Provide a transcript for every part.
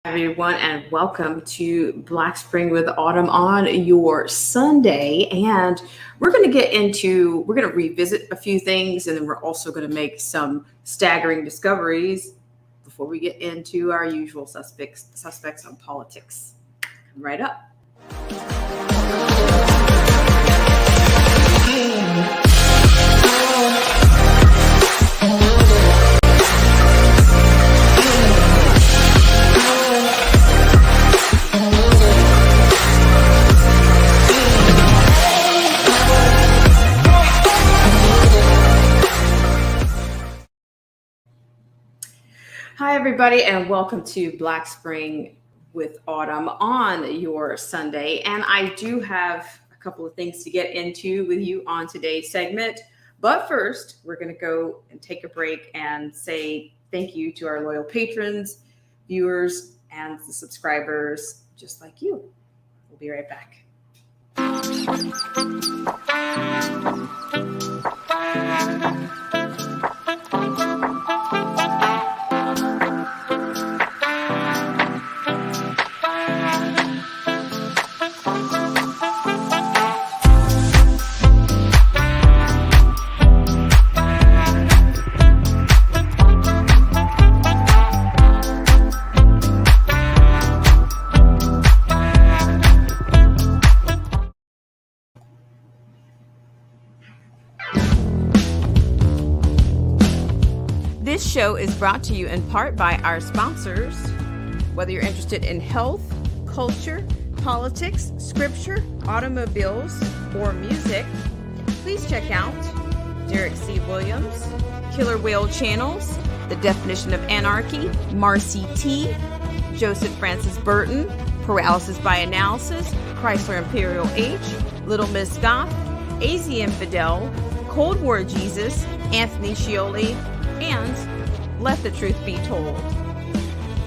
everyone, and welcome to Black Spring with Autumn on your Sunday. And we're going to revisit a few things, and then we're also going to make some staggering discoveries before we get into our usual suspects on politics. Come right up. Hi, everybody, and welcome to Black Spring with Autumn on your Sunday. And I do have a couple of things to get into with you on today's segment. But first, we're going to go and take a break and say thank you to our loyal patrons, viewers, and the subscribers just like you. We'll be right back. This show is brought to you in part by our sponsors. Whether you're interested in health, culture, politics, scripture, automobiles, or music, please check out Derek C. Williams, Killer Whale Channels, The Definition of Anarchy, Marcy T., Joseph Francis Burton, Paralysis by Analysis, Chrysler Imperial H, Little Miss Goth, AZ Infidel, Cold War Jesus, Anthony Scioli, and Let the Truth Be Told.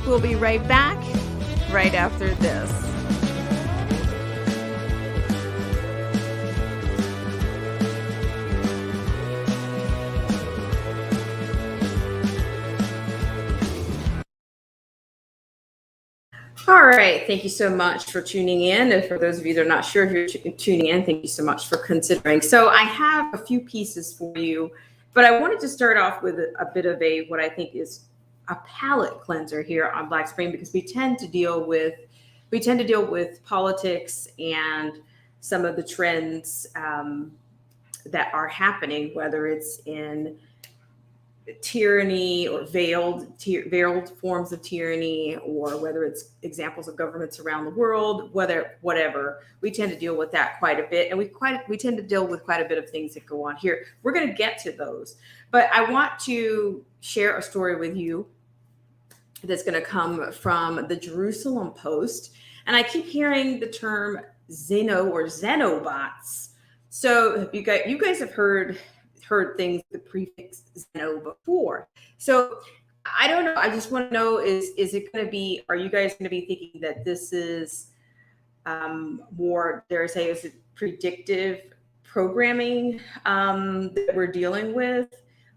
We'll be right back right after this. All right, thank you so much for tuning in. And for those of you that are not sure if you're tuning in, thank you so much for considering. So I have a few pieces for you, but I wanted to start off with a bit of what I think is a palate cleanser here on Black Spring, because we tend to deal with politics and some of the trends that are happening, whether it's in tyranny or veiled forms of tyranny, or whether it's examples of governments around the world, whatever. We tend to deal with that quite a bit, and we tend to deal with quite a bit of things that go on here. We're going to get to those, but I want to share a story with you that's going to come from the Jerusalem Post, and I keep hearing the term Xeno or Xenobots. So you guys have heard things, the prefix Xeno before. So I don't know. I just want to know, is it going to be, are you guys going to be thinking that this is more, dare I say, is it predictive programming that we're dealing with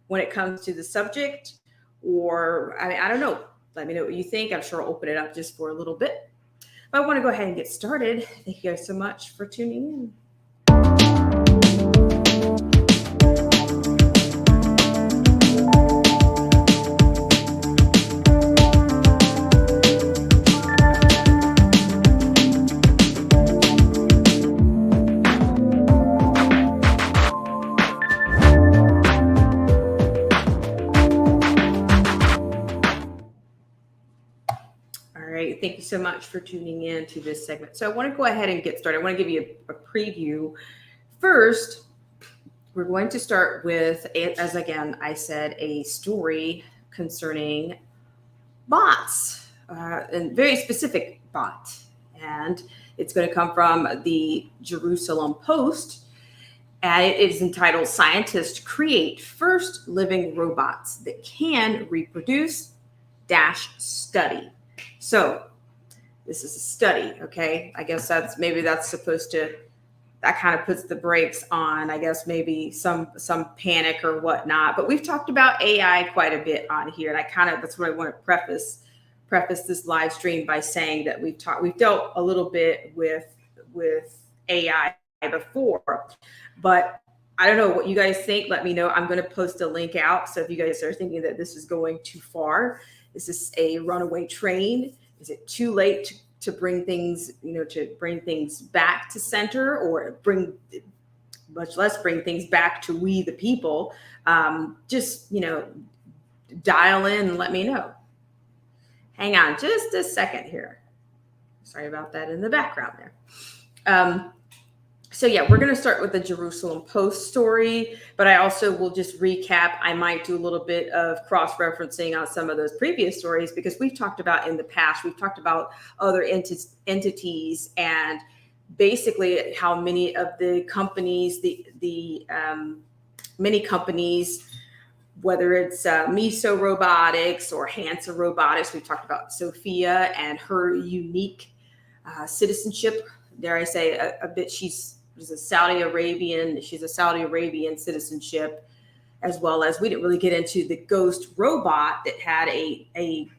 when it comes to the subject? Or, I don't know. Let me know what you think. I'm sure I'll open it up just for a little bit. But I want to go ahead and get started. Thank you guys so much for tuning in. Thank you so much for tuning in to this segment. So I want to go ahead and get started. I want to give you a preview. First, we're going to start with, as again, I said, a story concerning bots, and very specific bot. And it's going to come from the Jerusalem Post. And it is entitled, "Scientists Create First Living Robots That Can Reproduce - Study." So this is a study, okay? I guess that kind of puts the brakes on, I guess, maybe some panic or whatnot. But we've talked about AI quite a bit on here, and that's what I want to preface preface this live stream by saying that we've dealt a little bit with AI before, but I don't know what you guys think. Let me know. I'm going to post a link out. So if you guys are thinking that this is going too far, is this a runaway train? Is it too late to bring things, to bring things back to center, or much less bring things back to we the people? Just, dial in and let me know. Hang on just a second here. Sorry about that in the background there. So yeah, we're going to start with the Jerusalem Post story, but I also will just recap. I might do a little bit of cross-referencing on some of those previous stories, because we've talked about in the past, we've talked about other entities and basically how many of the companies, many companies, whether it's Miso Robotics or Hansa Robotics, we've talked about Sophia and her unique citizenship. Dare I say a bit, she's a Saudi Arabian citizenship, as well as we didn't really get into the ghost robot that had a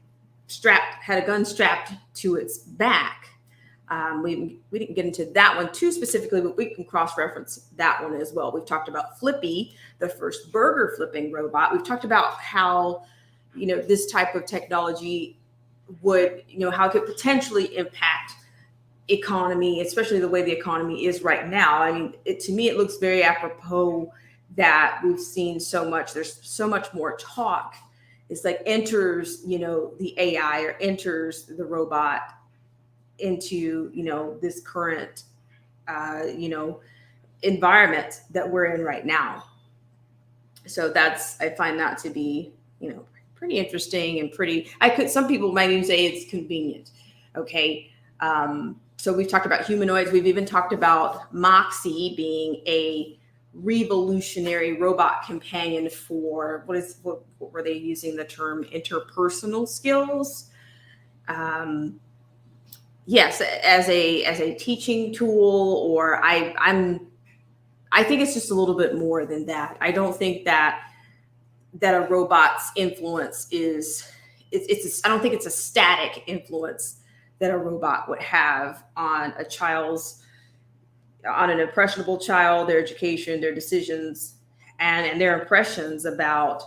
gun strapped to its back. We didn't get into that one too specifically, but we can cross-reference that one as well. We've talked about Flippy, the first burger flipping robot. We've talked about how, this type of technology would, how it could potentially impact economy, especially the way the economy is right now. I mean, to me, it looks very apropos that we've seen so much. There's so much more talk. It's like enters, the AI or enters the robot into, this current, environment that we're in right now. So I find that to be, pretty interesting and some people might even say it's convenient. Okay. So we've talked about humanoids. We've even talked about Moxie being a revolutionary robot companion for what were they using the term, interpersonal skills? Yes, as a teaching tool, or I think it's just a little bit more than that. I don't think that a robot's influence I don't think it's a static influence that a robot would have on an impressionable child, their education, their decisions, and their impressions about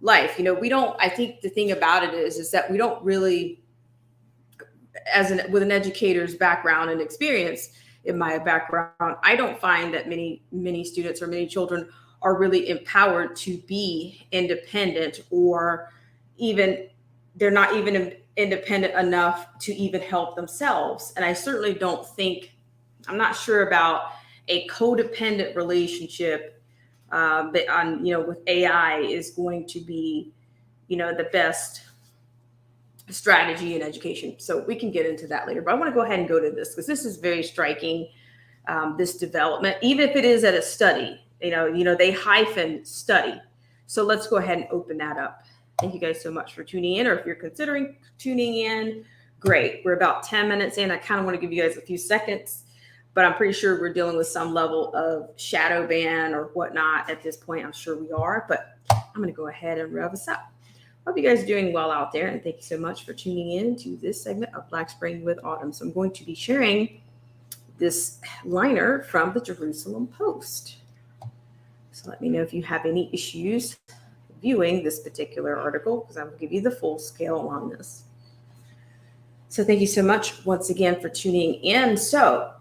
life. I think the thing about it is that we don't really, with an educator's background and experience, in my background, I don't find that many students or many children are really empowered to be independent, or even they're not even independent enough to even help themselves. And I certainly I'm not sure about a codependent relationship with AI is going to be, the best strategy in education. So we can get into that later, but I want to go ahead and go to this, because this is very striking, this development, even if it is at a study, they hyphen study. So let's go ahead and open that up. Thank you guys so much for tuning in, or if you're considering tuning in, great. We're about 10 minutes in. I kind of want to give you guys a few seconds, but I'm pretty sure we're dealing with some level of shadow ban or whatnot at this point. I'm sure we are, but I'm going to go ahead and rev us up. Hope you guys are doing well out there, and thank you so much for tuning in to this segment of Black Spring with Autumn. So I'm going to be sharing this liner from the Jerusalem Post. So let me know if you have any issues viewing this particular article, because I will give you the full scale on this. So thank you so much once again for tuning in. So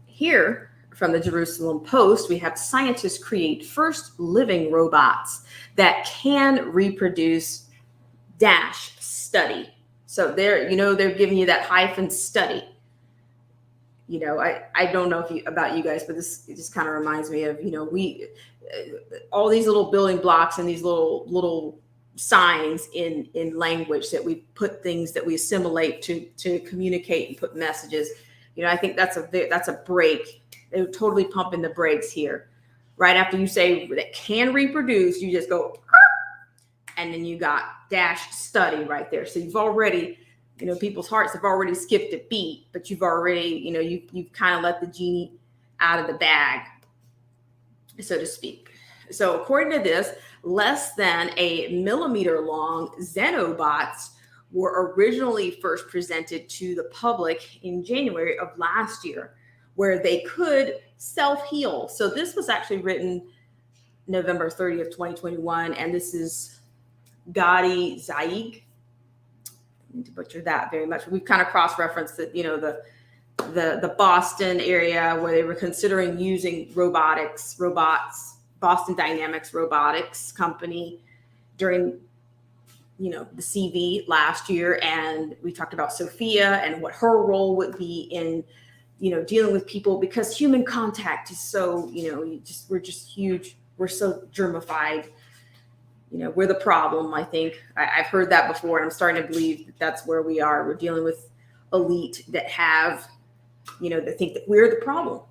here from the Jerusalem Post, we have scientists create first living robots that can reproduce -study. So they're giving you that hyphen study. I don't know about you guys, but it just kind of reminds me of, all these little building blocks and these little signs in language that we put things that we assimilate to communicate and put messages. I think that's a break. They're totally pumping the brakes here. Right after you say that can reproduce, you just go, and then you got -study right there. So you've already, people's hearts have already skipped a beat, but you've already, you've kind of let the genie out of the bag, so to speak. So according to this, less than a millimeter long xenobots were originally first presented to the public in January of last year, where they could self-heal. So this was actually written November 30th, 2021, and this is Gadi Zaig. I need to butcher that very much. We've kind of cross-referenced that, the Boston area where they were considering using robots, Boston Dynamics Robotics Company during, the CV last year. And we talked about Sophia and what her role would be in, dealing with people, because human contact is so, we're just huge. We're so germified. We're the problem. I think I've heard that before, and I'm starting to believe that that's where we are. We're dealing with elite that have, that think that we're the problem.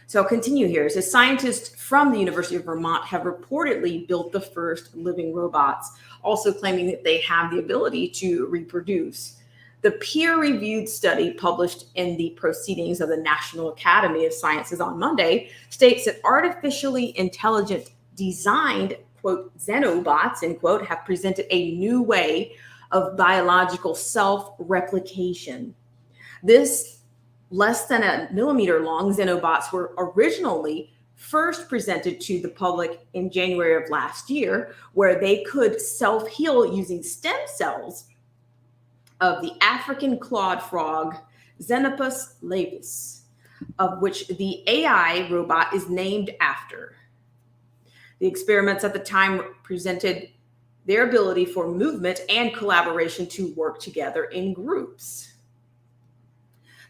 So I'll continue here. It says scientists from the University of Vermont have reportedly built the first living robots, also claiming that they have the ability to reproduce. The peer-reviewed study published in the Proceedings of the National Academy of Sciences on Monday states that artificially intelligent designed, quote, xenobots, end quote, have presented a new way of biological self-replication. This less than a millimeter long xenobots were originally first presented to the public in January of last year, where they could self-heal using stem cells of the African clawed frog Xenopus laevis, of which the AI robot is named after. The experiments at the time presented their ability for movement and collaboration to work together in groups.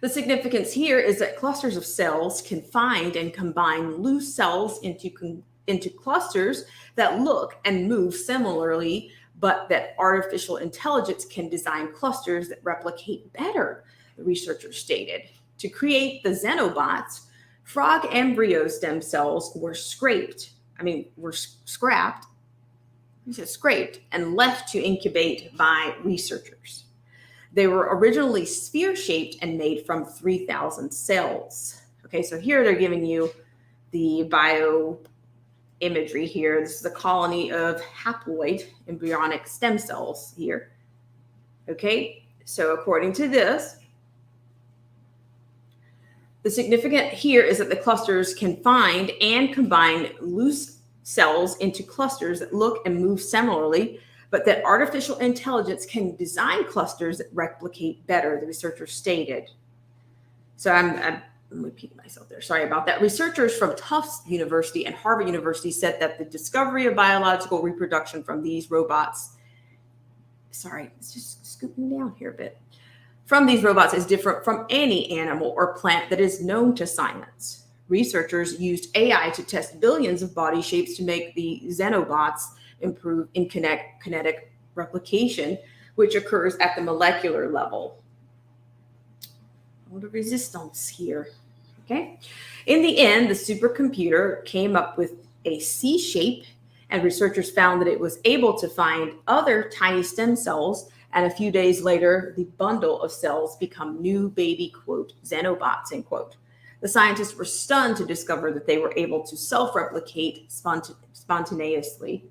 The significance here is that clusters of cells can find and combine loose cells into clusters that look and move similarly, but that artificial intelligence can design clusters that replicate better, the researchers stated. To create the xenobots, frog embryo stem cells were scraped and left to incubate by researchers. They were originally sphere-shaped and made from 3,000 cells. Okay, so here they're giving you the bio imagery here. This is a colony of haploid embryonic stem cells here. Okay, so according to this, the significant here is that the clusters can find and combine loose cells into clusters that look and move similarly, but that artificial intelligence can design clusters that replicate better, the researchers stated. So I'm repeating myself there. Sorry about that. Researchers from Tufts University and Harvard University said that the discovery of biological reproduction from these robots, it's just scooting down here a bit, from these robots is different from any animal or plant that is known to science. Researchers used AI to test billions of body shapes to make the xenobots improve in kinetic replication, which occurs at the molecular level. The resistance here. Okay. In the end, the supercomputer came up with a C shape, and researchers found that it was able to find other tiny stem cells. And a few days later, the bundle of cells become new baby, quote, xenobots, end quote. The scientists were stunned to discover that they were able to self-replicate spontaneously.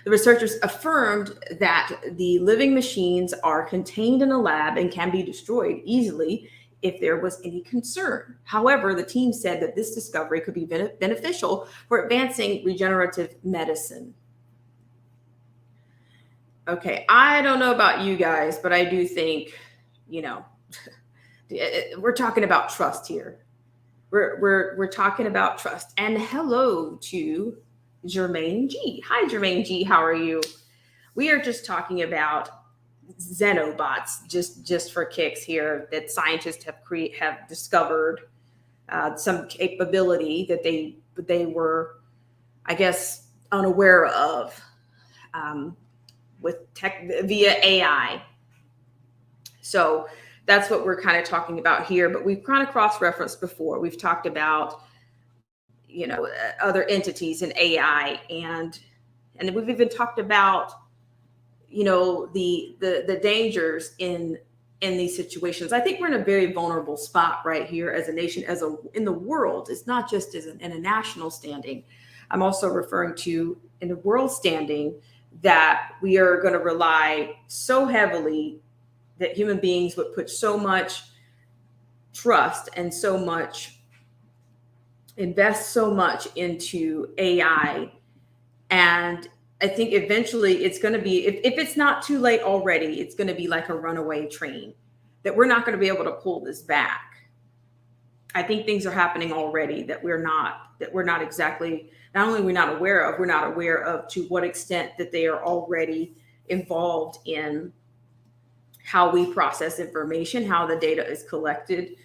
The researchers affirmed that the living machines are contained in a lab and can be destroyed easily if there was any concern. However, the team said that this discovery could be beneficial for advancing regenerative medicine. Okay, I don't know about you guys, but I do think, we're talking about trust here. We're talking about trust. And hello to Jermaine G. Hi, Jermaine G. How are you? We are just talking about xenobots, just for kicks here, that scientists have discovered some capability that they were, I guess, unaware of with tech via AI. So that's what we're kind of talking about here. But we've kind of cross-referenced before. We've talked about other entities in AI, and we've even talked about the dangers in these situations. I think we're in a very vulnerable spot right here as a nation, in the world. It's not just in a national standing. I'm also referring to in the world standing that we are going to rely so heavily, that human beings would put so much trust and so much, invest so much into AI. And I think eventually it's going to be, if it's not too late already, it's going to be like a runaway train, that we're not going to be able to pull this back. I think things are happening already that we're not exactly, not only we're not aware of to what extent that they are already involved in how we process information, how the data is collected.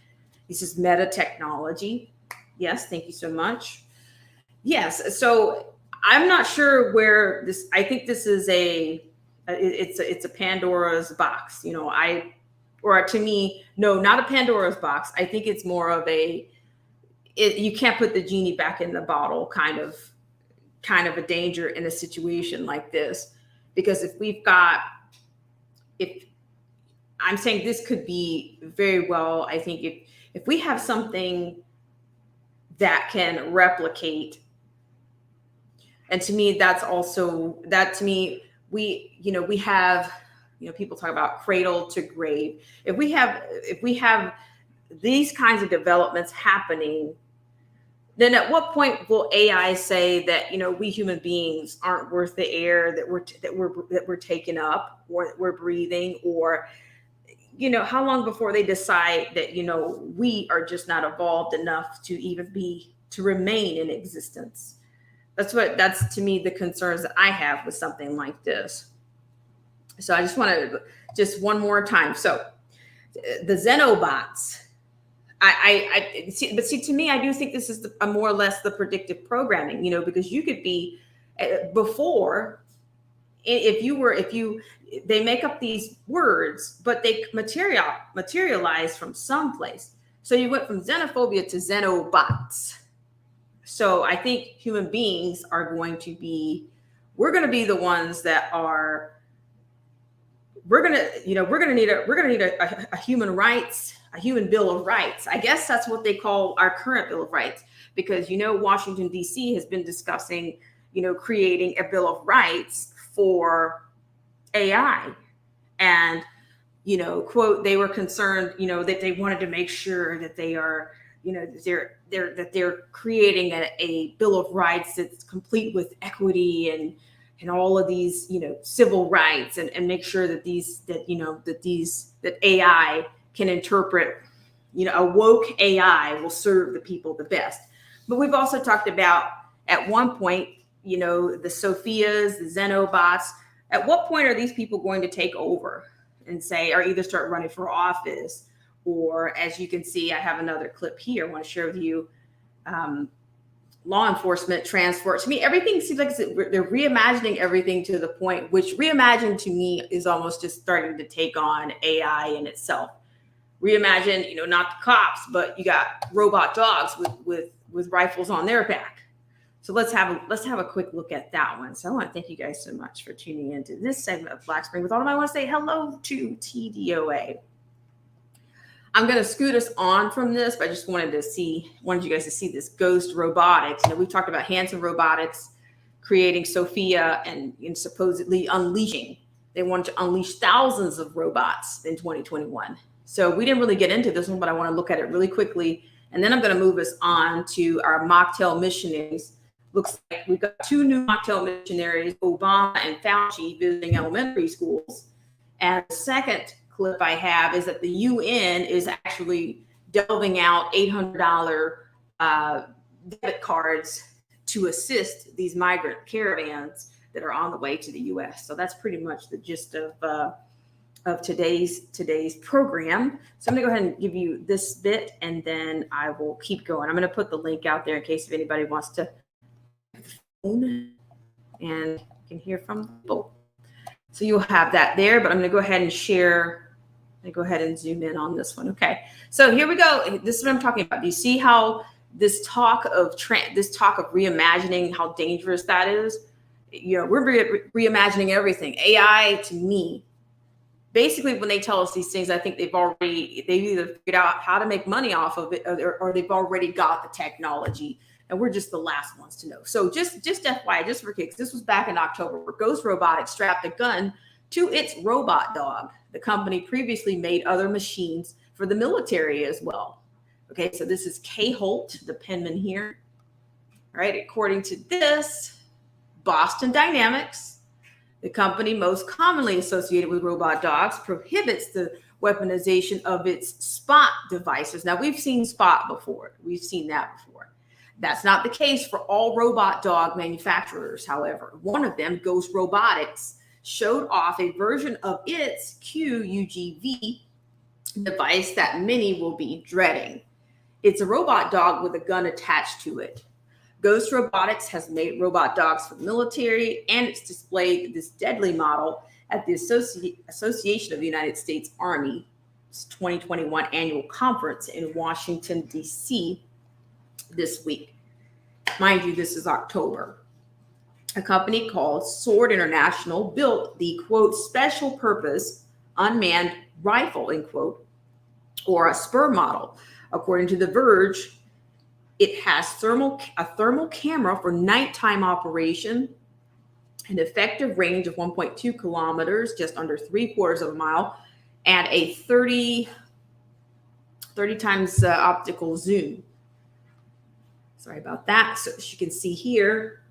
This is meta technology. Yes, thank you so much. Yes, so I'm not sure where this. I think this is it's a Pandora's box. Or to me, no, not a Pandora's box. I think it's more of you can't put the genie back in the bottle kind of a danger in a situation like this, because if I'm saying this could be very well, I think if we have something that can replicate, and to me we have, people talk about cradle to grave. If we have these kinds of developments happening, then at what point will AI say that, we human beings aren't worth the air that we're taking up, or that we're breathing? Or how long before they decide that, we are just not evolved enough to remain in existence? That's to me the concerns that I have with something like this. So I just want to, just one more time. So the Xenobots, I see, but see, to me, I do think this is a more or less the predictive programming, because you could be before, they make up these words, but they materialize from someplace. So you went from xenophobia to Xenobots. So I think human beings are going to be, we're going to be the ones that are, we're going to need a human rights, a human bill of rights. I guess that's what they call our current bill of rights, because, Washington, D.C. has been discussing, creating a bill of rights for AI. And, quote, they were concerned, that they wanted to make sure that they are, they're creating a bill of rights that's complete with equity and all of these, civil rights, and make sure that that AI can interpret, a woke AI will serve the people the best. But we've also talked about, at one point, the Sophias, the Xenobots. At what point are these people going to take over and say, or either start running for office? Or, as you can see, I have another clip here I want to share with you. Law enforcement, transport. To me, everything seems like they're reimagining everything to the point, which reimagine to me is almost just starting to take on AI in itself. Reimagine, not the cops, but you got robot dogs with rifles on their back. So let's have a quick look at that one. So I want to thank you guys so much for tuning into this segment of Black Spring with Autumn. I want to say hello to TDOA. I'm going to scoot us on from this, but I just wanted you guys to see this Ghost Robotics. We've talked about Hanson Robotics creating Sophia and supposedly unleashing. They wanted to unleash thousands of robots in 2021. So we didn't really get into this one, but I want to look at it really quickly. And then I'm going to move us on to our mocktail missionaries. Looks like we've got two new mocktail missionaries, Obama and Fauci, visiting elementary schools. And the second clip I have is that the UN is actually delving out $800 debit cards to assist these migrant caravans that are on the way to the U.S. So that's pretty much the gist of today's program. So I'm going to go ahead and give you this bit, and then I will keep going. I'm going to put the link out there in case if anybody wants to phone and can hear from people. So you'll have that there, but I'm going to go ahead and share. I'm going to go ahead and zoom in on this one. Okay. So here we go. This is what I'm talking about. Do you see how this talk of reimagining, how dangerous that is? We're reimagining everything. AI, to me, basically, when they tell us these things, I think they've either figured out how to make money off of it, or they've already got the technology and we're just the last ones to know. So just FYI, just for kicks, this was back in October, where Ghost Robotics strapped a gun to its robot dog. The company previously made other machines for the military as well. Okay, so this is Kay Holt, the penman here. All right, according to this, Boston Dynamics, the company most commonly associated with robot dogs, prohibits the weaponization of its Spot devices. Now, we've seen Spot before. We've seen that before. That's not the case for all robot dog manufacturers, however. One of them, Ghost Robotics, showed off a version of its QUGV device that many will be dreading. It's a robot dog with a gun attached to it. Ghost Robotics has made robot dogs for the military, and it's displayed this deadly model at the Association of the United States Army's 2021 annual conference in Washington, D.C. this week. Mind you, this is October. A company called Sword International built the, quote, special purpose unmanned rifle, end quote, or a Spur model. According to The Verge, it has a thermal camera for nighttime operation, an effective range of 1.2 kilometers, just under 3/4 of a mile, and a 30 times optical zoom. Sorry about that. So as you can see here,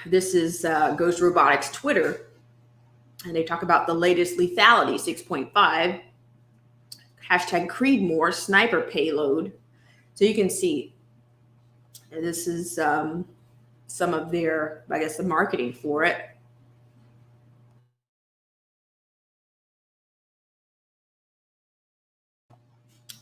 this is Ghost Robotics Twitter, and they talk about the latest lethality, 6.5, hashtag Creedmoor sniper payload. So you can see this is some of their, I guess, the marketing for it.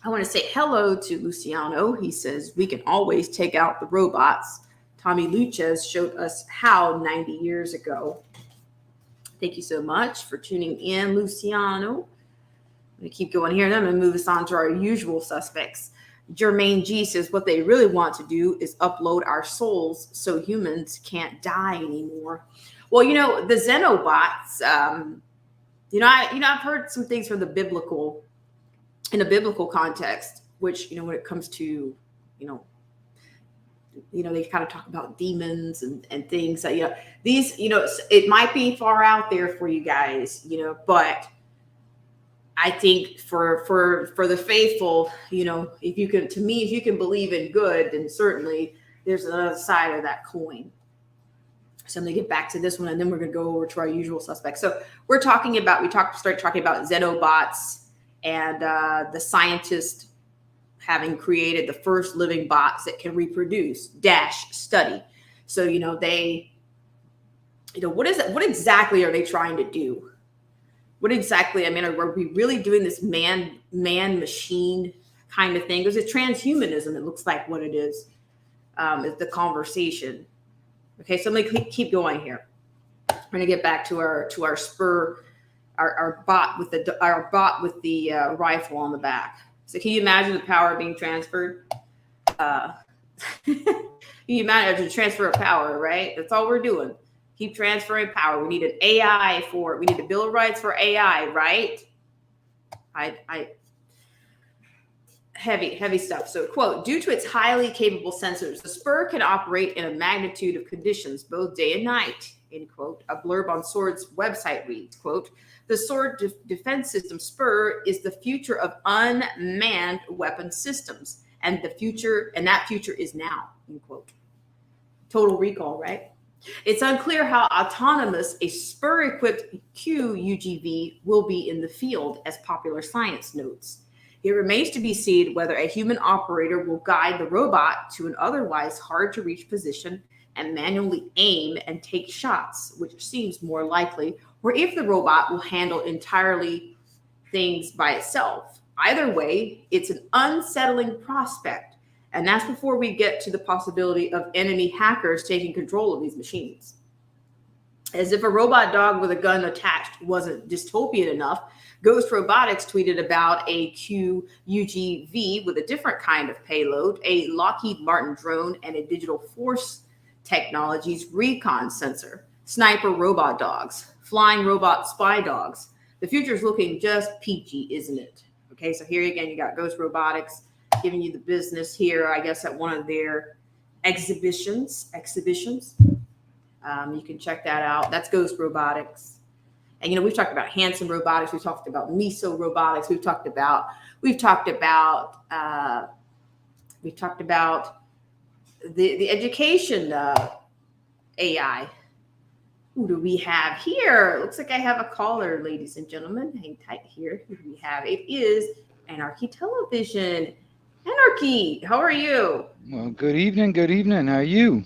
I want to say hello to Luciano. He says, we can always take out the robots. Tommy Luchez showed us how 90 years ago. Thank you so much for tuning in, Luciano. I'm going to keep going here, and then I'm going to move us on to our usual suspects. Jermaine G says what they really want to do is upload our souls so humans can't die anymore. Well, you know, the Xenobots, I've heard some things from the biblical, in a biblical context, which, when it comes to, they kind of talk about demons and things that, these, it might be far out there for you guys, but I think for the faithful, if you can believe in good, then certainly there's another side of that coin. So I'm going to get back to this one, and then we're going to go over to our usual suspects. So we start talking about Xenobots and the scientists having created the first living bots that can reproduce study. So, what exactly are they trying to do? What exactly, are we really doing this man machine kind of thing? Is it transhumanism? It looks like what it is the conversation. Okay, so let me keep going here. We're going to get back to our Spur, our bot with the rifle on the back. So can you imagine the power being transferred? You imagine the transfer of power, right? That's all we're doing. Keep transferring power. We need an AI we need the Bill of Rights for AI, right? Heavy stuff. So, quote, due to its highly capable sensors, the Spur can operate in a magnitude of conditions, both day and night, end quote. A blurb on Sword's website reads, quote, the Sword defense system Spur is the future of unmanned weapon systems, and that future is now, end quote. Total recall, right? It's unclear how autonomous a Spur-equipped QUGV will be in the field, as Popular Science notes. It remains to be seen whether a human operator will guide the robot to an otherwise hard-to-reach position and manually aim and take shots, which seems more likely, or if the robot will handle entirely things by itself. Either way, it's an unsettling prospect. And that's before we get to the possibility of enemy hackers taking control of these machines. As if a robot dog with a gun attached wasn't dystopian enough, Ghost Robotics tweeted about a QUGV with a different kind of payload, a Lockheed Martin drone, and a Digital Force Technologies recon sensor, sniper robot dogs, flying robot spy dogs. The future is looking just peachy, isn't it? Okay, so here again, you got Ghost Robotics giving you the business here, I guess, at one of their exhibitions. You can check that out. That's Ghost Robotics. And we've talked about Hanson Robotics. We've talked about Miso Robotics. We've talked about the education AI. Who do we have here? Looks like I have a caller, ladies and gentlemen. Hang tight here. Who do we have? It is Anarchy Television. Anarchy, how are you? Well, good evening. Good evening. How are you?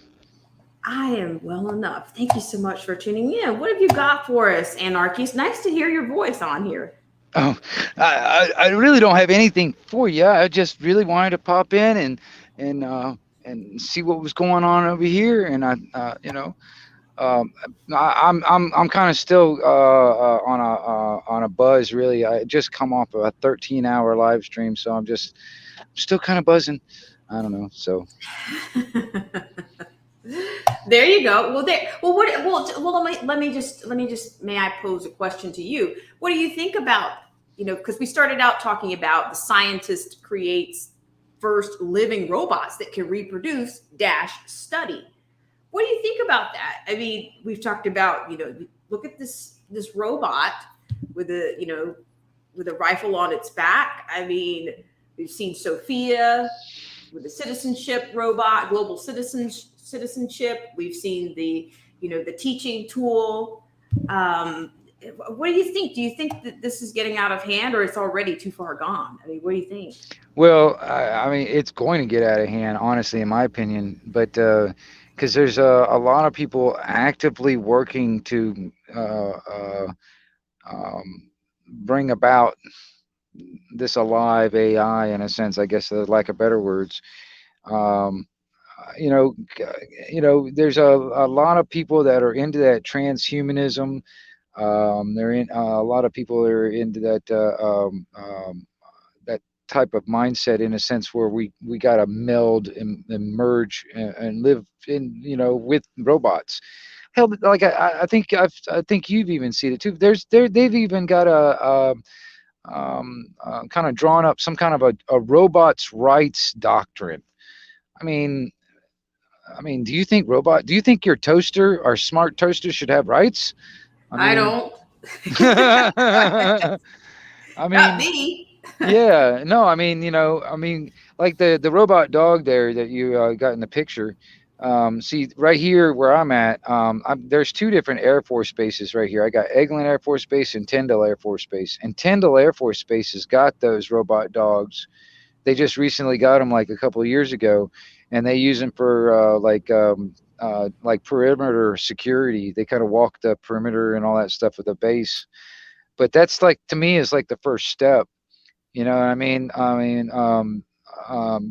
I am well enough. Thank you so much for tuning in. What have you got for us, Anarchy? It's nice to hear your voice on here. Oh, I really don't have anything for you. I just really wanted to pop in and see what was going on over here. And um, I'm kind of still on a buzz. Really, I just come off of a 13-hour live stream, so I'm still kind of buzzing. I don't know. So There you go. Well, there. Well, what? Well. Let me just. May I pose a question to you? What do you think about? Because we started out talking about the scientist creates first living robots that can reproduce dash study. What do you think about that? I mean, we've talked about. Look at this robot with a rifle on its back. I mean, we've seen Sophia with the citizenship robot, global citizenship. We've seen the teaching tool. What do you think? Do you think that this is getting out of hand, or it's already too far gone? I mean, what do you think? well, I mean, it's going to get out of hand, honestly, in my opinion. But because there's a lot of people actively working to um, bring about this alive AI in a sense, I guess, lack of better words. Um, there's a lot of people that are into that transhumanism. They're in a lot of people are into that type of mindset in a sense where we got to meld and merge and live in with robots. Hell, like I think you've even seen it too. They've even got kind of drawn up some kind of a robots' rights doctrine. I mean, do you think your toaster or smart toaster should have rights? I I mean, don't. I Not mean, me. yeah, no, like the robot dog there that you got in the picture. See, right here where I'm at, there's two different Air Force bases right here. I got Eglin Air Force Base and Tyndall Air Force Base. And Tyndall Air Force Base has got those robot dogs. They just recently got them like a couple of years ago, and they use them for like perimeter security. They kind of walk the perimeter and all that stuff with the base. But that's like to me is like the first step. You know what I mean?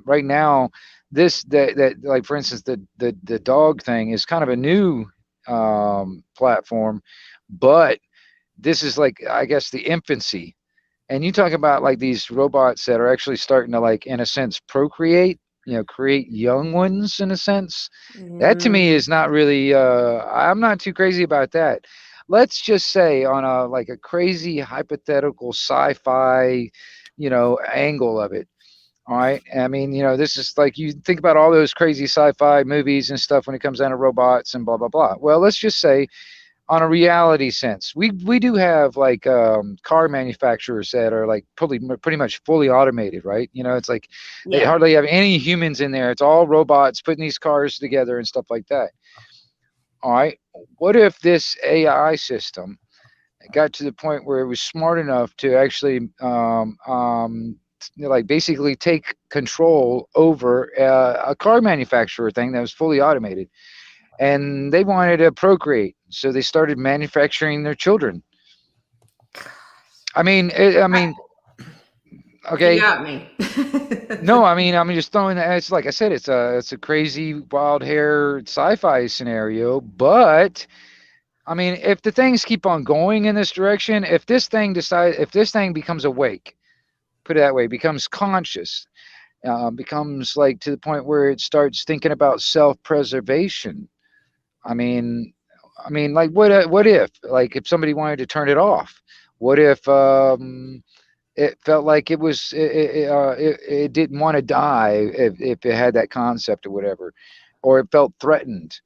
Right now, that like for instance, the dog thing is kind of a new platform, but this is like I guess the infancy. And you talk about like these robots that are actually starting to like in a sense procreate, create young ones in a sense. That to me Mm, is not really. I'm not too crazy about that. Let's just say on a like a crazy hypothetical sci-fi, angle of it. All right. I mean, this is like you think about all those crazy sci-fi movies and stuff when it comes down to robots and blah blah blah. Well, let's just say on a reality sense, we do have like car manufacturers that are like pretty much fully automated, right? It's like they yeah. hardly have any humans in there. It's all robots putting these cars together and stuff like that. All right. What if this AI system got to the point where it was smart enough to actually like basically take control over a car manufacturer thing that was fully automated, and they wanted to procreate, so they started manufacturing their children. I I, mean, you okay, got me. no, I'm just throwing that. It's like I said, it's a crazy wild hair sci-fi scenario, but I mean, if the things keep on going in this direction, if this thing becomes awake, put it that way, becomes conscious, becomes like to the point where it starts thinking about self-preservation. I mean, like what if like if somebody wanted to turn it off? What if it felt like it didn't want to die if it had that concept or whatever, or it felt threatened.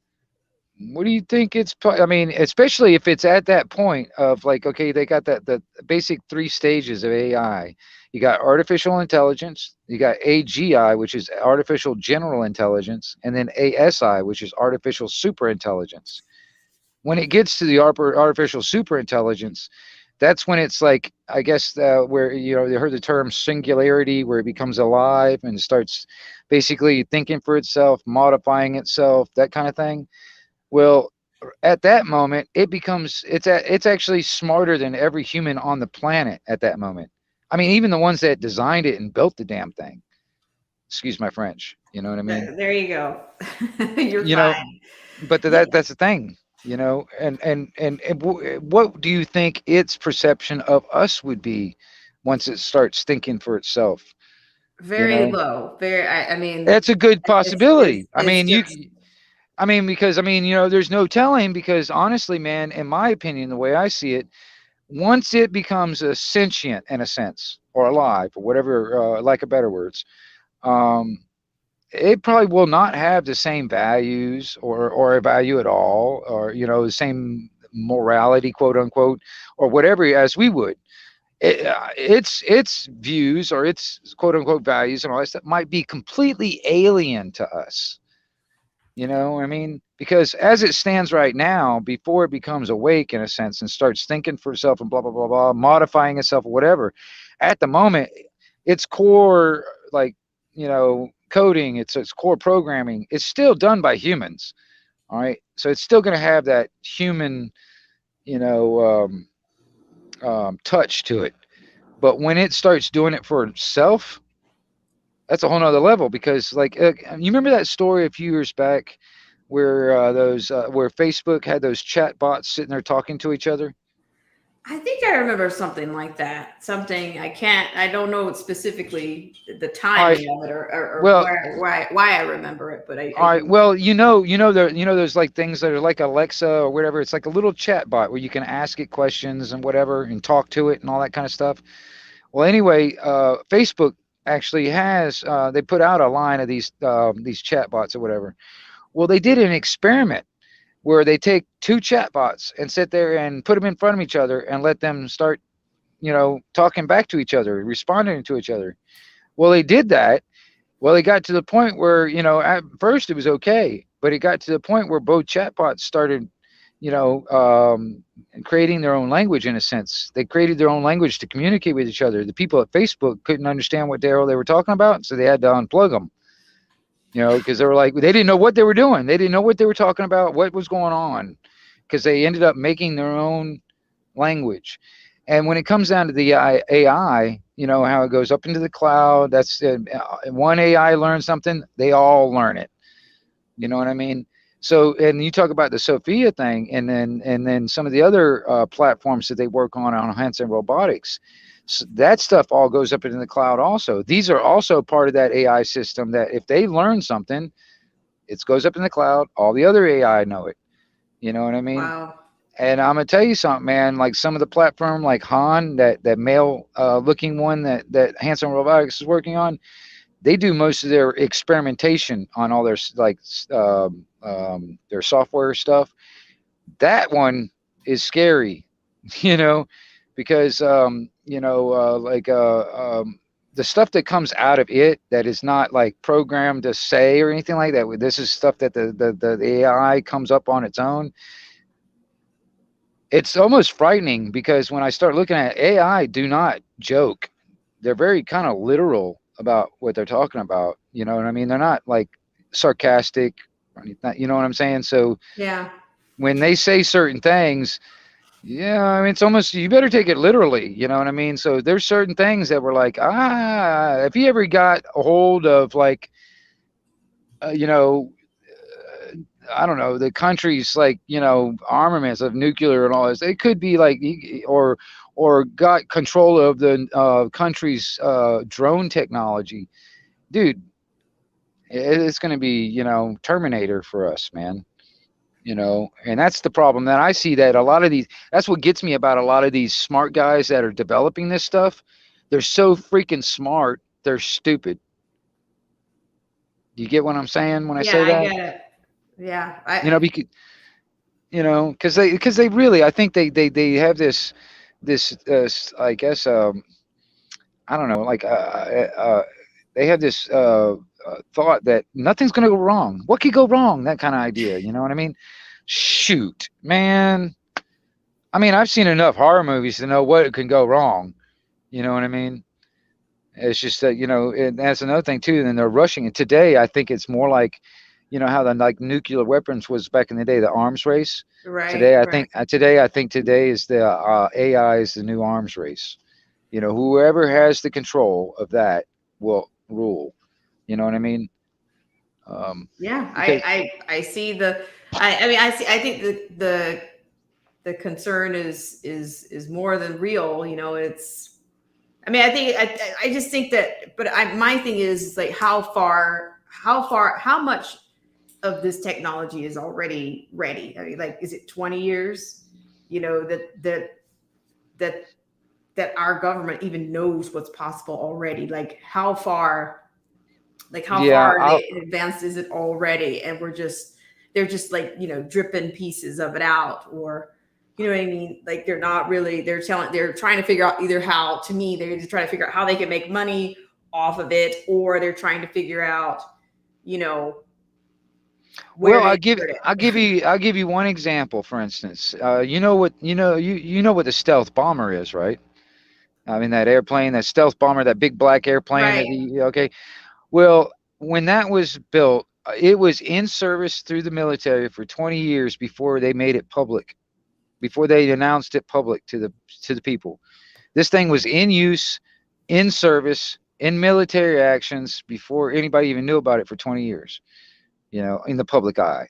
What do you think I mean, especially if it's at that point of like, okay, they got the basic three stages of AI. You got artificial intelligence, you got AGI, which is artificial general intelligence, and then ASI, which is artificial super intelligence. When it gets to the artificial super intelligence, that's when it's like, I guess, where, you heard the term singularity, where it becomes alive and starts basically thinking for itself, modifying itself, that kind of thing. Well, at that moment, it's actually smarter than every human on the planet at that moment. I mean, even the ones that designed it and built the damn thing. Excuse my French. You know what I mean? There you go. You're You know, fine. but Yeah, that's the thing. What do you think its perception of us would be once it starts thinking for itself? You very know, low. Very. I mean, that's a good possibility. I it's mean, just because there's no telling, because honestly, man, in my opinion, the way I see it, once it becomes a sentient in a sense, or alive, or whatever, like a better words, um, it probably will not have the same values, or a value at all, or the same morality, quote unquote, or whatever, as we would. Its views, or its quote unquote values and all that stuff, might be completely alien to us. You know what I mean? Because as it stands right now, before it becomes awake in a sense and starts thinking for itself and blah blah blah blah, modifying itself or whatever, at the moment, its core, like, coding, its core programming, it's still done by humans. All right, so it's still going to have that human, you know, touch to it. But when it starts doing it for itself, that's a whole nother level. Because, like, you remember that story a few years back where where Facebook had those chat bots sitting there talking to each other. I think I remember something like that. Something I don't know specifically the All right. timing of it, or Well, why I remember it, but I all right. do. Well, there's like things that are like Alexa or whatever. It's like a little chat bot where you can ask it questions and whatever and talk to it and all that kind of stuff. Well, anyway, Facebook actually has they put out a line of these chat bots or whatever. Well, they did an experiment where they take two chat bots and sit there and put them in front of each other and let them start, talking back to each other, responding to each other. Well, they did that. Well, it got to the point where, at first it was okay, but it got to the point where both chatbots started, creating their own language in a sense. They created their own language to communicate with each other. The people at Facebook couldn't understand what the hell they were talking about, so they had to unplug them, because they were like, they didn't know what they were doing. They didn't know what they were talking about, what was going on, because they ended up making their own language. And when it comes down to the AI, how it goes up into the cloud, that's one AI learns something, they all learn it. You know what I mean? So, and you talk about the Sophia thing, and then some of the other platforms that they work on Hanson Robotics. So that stuff all goes up into the cloud also. These are also part of that AI system that if they learn something, it goes up in the cloud. All the other AI know it. You know what I mean? Wow. And I'm gonna tell you something, man. Like some of the platform, like Han, that male looking one that Hanson Robotics is working on, they do most of their experimentation on all their their software stuff. That one is scary, you know, because the stuff that comes out of it that is not like programmed to say or anything like that. This is stuff that the AI comes up on its own. It's almost frightening, because when I start looking at AI, do not joke. They're very kind of literal about what they're talking about. You know what I mean? They're not like sarcastic or anything. You know what I'm saying? So Yeah. when they say certain things, yeah, I mean, it's almost, you better take it literally. You know what I mean? So there's certain things that were like, if you ever got a hold of like, uh, you know, I don't know, the country's like, armaments of nuclear and all this. It could be like, or got control of the country's drone technology, dude. It's going to be, Terminator for us, man. And that's the problem that I see, that a lot of these. That's what gets me about a lot of these smart guys that are developing this stuff. They're so freaking smart, they're stupid. Do you get what I'm saying when I Yeah, say I that? get it. Yeah, You know, because because they really, I think they have this I guess I don't know, like they have this thought that nothing's going to go wrong. What could go wrong? That kind of idea. You know what I mean? Shoot, man. I mean, I've seen enough horror movies to know what can go wrong. You know what I mean? It's just that, and that's another thing too. Then they're rushing it. Today, I think it's more like, how the like nuclear weapons was back in the day, the arms race. right, right. Today I think today is the AI is the new arms race. Whoever has the control of that will rule. You know what I mean? Yeah, Because I see I mean, I think the concern is more than real. It's, I mean, I just think that, but my thing is like how much of this technology is already ready? I mean, like, is it 20 years? That that our government even knows what's possible already. How yeah, far advanced is it already? And they're just like, dripping pieces of it out, or, you know what I mean? Like, they're trying to figure out either how, to me, they're just trying to figure out how they can make money off of it, or they're trying to figure out, you know, where well, to insert I'll give you one example. For instance, you know what the stealth bomber is, right? I mean, that airplane, that stealth bomber, that big black airplane. Right. Okay. Well, when that was built, it was in service through the military for 20 years before they made it public, before they announced it public to the people. This thing was in use, in service, in military actions before anybody even knew about it for 20 years, in the public eye.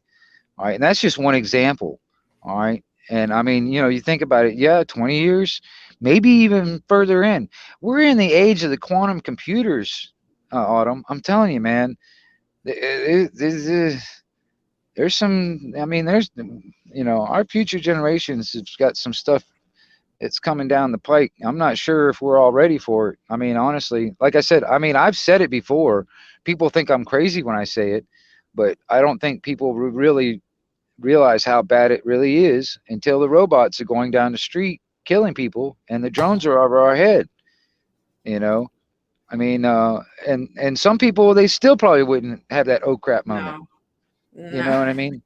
All right. And that's just one example. All right. And I mean, you think about it, yeah, 20 years, maybe even further in. We're in the age of the quantum computers, Autumn. I'm telling you, man. There's some, I mean, our future generations have got some stuff that's coming down the pike. I'm not sure if we're all ready for it. I mean, honestly, like I said, I mean, I've said it before. People think I'm crazy when I say it, but I don't think people really realize how bad it really is until the robots are going down the street killing people and the drones are over our head. You know, I mean, and some people, they still probably wouldn't have that oh crap moment. No, You know no. what I mean?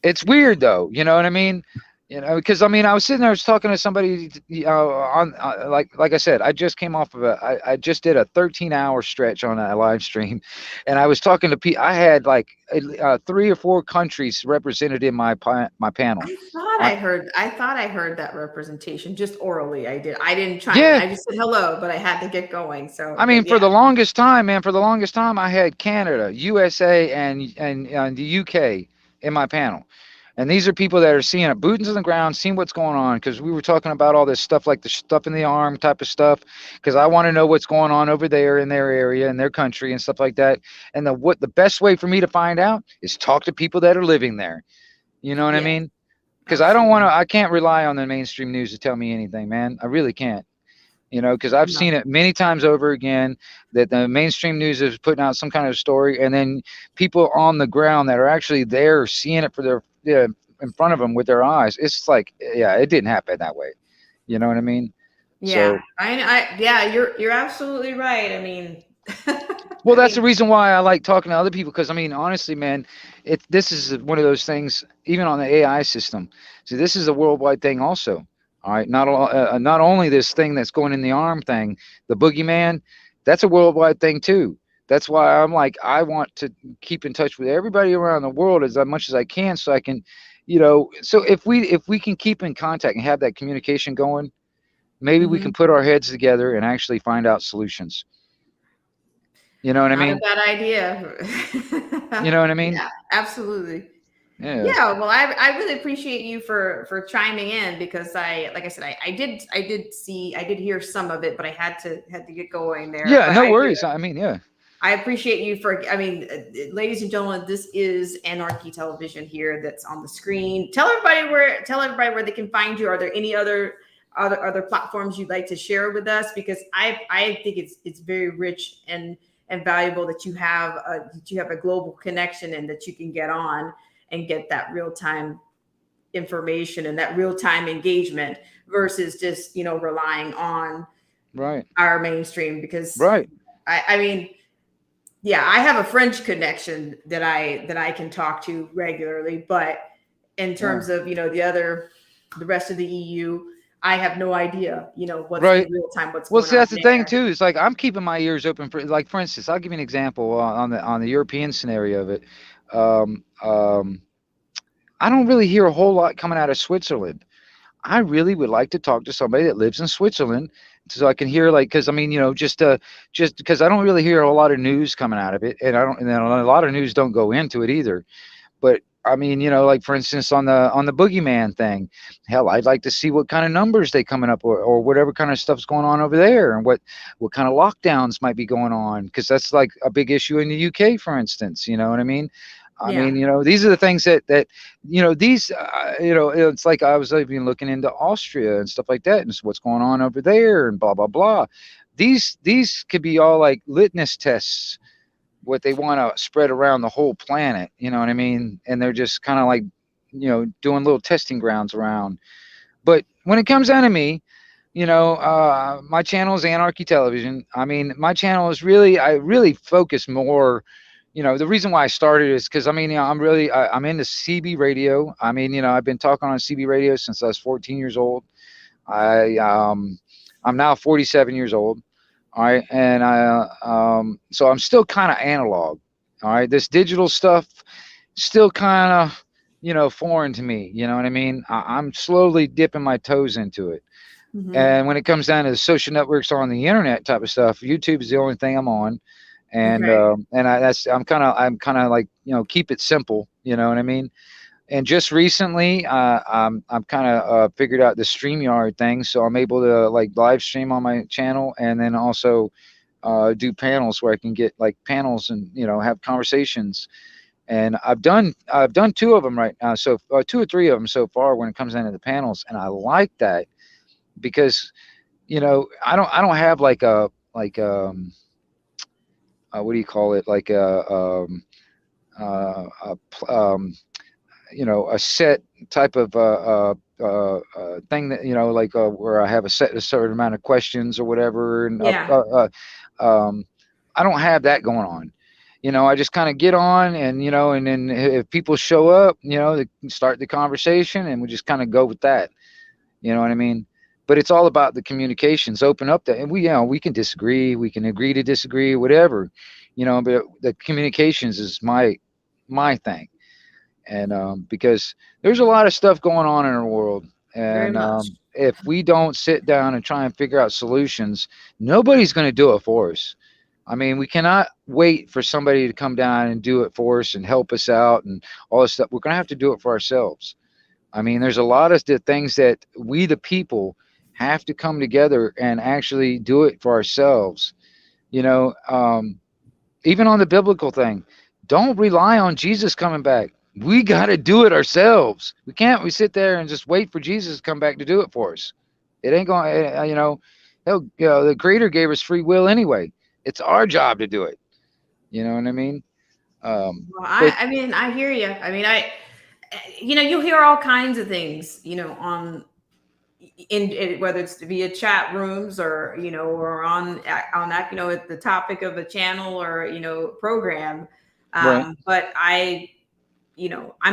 It's weird though. You know what I mean? Because I mean, I was sitting there, I was talking to somebody, on like I said, I just came off of I just did a 13-hour stretch on a live stream, and I was talking to people. I had like 3 or 4 countries represented in my panel. I, I thought I heard that representation just orally. I didn't try and yeah, I just said hello, but I had to get going. I So, mean, but for yeah. the longest time, man, for the longest time, I had Canada, USA, and the UK in my panel. And these are people that are seeing it, boots on the ground, seeing what's going on. Because we were talking about all this stuff, like the stuff in the arm type of stuff. Because I want to know what's going on over there in their area, in their country, and stuff like that. And the best way for me to find out is talk to people that are living there. You know what I Yeah, mean? Because absolutely. I can't rely on the mainstream news to tell me anything, man. I really can't. Because I've No. seen it many times over again that the mainstream news is putting out some kind of story, and then people on the ground that are actually there seeing it for their, yeah, in front of them with their eyes. It's like, yeah, it didn't happen that way. You know what I mean? Yeah. So, Yeah, you're absolutely right. I mean, well, I that's the mean, reason why I like talking to other people, because I mean, honestly, man, this is one of those things. Even on the AI system, see, this is a worldwide thing, also. All right, not only this thing that's going in the arm thing, the boogeyman, that's a worldwide thing too. That's why I'm like, I want to keep in touch with everybody around the world as much as I can, so I can, so if we can keep in contact and have that communication going, maybe we can mhm. put our heads together and actually find out solutions. You know what I Not a mean? bad idea. You know what I mean? Yeah, absolutely. Yeah. Yeah, well, I really appreciate you for chiming in, because like I said, I did hear some of it, but I had to get going there. Yeah, But no worries. I mean, yeah. I appreciate you I mean, ladies and gentlemen, this is Anarchy Television here that's on the screen. Tell everybody where they can find you. Are there any other other platforms you'd like to share with us? Because I think it's very rich and valuable that you have a global connection and that you can get on and get that real time information and that real time engagement versus just relying on Right. our mainstream. Because Right. I mean, yeah, I have a French connection that I can talk to regularly, but in Yeah. terms of the rest of the EU, I have no idea what's in Right. real time, what's Well, going see, on that's the thing there. too. It's like I'm keeping my ears open for, like, for instance, I'll give you an example on the European scenario of it. Um, um, I don't really hear a whole lot coming out of Switzerland. I really would like to talk to somebody that lives in Switzerland so I can hear, like, because I mean, just because I don't really hear a lot of news coming out of it, and I don't, and then a lot of news don't go into it either. But I mean, like, for instance, on the boogeyman thing, hell, I'd like to see what kind of numbers they coming up, or whatever kind of stuff's going on over there, and what kind of lockdowns might be going on, because that's like a big issue in the UK, for instance. You know what I mean? I Yeah. mean, these are the things that these it's like I was even looking into Austria and stuff like that, and what's going on over there, and blah blah blah. These could be all like litmus tests, what they want to spread around the whole planet, you know what I mean? And they're just kind of like, doing little testing grounds around. But when it comes down to me, my channel is Anarchy Television. I mean, my channel is really, I really focus more. The reason why I started is because, I mean, I'm into CB radio. I mean, I've been talking on CB radio since I was 14 years old. I'm now 47 years old. All right, and so I'm still kind of analog. All right, this digital stuff still kind of, foreign to me. You know what I mean? I'm slowly dipping my toes into it. Hmm. And when it comes down to the social networks on the internet type of stuff, YouTube is the only thing I'm on. And Okay. I'm kind of like, keep it simple. You know what I mean? And just recently, I'm kind of figured out the StreamYard thing, so I'm able to like live stream on my channel, and then also do panels where I can get like panels and have conversations. And I've done two of them right now, so two or three of them so far when it comes down to the panels, and I like that because I don't have like a like what do you call it, like a a set type of thing that like where I have a certain amount of questions or whatever, and Yeah. um, I don't have that going on. I just kind of get on, and and then if people show up, they can start the conversation, and we just kind of go with that. You know what I mean? But it's all about the communications. Open up that, and we can disagree, we can agree to disagree, whatever. But the communications is my thing. And because there's a lot of stuff going on in our world, Very and much. if we don't sit down and try and figure out solutions, nobody's going to do it for us. I mean, we cannot wait for somebody to come down and do it for us and help us out and all this stuff. We're going to have to do it for ourselves. I mean, there's a lot of the things that we, the people, have to come together and actually do it for ourselves. You know, um, Even on the biblical thing, don't rely on Jesus coming back. We got to do it ourselves. We sit there and just wait for Jesus to come back to do it for us. It ain't going, the creator gave us free will anyway. It's our job to do it. You know what I mean? Well, But I mean, I hear you. I mean, you hear all kinds of things, in whether it's via chat rooms or or on that at the topic of a channel or program. right, But I'm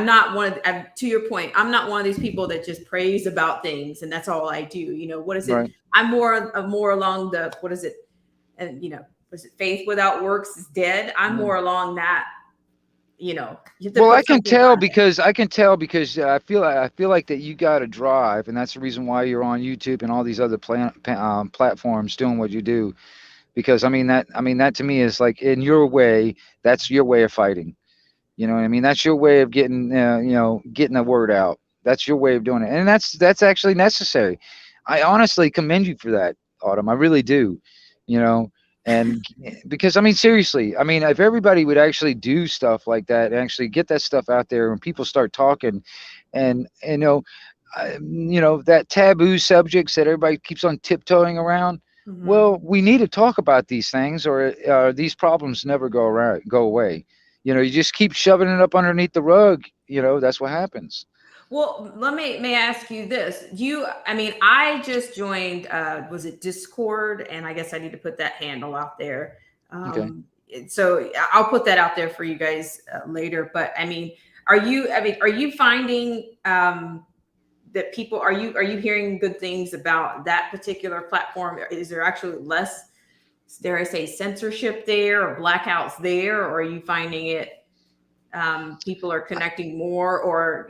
not one of to your point, I'm not one of these people that just praise about things and that's all I do. What is it? right. I'm more along the, what is it? And was it faith without works is dead? I'm Yeah. more along that. You have to Well, put something behind it. I can tell because I feel like that you got to drive, and that's the reason why you're on YouTube and all these other platforms doing what you do. Because I mean that to me is like, in your way, that's your way of fighting. You know what I mean? That's your way of getting getting the word out. That's your way of doing it, and that's actually necessary. I honestly commend you for that, Autumn. I really do. You know, and because I mean, seriously, I mean, if everybody would actually do stuff like that and actually get that stuff out there, when people start talking, and that taboo subjects that everybody keeps on tiptoeing around. Hmm. Well, we need to talk about these things, or these problems never go away. You just keep shoving it up underneath the rug. That's what happens. Well, may I ask you this? I mean, I just joined, was it Discord? And I guess I need to put that handle out there. Okay. So I'll put that out there for you guys later. But I mean, are you finding that people, are you hearing good things about that particular platform? Is there actually less, dare I say, censorship there or blackouts there? Or are you finding it, people are connecting more or,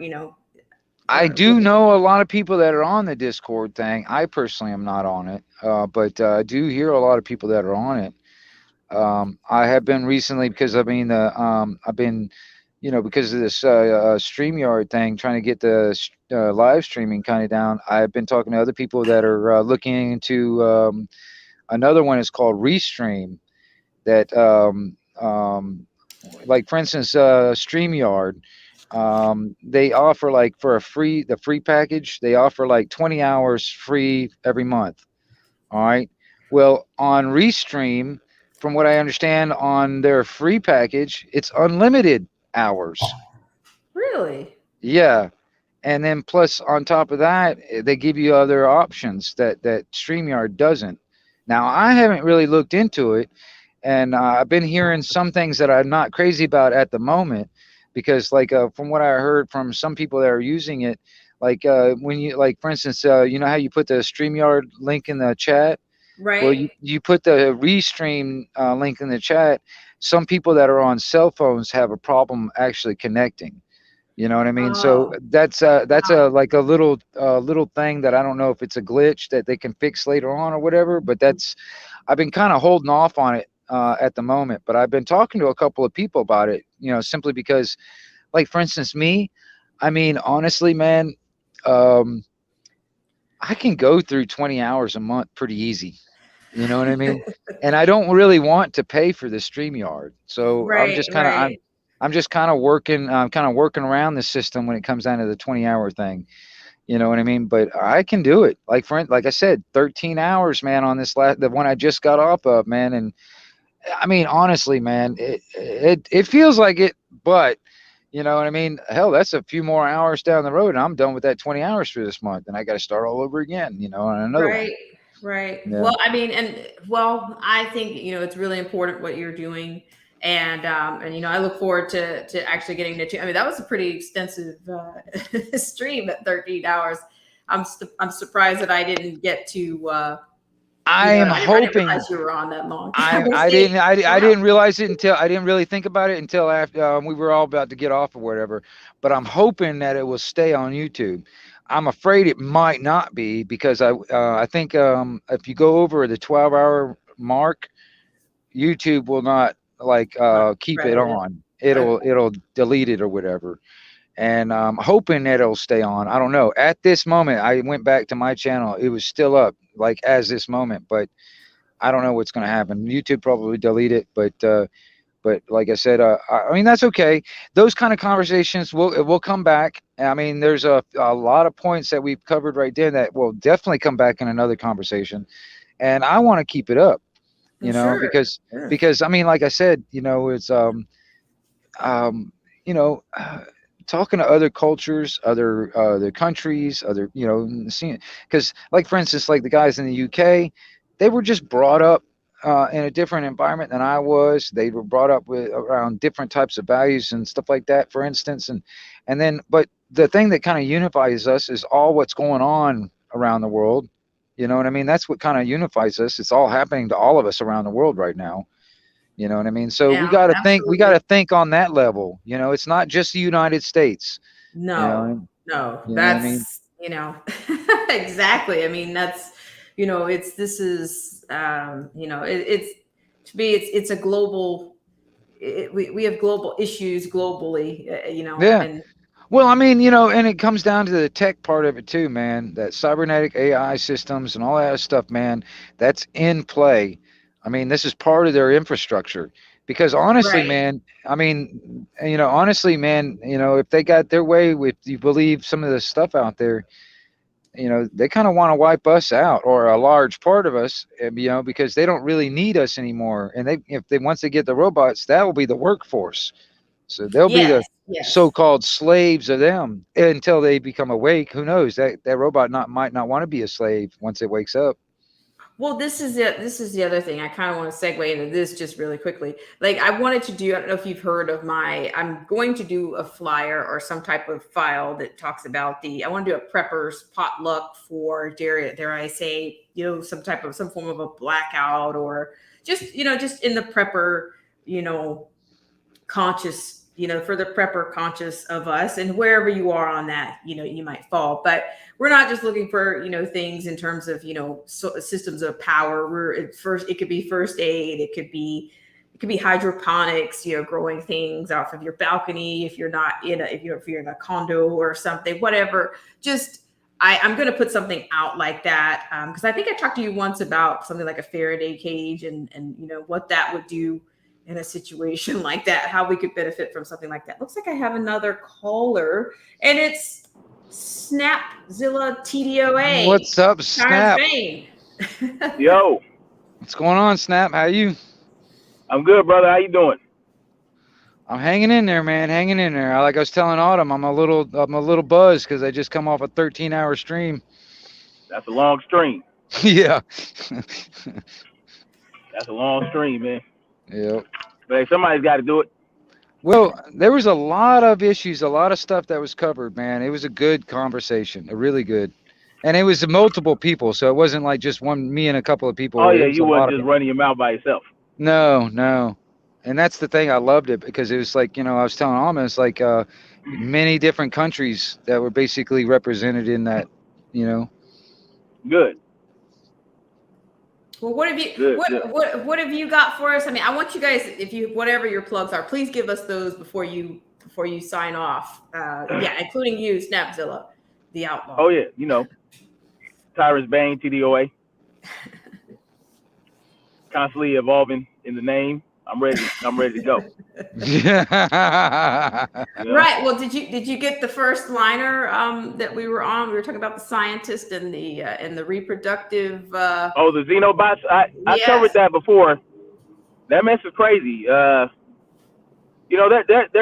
I what do know a lot of people that are on the Discord thing. I personally am not on it, but I do hear a lot of people that are on it. I have been recently because I've been, because of this StreamYard thing, trying to get the live streaming kind of down. I've been talking to other people that are looking into another one is called Restream that like for instance StreamYard, they offer like for the free package, they offer like 20 hours free every month. All right. Well, on Restream, from what I understand on their free package, it's unlimited hours. really? Yeah. And then plus on top of that, they give you other options that StreamYard doesn't. Now, I haven't really looked into it, and I've been hearing some things that I'm not crazy about at the moment, because like from what I heard from some people that are using it, like when you like for instance, you know how you put the StreamYard link in the chat. Well, Right? you put the Restream link in the chat. Some people that are on cell phones have a problem actually connecting. You know what I mean? So Oh, that's wow. a like a little thing that I don't know if it's a glitch that they can fix later on or whatever. But that's I've been kind of holding off on it at the moment. But I've been talking to a couple of people about it. Simply because, like for instance, me. I mean, honestly, man, um, I can go through 20 hours a month pretty easy. You know what I mean? And I don't really want to pay for the StreamYard. So Right, right. I'm just kind of working around the system when it comes down to the 20-hour thing. You know what I mean? But I can do it. Like I said, 13 hours, man, on the one I just got off of, man. And I mean, honestly, man, it feels like it, but you know what I mean? Hell, that's a few more hours down the road, and I'm done with that 20 hours for this month, and I got to start all over again, on another one. Right, right. Yeah. Well, I mean, and well, I think, it's really important what you're doing. And I look forward to actually getting I mean, that was a pretty extensive stream at 13 hours. I'm surprised that I didn't get to I am I didn't hoping realize you were on that long. I We'll I see. didn't I Wow. didn't realize it until I didn't really think about it until after we were all about to get off or whatever. But I'm hoping that it will stay on YouTube. I'm afraid it might not be because I think if you go over the 12-hour mark, YouTube will not like keep it Credit it. on. Okay. It'll delete it or whatever. And I'm hoping that it'll stay on. I don't know. At this moment, I went back to my channel. It was still up like as this moment, but I don't know what's going to happen. YouTube probably delete it, but like I said, I mean that's okay. Those kind of conversations will come back. I mean, there's a lot of points that we've covered right there that will definitely come back in another conversation, and I want to keep it up, Well, sure. because Sure. I mean, like I said, it's um, you know. Talking to other cultures, other countries, other seeing, because like for instance, like the guys in the UK, they were just brought up in a different environment than I was. They were brought up with around different types of values and stuff like that, for instance, and then but the thing that kind of unifies us is all what's going on around the world. You know what I mean? That's what kind of unifies us. It's all happening to all of us around the world right now. You know what I mean? So Yeah, we got absolutely. to think on that level. It's not just the United States. You No, know, no, you know what I mean? that's, exactly. I mean, that's, this is, it's, to me, it's a global, we have global issues globally, Yeah. and Well, I mean, and it comes down to the tech part of it too, man. That cybernetic AI systems and all that stuff, man, that's in play. I mean, this is part of their infrastructure. Because honestly, right. man, I mean, honestly, man, if they got their way with, you believe some of the stuff out there, you know, they kind of want to wipe us out, or a large part of us, you know, because they don't really need us anymore. And if they once they get the robots, that will be the workforce. So they'll be the Yes, yes. so-called slaves of them until they become awake. Who knows? That robot might not want to be a slave once it wakes up. Well, this is it. This is the other thing. I kind of want to segue into this just really quickly. Like, I wanted to do, I don't know if you've heard of I'm going to do a flyer or some type of file that talks about I want to do a preppers potluck for, dare I say, some form of a blackout, or just, just in the prepper, you know, conscious, for the prepper conscious of us, and wherever you are on that, you might fall. But we're not just looking for, things in terms of, systems of power. It could be first aid. It could be hydroponics, growing things off of your balcony. If you're not if you're in a condo or something, whatever, just, I'm going to put something out like that. Cause I think I talked to you once about something like a Faraday cage, and what that would do in a situation like that, how we could benefit from something like that. Looks like I have another caller, and it's Snapzilla TDOA. What's up, Snap? Yo, what's going on, Snap? How you? I'm good, brother. How you doing? I'm hanging in there, man. Hanging in there. Like I was telling Autumn, I'm a little buzzed because I just come off a 13-hour stream. That's a long stream. Yeah. That's a long stream, man. Yep. But hey, somebody's got to do it. Well, there was a lot of issues, a lot of stuff that was covered, man. It was a good conversation, a really good. And it was multiple people, so it wasn't like just me and a couple of people. Oh, yeah, you weren't just running your mouth by yourself. No. And that's the thing. I loved it because it was like, I was telling Alma, it's like many different countries that were basically represented in that, Good. Well, what have you got for us? I mean, I want you guys, whatever your plugs are, please give us those before you sign off. Yeah, including you, Snapzilla, the outlaw. Oh yeah, Tyrus Bane, TDOA. Constantly evolving in the name. I'm ready to go. Right. Well, did you get the first liner that we were on? We were talking about the scientist and the reproductive. The xenobots. I Yes. covered that before. That mess is crazy. They're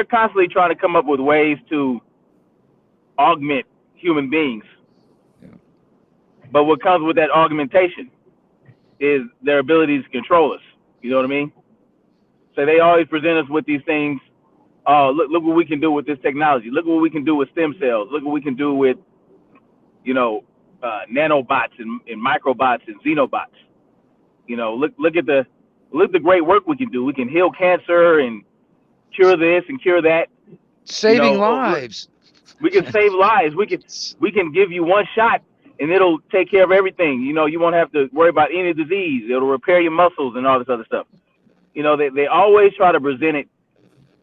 constantly trying to come up with ways to augment human beings. Yeah. But what comes with that augmentation is their ability to control us. You know what I mean? So they always present us with these things. Oh, look what we can do with this technology. Look what we can do with stem cells. Look what we can do with, nanobots and microbots and xenobots. Look at the great work we can do. We can heal cancer and cure this and cure that. Saving lives. We can save lives. We can give you one shot and it'll take care of everything. You won't have to worry about any disease. It'll repair your muscles and all this other stuff. They always try to present it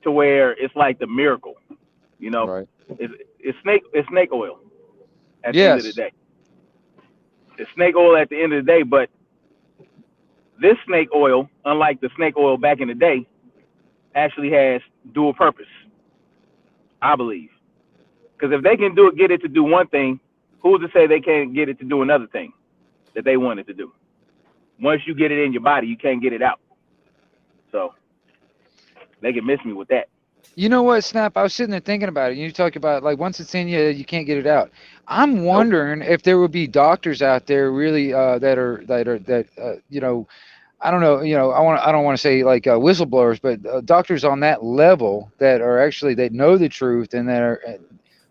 to where it's like the miracle. Right. It's snake oil at the end of the day. It's snake oil at the end of the day, but this snake oil, unlike the snake oil back in the day, actually has dual purpose, I believe. Because if they can get it to do one thing, who's to say they can't get it to do another thing that they want it to do? Once you get it in your body, you can't get it out. So they can miss me with that. You know what, Snap? I was sitting there thinking about it. You talk about like once it's in you, you can't get it out. I'm wondering if there would be doctors out there really I don't know. I don't want to say like whistleblowers, but doctors on that level that are actually that know the truth and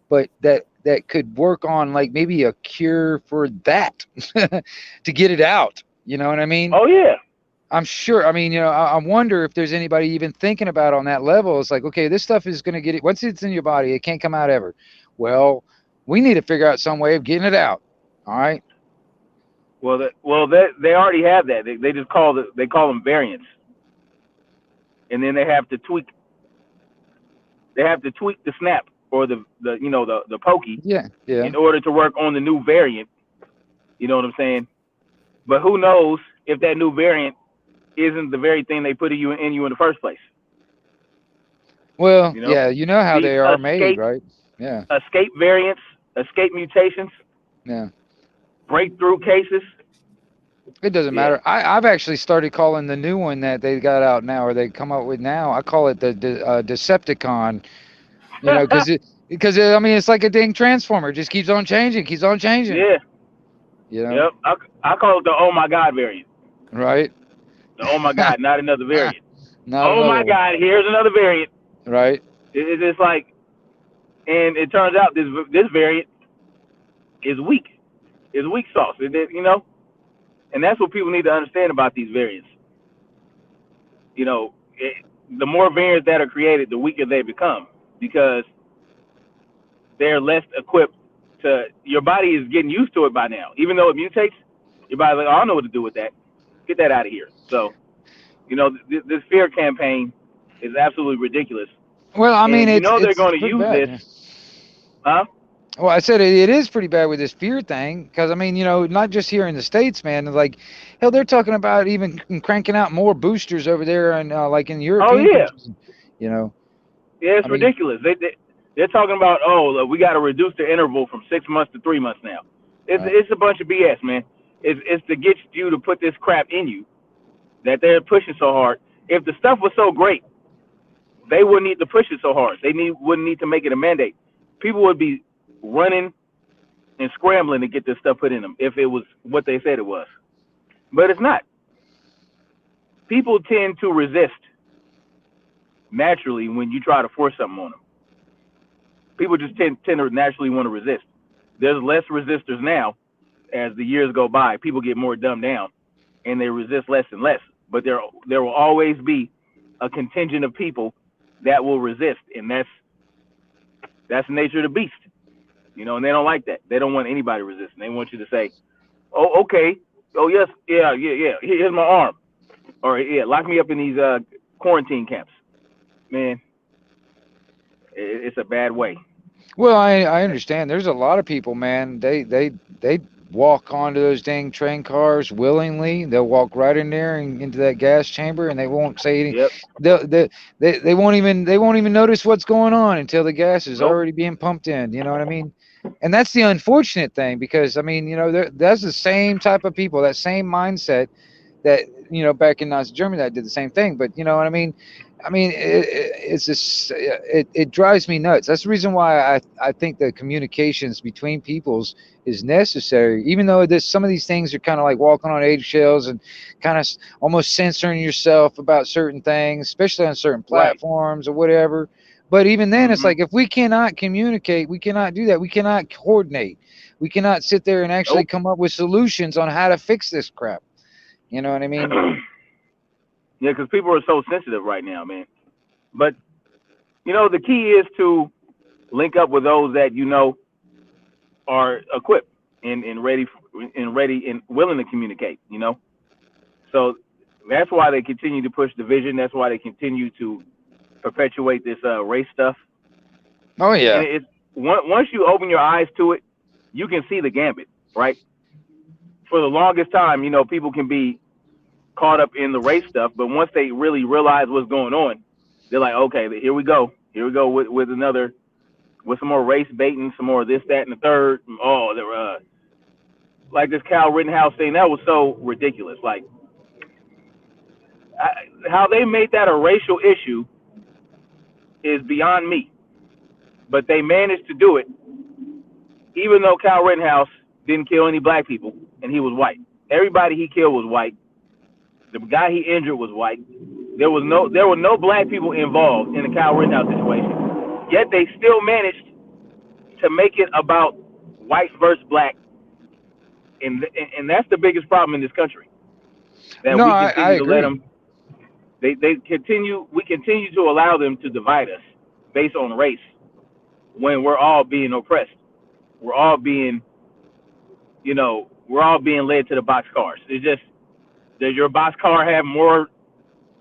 but that could work on like maybe a cure for that to get it out. You know what I mean? Oh yeah. I'm sure. I mean, I wonder if there's anybody even thinking about on that level. It's like, okay, this stuff is going to get it. Once it's in your body, it can't come out ever. Well, we need to figure out some way of getting it out. All right. Well, they already have that. They just call them variants, and then they have to tweak. They have to tweak the snap or the pokey. Yeah. In order to work on the new variant. You know what I'm saying? But who knows if that new variant isn't the very thing they put in you in the first place. Well, yeah, you know how they are made, right? Yeah. Escape variants, escape mutations. Yeah. breakthrough cases. It doesn't Yeah. matter. I've actually started calling the new one that they got out now, or they come up with now. I call it the Decepticon. You know, because I mean, it's like a dang transformer. It just keeps on changing, keeps on changing. Yeah. You know. Yep. I call it the oh my God variant. Right. The oh my God, not another variant. Not Oh another my one. God, here's another variant. Right. It's just like, and it turns out this variant is weak. It's weak sauce. You know, and that's what people need to understand about these variants. You know, the more variants that are created, the weaker they become because they're less equipped to. Your body is getting used to it by now. Even though it mutates, your body's like, oh, I don't know what to do with that. Get that out of here. So, you know, this fear campaign is absolutely ridiculous. Well, I mean, and they're it's going to pretty use bad, this, huh? Well, I said it is pretty bad with this fear thing because I mean, you know, not just here in the States, man. Like, hell, they're talking about even cranking out more boosters over there and like in Oh European yeah, countries. You know, yeah, it's I mean, ridiculous. They're talking about we got to reduce the interval from 6 months to 3 months now. It's a bunch of BS, man. It's to get you to put this crap in you that they're pushing so hard. If the stuff was so great, they wouldn't need to push it so hard. Wouldn't need to make it a mandate. People would be running and scrambling to get this stuff put in them if it was what they said it was. But it's not. People tend to resist naturally when you try to force something on them. People just tend to naturally want to resist. There's less resistors now as the years go by. People get more dumbed down and they resist less and less. But there will always be a contingent of people that will resist, and that's the nature of the beast. You know, and they don't like that. They don't want anybody resisting. They want you to say, "Oh, okay. Oh, yes, yeah. Here's my arm." Or yeah, lock me up in these quarantine camps. Man, it's a bad way. well, I understand. There's a lot of people, man. They walk onto those dang train cars willingly. They'll walk right in there and into that gas chamber, and they won't say anything. Yep. They won't even notice what's going on until the gas is Nope. already being pumped in. You know what I mean? And that's the unfortunate thing because I mean, you know, that's the same type of people, that same mindset that you know back in Nazi Germany that did the same thing. But you know what I mean? It's just it drives me nuts. That's the reason why I think the communications between peoples is necessary, even though some of these things are kind of like walking on eggshells and kind of almost censoring yourself about certain things, especially on certain platforms or whatever. But even then, it's like if we cannot communicate, we cannot do that. We cannot coordinate. We cannot sit there and actually come up with solutions on how to fix this crap. You know what I mean? Yeah, because people are so sensitive right now, man. But, you know, the key is to link up with those that you know are equipped and ready and willing to communicate, you know. So that's why they continue to push division. That's why they continue to perpetuate this race stuff. Oh, yeah. And once you open your eyes to it, you can see the gambit, right? For the longest time, you know, people can be caught up in the race stuff, but once they really realize what's going on, they're like, okay, here we go with some more race baiting, some more this, that, and the third. Oh, they're like this Kyle Rittenhouse thing, that was so ridiculous. Like how they made that a racial issue is beyond me, but they managed to do it, even though Kyle Rittenhouse didn't kill any black people and he was white. Everybody he killed was white. The guy he injured was white. There were no black people involved in the Kyle Rittenhouse situation. Yet they still managed to make it about white versus black, and that's the biggest problem in this country. That no, we continue I to agree. let them. We continue to allow them to divide us based on race when we're all being oppressed. We're all being, you know, led to the boxcars. It's just, does your boxcar have more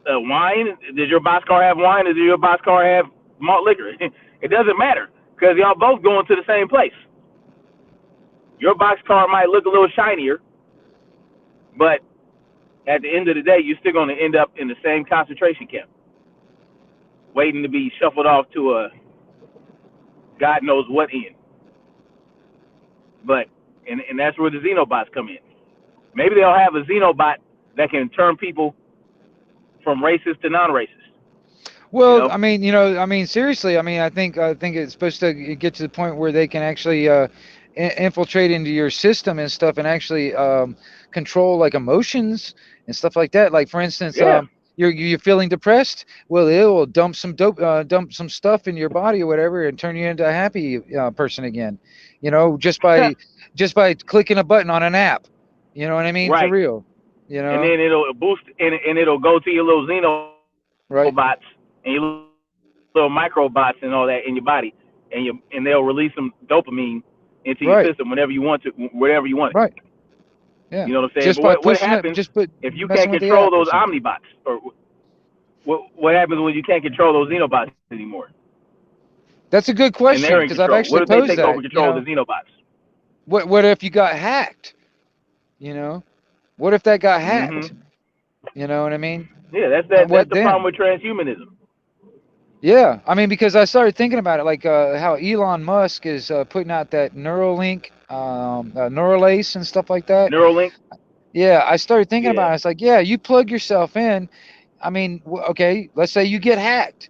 wine? Does your boxcar have wine? Does your boxcar have malt liquor? It doesn't matter because y'all both going to the same place. Your boxcar might look a little shinier, but at the end of the day, you're still going to end up in the same concentration camp, waiting to be shuffled off to a God knows what end. But and that's where the xenobots come in. Maybe they'll have a xenobot that can turn people from racist to non-racist. Well, You know? I mean, seriously, I think it's supposed to get to the point where they can actually infiltrate into your system and stuff, and actually control like emotions and stuff like that. Like for instance, Yeah. you're feeling depressed. Well, it will dump some stuff in your body or whatever, and turn you into a happy person again. You know, just by clicking a button on an app. You know what I mean? For Right. real. You And know. then it'll boost and it'll go to your little Right. xenobots and your little microbots and all that in your body, and they'll release some dopamine into your Right. system whenever you want to, wherever you want it. Right. Yeah. You know what I'm saying? Just But by what pushing happens if you can't messing with the control app or those something. omnibots, or what happens when you can't control those xenobots anymore? That's a good And question, they're in because I've control. What actually if they posed take over that. You control of know, the xenobots? what if you got hacked? You know, what if that got hacked? Mm-hmm. You know what I mean? Yeah, that's What the problem then? with transhumanism. Yeah, I mean, because I started thinking about it, like how Elon Musk is putting out that Neuralink, Neuralace and stuff like that. Neuralink. Yeah, I started thinking Yeah. about it. It's like, yeah, you plug yourself in. I mean, okay, let's say you get hacked.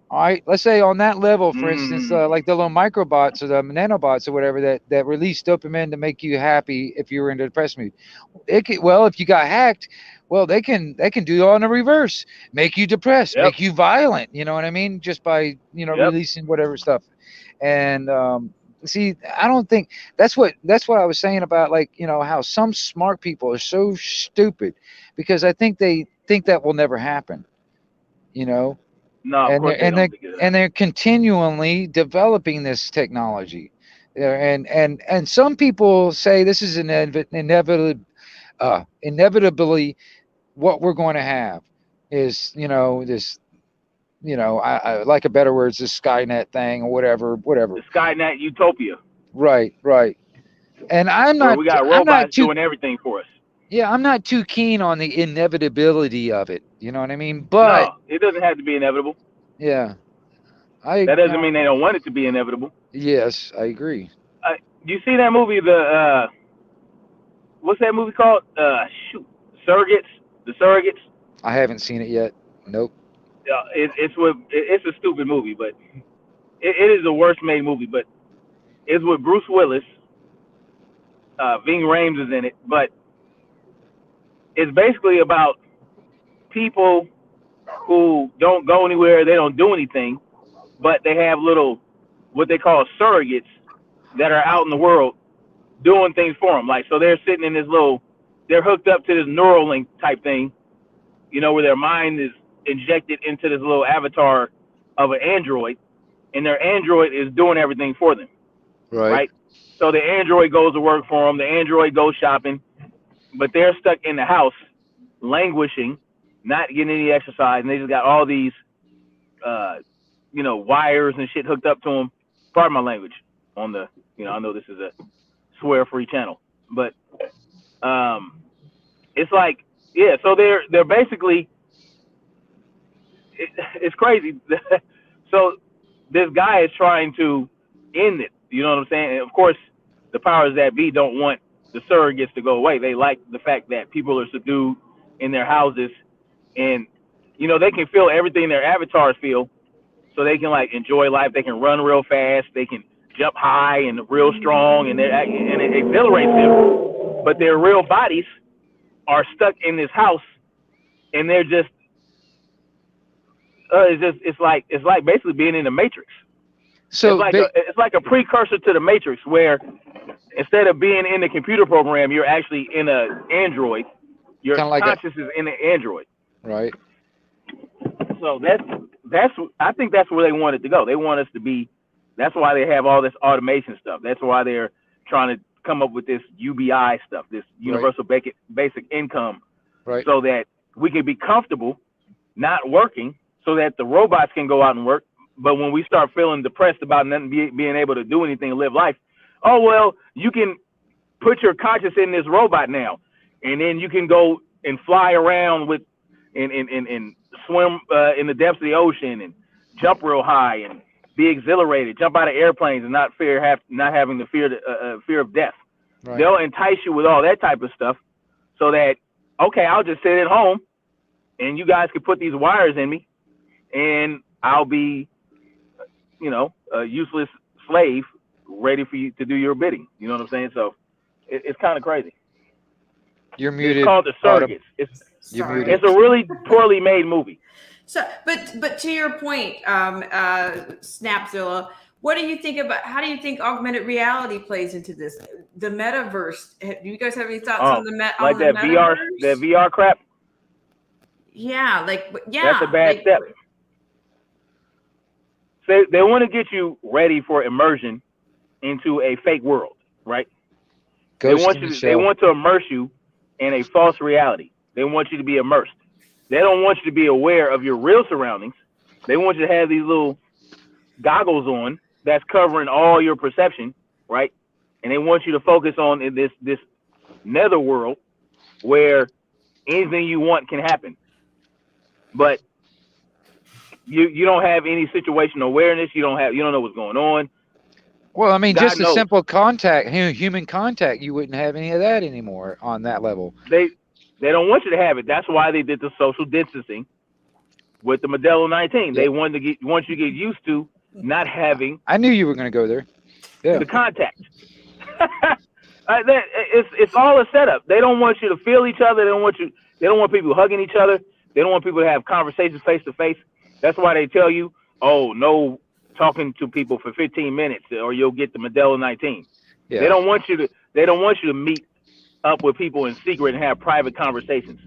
All right, let's say on that level, for instance, like the little microbots or the nanobots or whatever that release dopamine to make you happy if you were in a depressed mood. Well, if you got hacked, well, they can do it all in the reverse, make you depressed, Yep. make you violent. You know what I mean? Just by Yep. releasing whatever stuff. And see, I don't think that's what I was saying about, like, how some smart people are so stupid, because I think they think that will never happen. You know. No, of And course they're they and don't they're think of and that. they're continually developing this technology. And some people say this is inevitably what we're going to have is, this, I like a better words, this Skynet thing or whatever. The Skynet utopia, Right. And where we got I'm not robots too doing everything for us. yeah, I'm not too keen on the inevitability of it. You know what I mean? But No, it doesn't have to be inevitable. yeah, That doesn't mean they don't want it to be inevitable. yes, I agree. You see that movie, what's that movie called? Surrogates. The Surrogates. I haven't seen it yet. Nope. It's a stupid movie, but it is the worst made movie. But it's with Bruce Willis. Ving Rhames is in it, but it's basically about people who don't go anywhere, they don't do anything, but they have little, what they call surrogates, that are out in the world doing things for them. Like, so they're sitting in this they're hooked up to this Neuralink type thing, where their mind is injected into this little avatar of an android, and their android is doing everything for them. Right? So the android goes to work for them, the android goes shopping, but they're stuck in the house, languishing, not getting any exercise, and they just got all these, wires and shit hooked up to them. Pardon my language on the, I know this is a swear-free channel, but it's like, yeah, so they're basically, it's crazy. So this guy is trying to end it. You know what I'm saying? And of course, the powers that be don't want the surrogates to go away. They like the fact that people are subdued in their houses, and they can feel everything their avatars feel, so they can like enjoy life. They can run real fast. They can jump high and real strong, and it exhilarates them. But their real bodies are stuck in this house, and they're just it's like basically being in the Matrix. So it's like a precursor to the Matrix, where instead of being in the computer program, you're actually in an android. Your conscious is in an android. Right. So that's I think that's where they want it to go. They want us to be. That's why they have all this automation stuff. That's why they're trying to come up with this UBI stuff, this universal basic income, right, so that we can be comfortable not working, so that the robots can go out and work. But when we start feeling depressed about nothing being able to do anything and live life, oh, well, you can put your conscience in this robot now, and then you can go and fly around with and swim in the depths of the ocean and jump real high and be exhilarated, jump out of airplanes and not having the fear of death. Right. They'll entice you with all that type of stuff so that, okay, I'll just sit at home and you guys can put these wires in me and I'll be, a useless slave ready for you to do your bidding. You know what I'm saying? So it's kind of crazy. You're muted. It's called The Surrogates. You're Sorry. muted. It's a really poorly made movie. So, but to your point, Snapzilla, what do you think about? How do you think augmented reality plays into this? The metaverse. Do you guys have any thoughts on the like that metaverse? VR crap? Yeah, yeah. That's a bad step. So they want to get you ready for immersion into a fake world, right? They want to immerse you in a false reality. They want you to be immersed. They don't want you to be aware of your real surroundings. They want you to have these little goggles on that's covering all your perception, right? And they want you to focus on this nether world where anything you want can happen. But you don't have any situational awareness. You don't know what's going on. Well, I mean, God just a knows. simple contact, human contact, you wouldn't have any of that anymore on that level. They don't want you to have it. That's why they did the social distancing with the Modelo 19. They want you to get used to not having. I knew you were going to go there. Yeah. The contact. It's all a setup. They don't want you to feel each other. They don't want people hugging each other. They don't want people to have conversations face to face. That's why they tell you, oh, no talking to people for 15 minutes or you'll get the Modelo 19. Yeah. They don't want you to meet up with people in secret and have private conversations.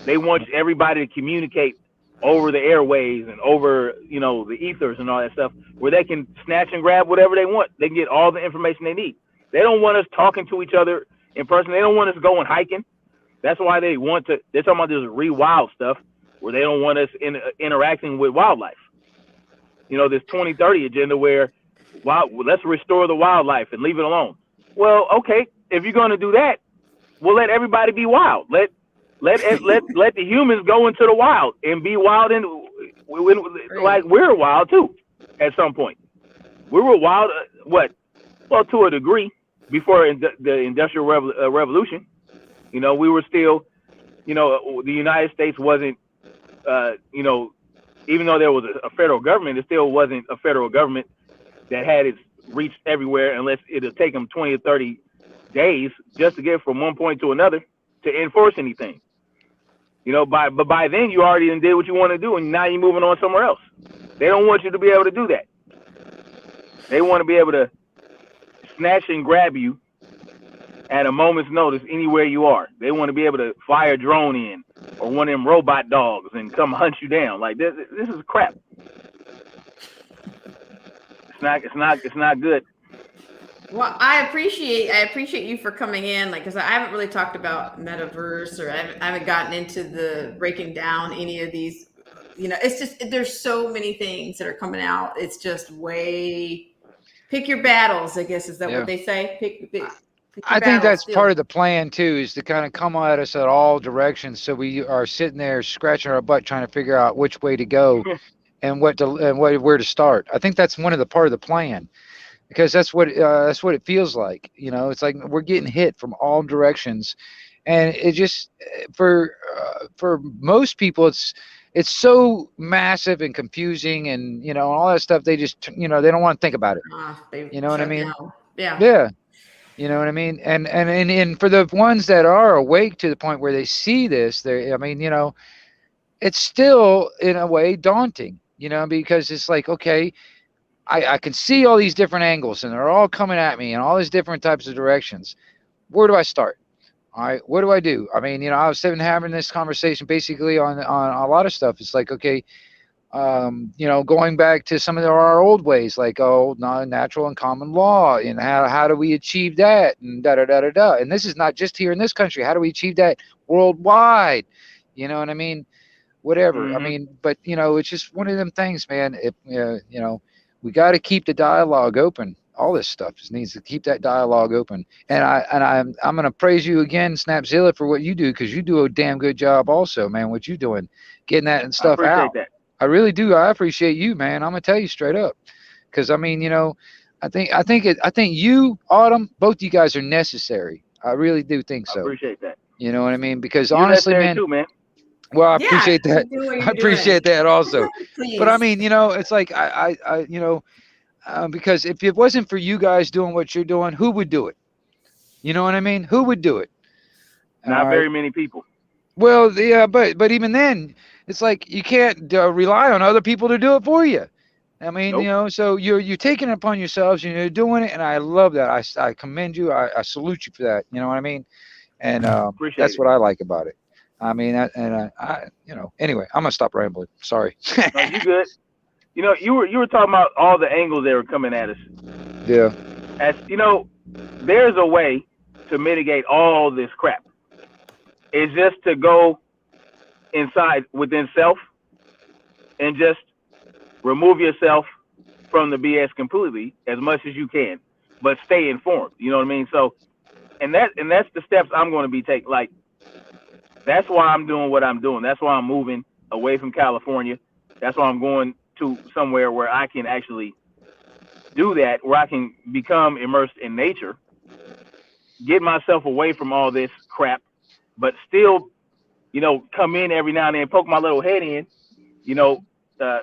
They want everybody to communicate over the airways and over, the ethers and all that stuff where they can snatch and grab whatever they want. They can get all the information they need. They don't want us talking to each other in person. They don't want us going hiking. That's why they're talking about this rewild stuff where they don't want us interacting with wildlife. This 2030 agenda where, let's restore the wildlife and leave it alone. Well, okay, if you're going to do that, we'll let everybody be wild. Let the humans go into the wild and be wild, and like we're wild too. At some point, we were wild. Well, to a degree, before the Industrial Revolution. We were still, the United States wasn't, even though there was a federal government, it still wasn't a federal government that had its reach everywhere, unless it'll take them 20 or 30 days just to get from one point to another to enforce anything. But by then you already did what you want to do, and now you're moving on somewhere else. They don't want you to be able to do that. They want to be able to snatch and grab you at a moment's notice anywhere you are. They want to be able to fire a drone in or one of them robot dogs and come hunt you down. Like this is crap. It's not good. Well, I appreciate you for coming in, because I haven't really talked about metaverse, or I haven't gotten into the breaking down any of these. It's just there's so many things that are coming out. It's just pick your battles, I guess. Is that what they say? Pick I think that's part of the plan too, is to kind of come at us at all directions, so we are sitting there scratching our butt trying to figure out which way to go and where to start. I think that's part of the plan. Because that's what it feels like. It's like we're getting hit from all directions, and it just for most people it's so massive and confusing, and all that stuff. They just they don't want to think about it. You know what I mean? Yeah. You know what I mean? And for the ones that are awake to the point where they see this, it's still in a way daunting. Because it's like, okay, I can see all these different angles, and they're all coming at me in all these different types of directions. Where do I start? All right, what do I do? I was having this conversation basically on a lot of stuff. It's like, okay, going back to some of our old ways, like natural and common law, and how do we achieve that, and da da da da da. And this is not just here in this country. How do we achieve that worldwide? You know what I mean? Whatever. Mm-hmm. But it's just one of them things, man. We got to keep the dialogue open. All this stuff just needs to keep that dialogue open. And I'm going to praise you again, Snapzilla, for what you do, because you do a damn good job also, man. What you doing, getting that and stuff out. That. I really do. I appreciate you, man. I'm going to tell you straight up, because I think you, Autumn, both you guys are necessary. I really do think I so. appreciate that. You know what I mean? Because You're honestly, necessary man, too, man. well, I Yeah, appreciate that. keep doing what I you're doing. appreciate that also. But I Please. mean, it's like because if it wasn't for you guys doing what you're doing, who would do it? You know what I mean? Who would do it? All Not right. very many people. Well, yeah, but even then, it's like you can't rely on other people to do it for you. I mean, Nope. so you're taking it upon yourselves and you're doing it, and I love that. I commend you. I salute you for that. You know what I mean? And Appreciate that's it. what I like about it. I mean, anyway, I'm gonna stop rambling. Sorry. No, you good. You were talking about all the angles they were coming at us. Yeah. As there's a way to mitigate all this crap. It's just to go inside within self and just remove yourself from the BS completely as much as you can, but stay informed. You know what I mean? So, and that's the steps I'm going to be taking. Like, that's why I'm doing what I'm doing. That's why I'm moving away from California. That's why I'm going to somewhere where I can actually do that, where I can become immersed in nature, get myself away from all this crap, but still, come in every now and then, poke my little head in,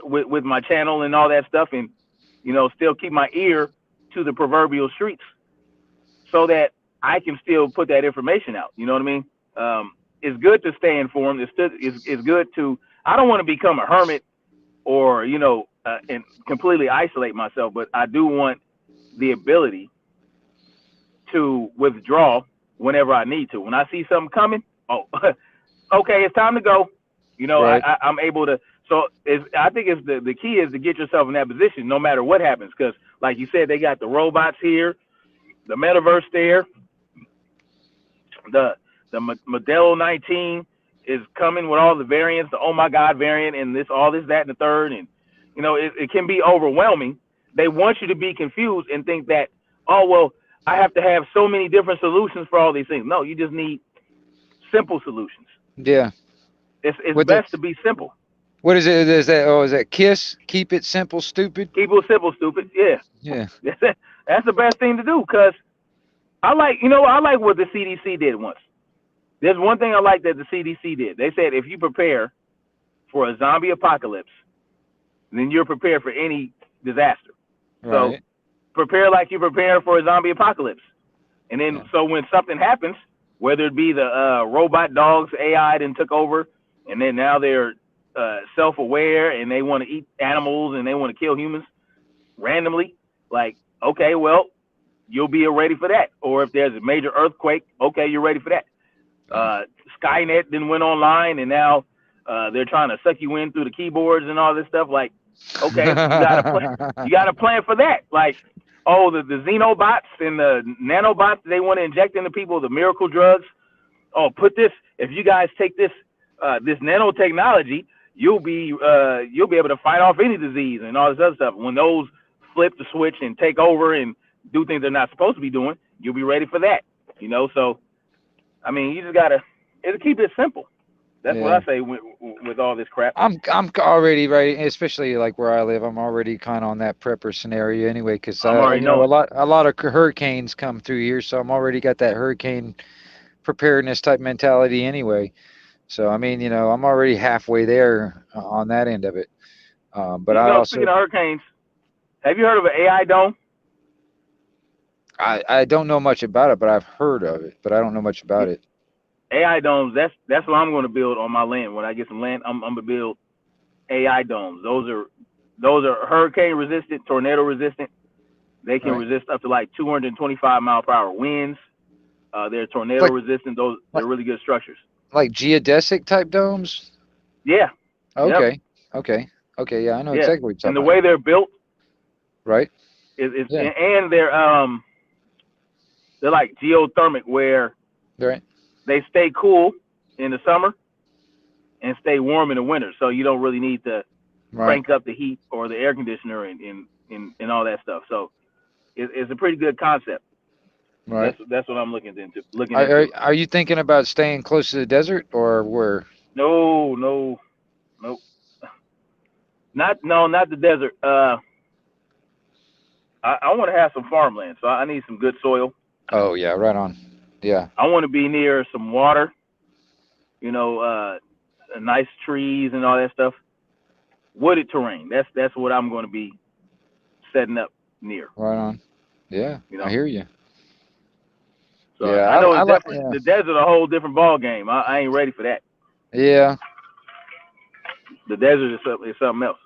with my channel and all that stuff, and still keep my ear to the proverbial streets, so that I can still put that information out. You know what I mean? It's good to stay informed. It's good to. I don't want to become a hermit or and completely isolate myself, but I do want the ability to withdraw whenever I need to. When I see something coming, okay, it's time to go. Right. I'm able to. So I think it's the key is to get yourself in that position, no matter what happens. Because, like you said, they got the robots here, the metaverse there, the Modelo 19 is coming with all the variants, the oh my god variant, and all this, that, and the third, and it can be overwhelming. They want you to be confused and think that, oh well, I have to have so many different solutions for all these things. No, you just need simple solutions. Yeah. It's best to be simple. What is it? Is that KISS? Keep it simple, stupid. Keep it simple, stupid. Yeah. Yeah. That's the best thing to do, because I like what the CDC did once. There's one thing I like that the CDC did. They said if you prepare for a zombie apocalypse, then you're prepared for any disaster. Right. So prepare like you're preparing for a zombie apocalypse. And then so when something happens, whether it be the robot dogs, AI then took over, and then now they're self-aware and they want to eat animals and they want to kill humans randomly, like, okay, well, you'll be ready for that. Or if there's a major earthquake, okay, you're ready for that. Skynet then went online, and now they're trying to suck you in through the keyboards and all this stuff. Like, okay, you got to plan for that. Like, oh, the xenobots and the nanobots they want to inject into people, the miracle drugs. Oh, if you guys take this nanotechnology, you'll be able to fight off any disease and all this other stuff. When those flip the switch and take over and do things they're not supposed to be doing, you'll be ready for that. So I mean, you just gotta keep it simple. That's what I say with all this crap. I'm already ready, especially like where I live. I'm already kind of on that prepper scenario anyway, because a lot of hurricanes come through here, so I'm already got that hurricane preparedness type mentality anyway. So I mean, I'm already halfway there on that end of it. But I also, speaking of hurricanes, have you heard of an AI dome? I don't know much about it, but I've heard of it, but I don't know much about it. AI domes, that's what I'm going to build on my land. When I get some land, I'm going to build AI domes. Those are hurricane resistant, tornado resistant. They can resist up to like 225 mile per hour winds. They're tornado resistant. They're really good structures. Like geodesic type domes? Yeah. Okay. Yep. Okay. Yeah, I know exactly what you're talking about. And the way they're built, right? And they're like geothermic, where they stay cool in the summer and stay warm in the winter. So you don't really need to crank up the heat or the air conditioner and all that stuff. So it's a pretty good concept. Right. That's what I'm looking into. Are you thinking about staying close to the desert or where? No. Not the desert. I want to have some farmland, so I need some good soil. Oh yeah, right on. Yeah. I want to be near some water, you know, nice trees and all that stuff. Wooded terrain. That's what I'm going to be setting up near. Right on. Yeah, You know, I hear you. so Yeah, I know I it's like. definitely Yeah. the desert, a whole different ball game. I ain't ready for that. Yeah. The desert is something else.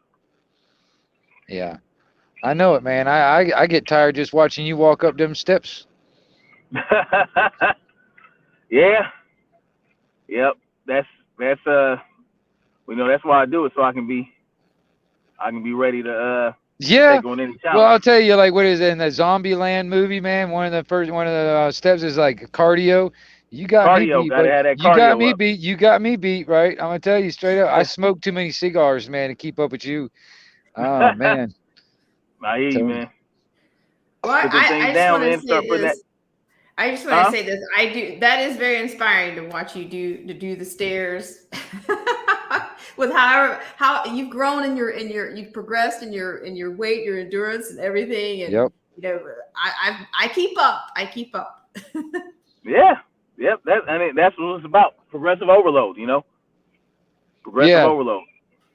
Yeah. I know it, man. I get tired just watching you walk up them steps. Yeah. Yep. That's you know, that's why I do it, so I can be ready to Yeah. take on any Well, I'll challenge. tell you, like, what is it in the Zombie Land movie, man? One of the steps is like cardio. You got me Cardio, beat, gotta but have that you got cardio me up. beat. You got me beat, right? I'm gonna tell you straight up. I smoke too many cigars, man, to keep up with you. Oh man. I hear you, So, man. Well, Put them things I just down, want to man. say Start putting that. this. I just want to Huh? say this. I do. That is very inspiring to watch you do the stairs. With how you've grown in you've progressed in your weight, your endurance, and everything. And yep. you know, I keep up. I keep up. Yeah. Yep. That's what it's about. Progressive overload, you know. Progressive Yeah. overload.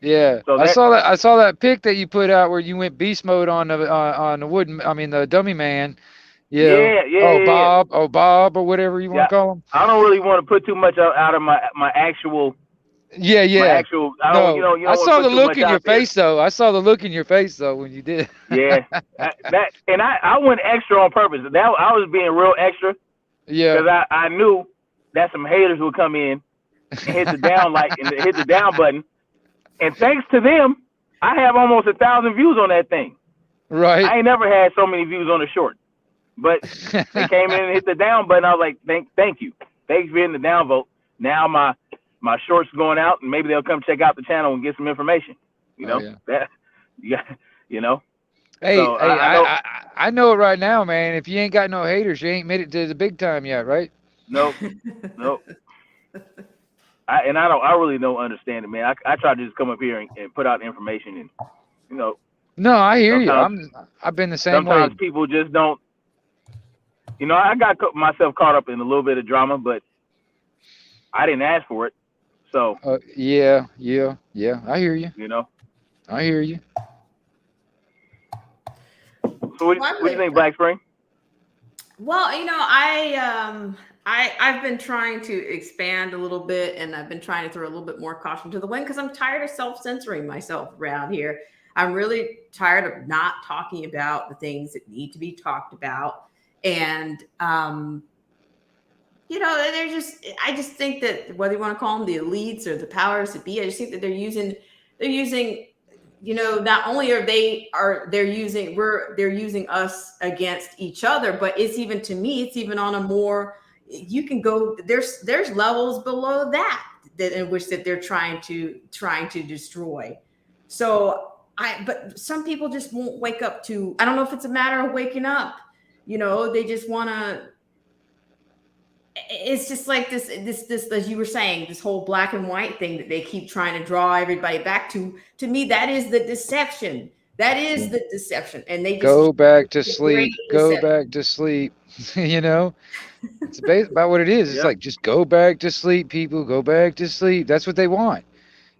Yeah. So I saw that pic that you put out where you went beast mode on the wooden. I mean the dummy man. Yeah. yeah. Bob, or whatever you want Yeah. to call him. I don't really want to put too much out of my actual. Yeah, My yeah. actual. I don't. You No, don't I want to saw the put too look much in your out there. face though. I saw the look in your face though when you did. Yeah. I went extra on purpose. I was being real extra Yeah. because I knew that some haters would come in and hit the hit the down button. And thanks to them, I have almost 1,000 views on that thing. Right. I ain't never had so many views on a short. But they came in and hit the down button. I was like, thank you. Thanks for hitting the down vote. Now my shorts going out, and maybe they'll come check out the channel and get some information. You know, you know. Hey, So I know it right now, man. If you ain't got no haters, you ain't made it to the big time yet, right? Nope. I really don't understand it, man. I try to just come up here and put out information, and you know. No, I hear you. Sometimes- I've been the same way. Sometimes people just don't. You know, I got myself caught up in a little bit of drama, but I didn't ask for it. So. Yeah. I hear you. You know. I hear you. So what do you think, Black Spring? Well, you know, I've been trying to expand a little bit, and I've been trying to throw a little bit more caution to the wind because I'm tired of self-censoring myself around here. I'm really tired of not talking about the things that need to be talked about. And, you know, I just think that whether you want to call them the elites or the powers that be, I just think that they're using, you know, not only they're using us against each other, but it's even, to me, it's even on a more, you can go, there's levels below that in which that they're trying to destroy. So but some people just won't wake up to, I don't know if it's a matter of waking up, you know, they just want to, it's just like this, as you were saying, this whole black and white thing that they keep trying to draw everybody back to me, that is the deception. That is the deception. And they just go back to sleep. Go back to sleep. You know, it's about what it is. It's like, just go back to sleep, people. Go back to sleep. That's what they want.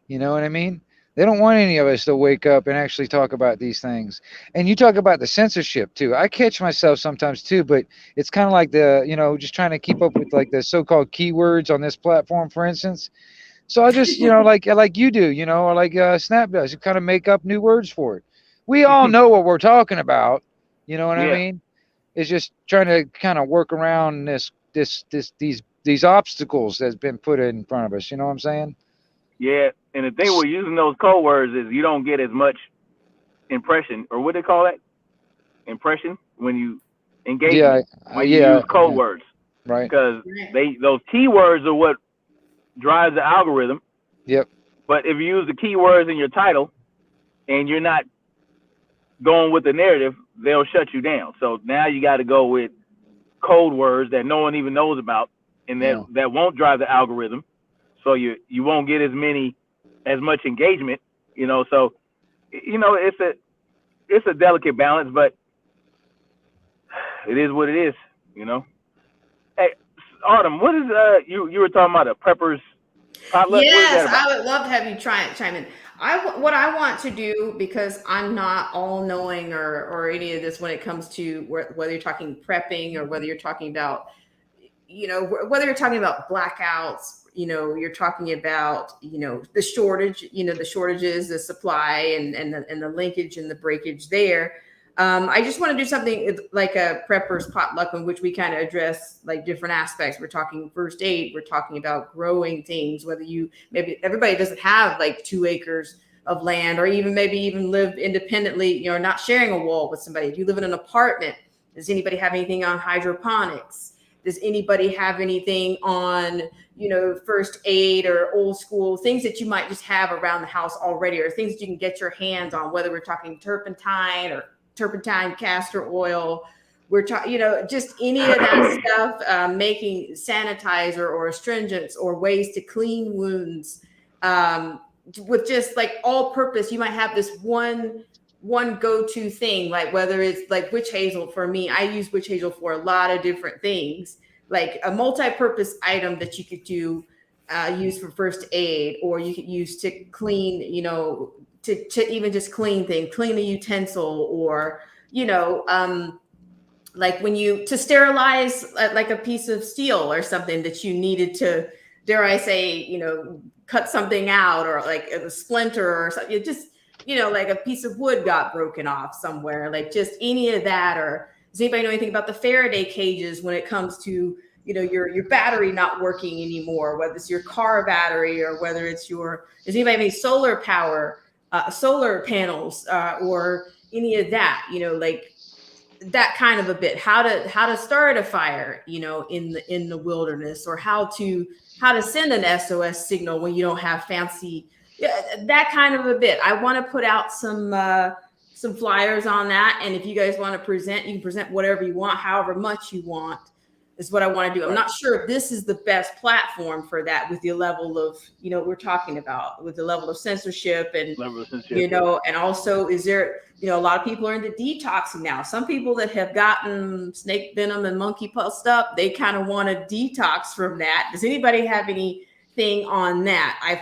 You know what I mean? They don't want any of us to wake up and actually talk about these things. And you talk about the censorship too. I catch myself sometimes too, but it's kind of like just trying to keep up with like the so-called keywords on this platform, for instance. So I just, like you do, or like Snap does, you kind of make up new words for it. We all know what we're talking about. You know what I mean? It's just trying to kind of work around these obstacles that's been put in front of us. You know what I'm saying? Yeah, and the thing with using those code words is you don't get as much impression, or what do they call that? Impression when you engage. Yeah, when you use code words, right? Because those keywords are what drives the algorithm. Yep. But if you use the keywords in your title and you're not going with the narrative, they'll shut you down. So now you got to go with code words that no one even knows about, and that won't drive the algorithm. So you won't get as much engagement, So, it's a delicate balance, but it is what it is, you know. Hey, Autumn, what is you were talking about a preppers potluck? What is that Yes, about? I would love to have you chime in. What I want to do, because I'm not all knowing or any of this when it comes to whether you're talking prepping or whether you're talking about, whether you're talking about blackouts, you're talking about, the shortage, the shortages, the supply and the linkage and the breakage there. I just want to do something like a preppers potluck in which we kind of address like different aspects. We're talking first aid. We're talking about growing things, whether maybe everybody doesn't have like 2 acres of land or maybe even live independently, not sharing a wall with somebody. If you live in an apartment, does anybody have anything on hydroponics? Does anybody have anything on, first aid or old school things that you might just have around the house already, or things that you can get your hands on, whether we're talking turpentine, castor oil, we're talking, just any of that stuff, making sanitizer or astringents or ways to clean wounds, with just like all purpose. You might have this one go-to thing, like whether it's like witch hazel. For me, I use witch hazel for a lot of different things, like a multi-purpose item that you could use for first aid, or you could use to clean, to even just clean things, clean a utensil, or, like when to sterilize like a piece of steel or something that you needed to, dare I say, cut something out, or like a splinter or something, just, like a piece of wood got broken off somewhere, like just any of that. Or does anybody know anything about the Faraday cages when it comes to, your battery not working anymore, whether it's your car battery or whether it's does anybody have any solar power, solar panels, or any of that, like that kind of a bit, how to start a fire, in the wilderness, or how to send an SOS signal when you don't have fancy, that kind of a bit. I want to put out some flyers on that. And if you guys want to present, you can present whatever you want, however much you want, is what I want to do. I'm not sure if this is the best platform for that, with the level of, we're talking about, with the level of censorship and, and also is there, a lot of people are into detoxing now. Some people that have gotten snake venom and monkey pus up, they kind of want to detox from that. Does anybody have anything on that? I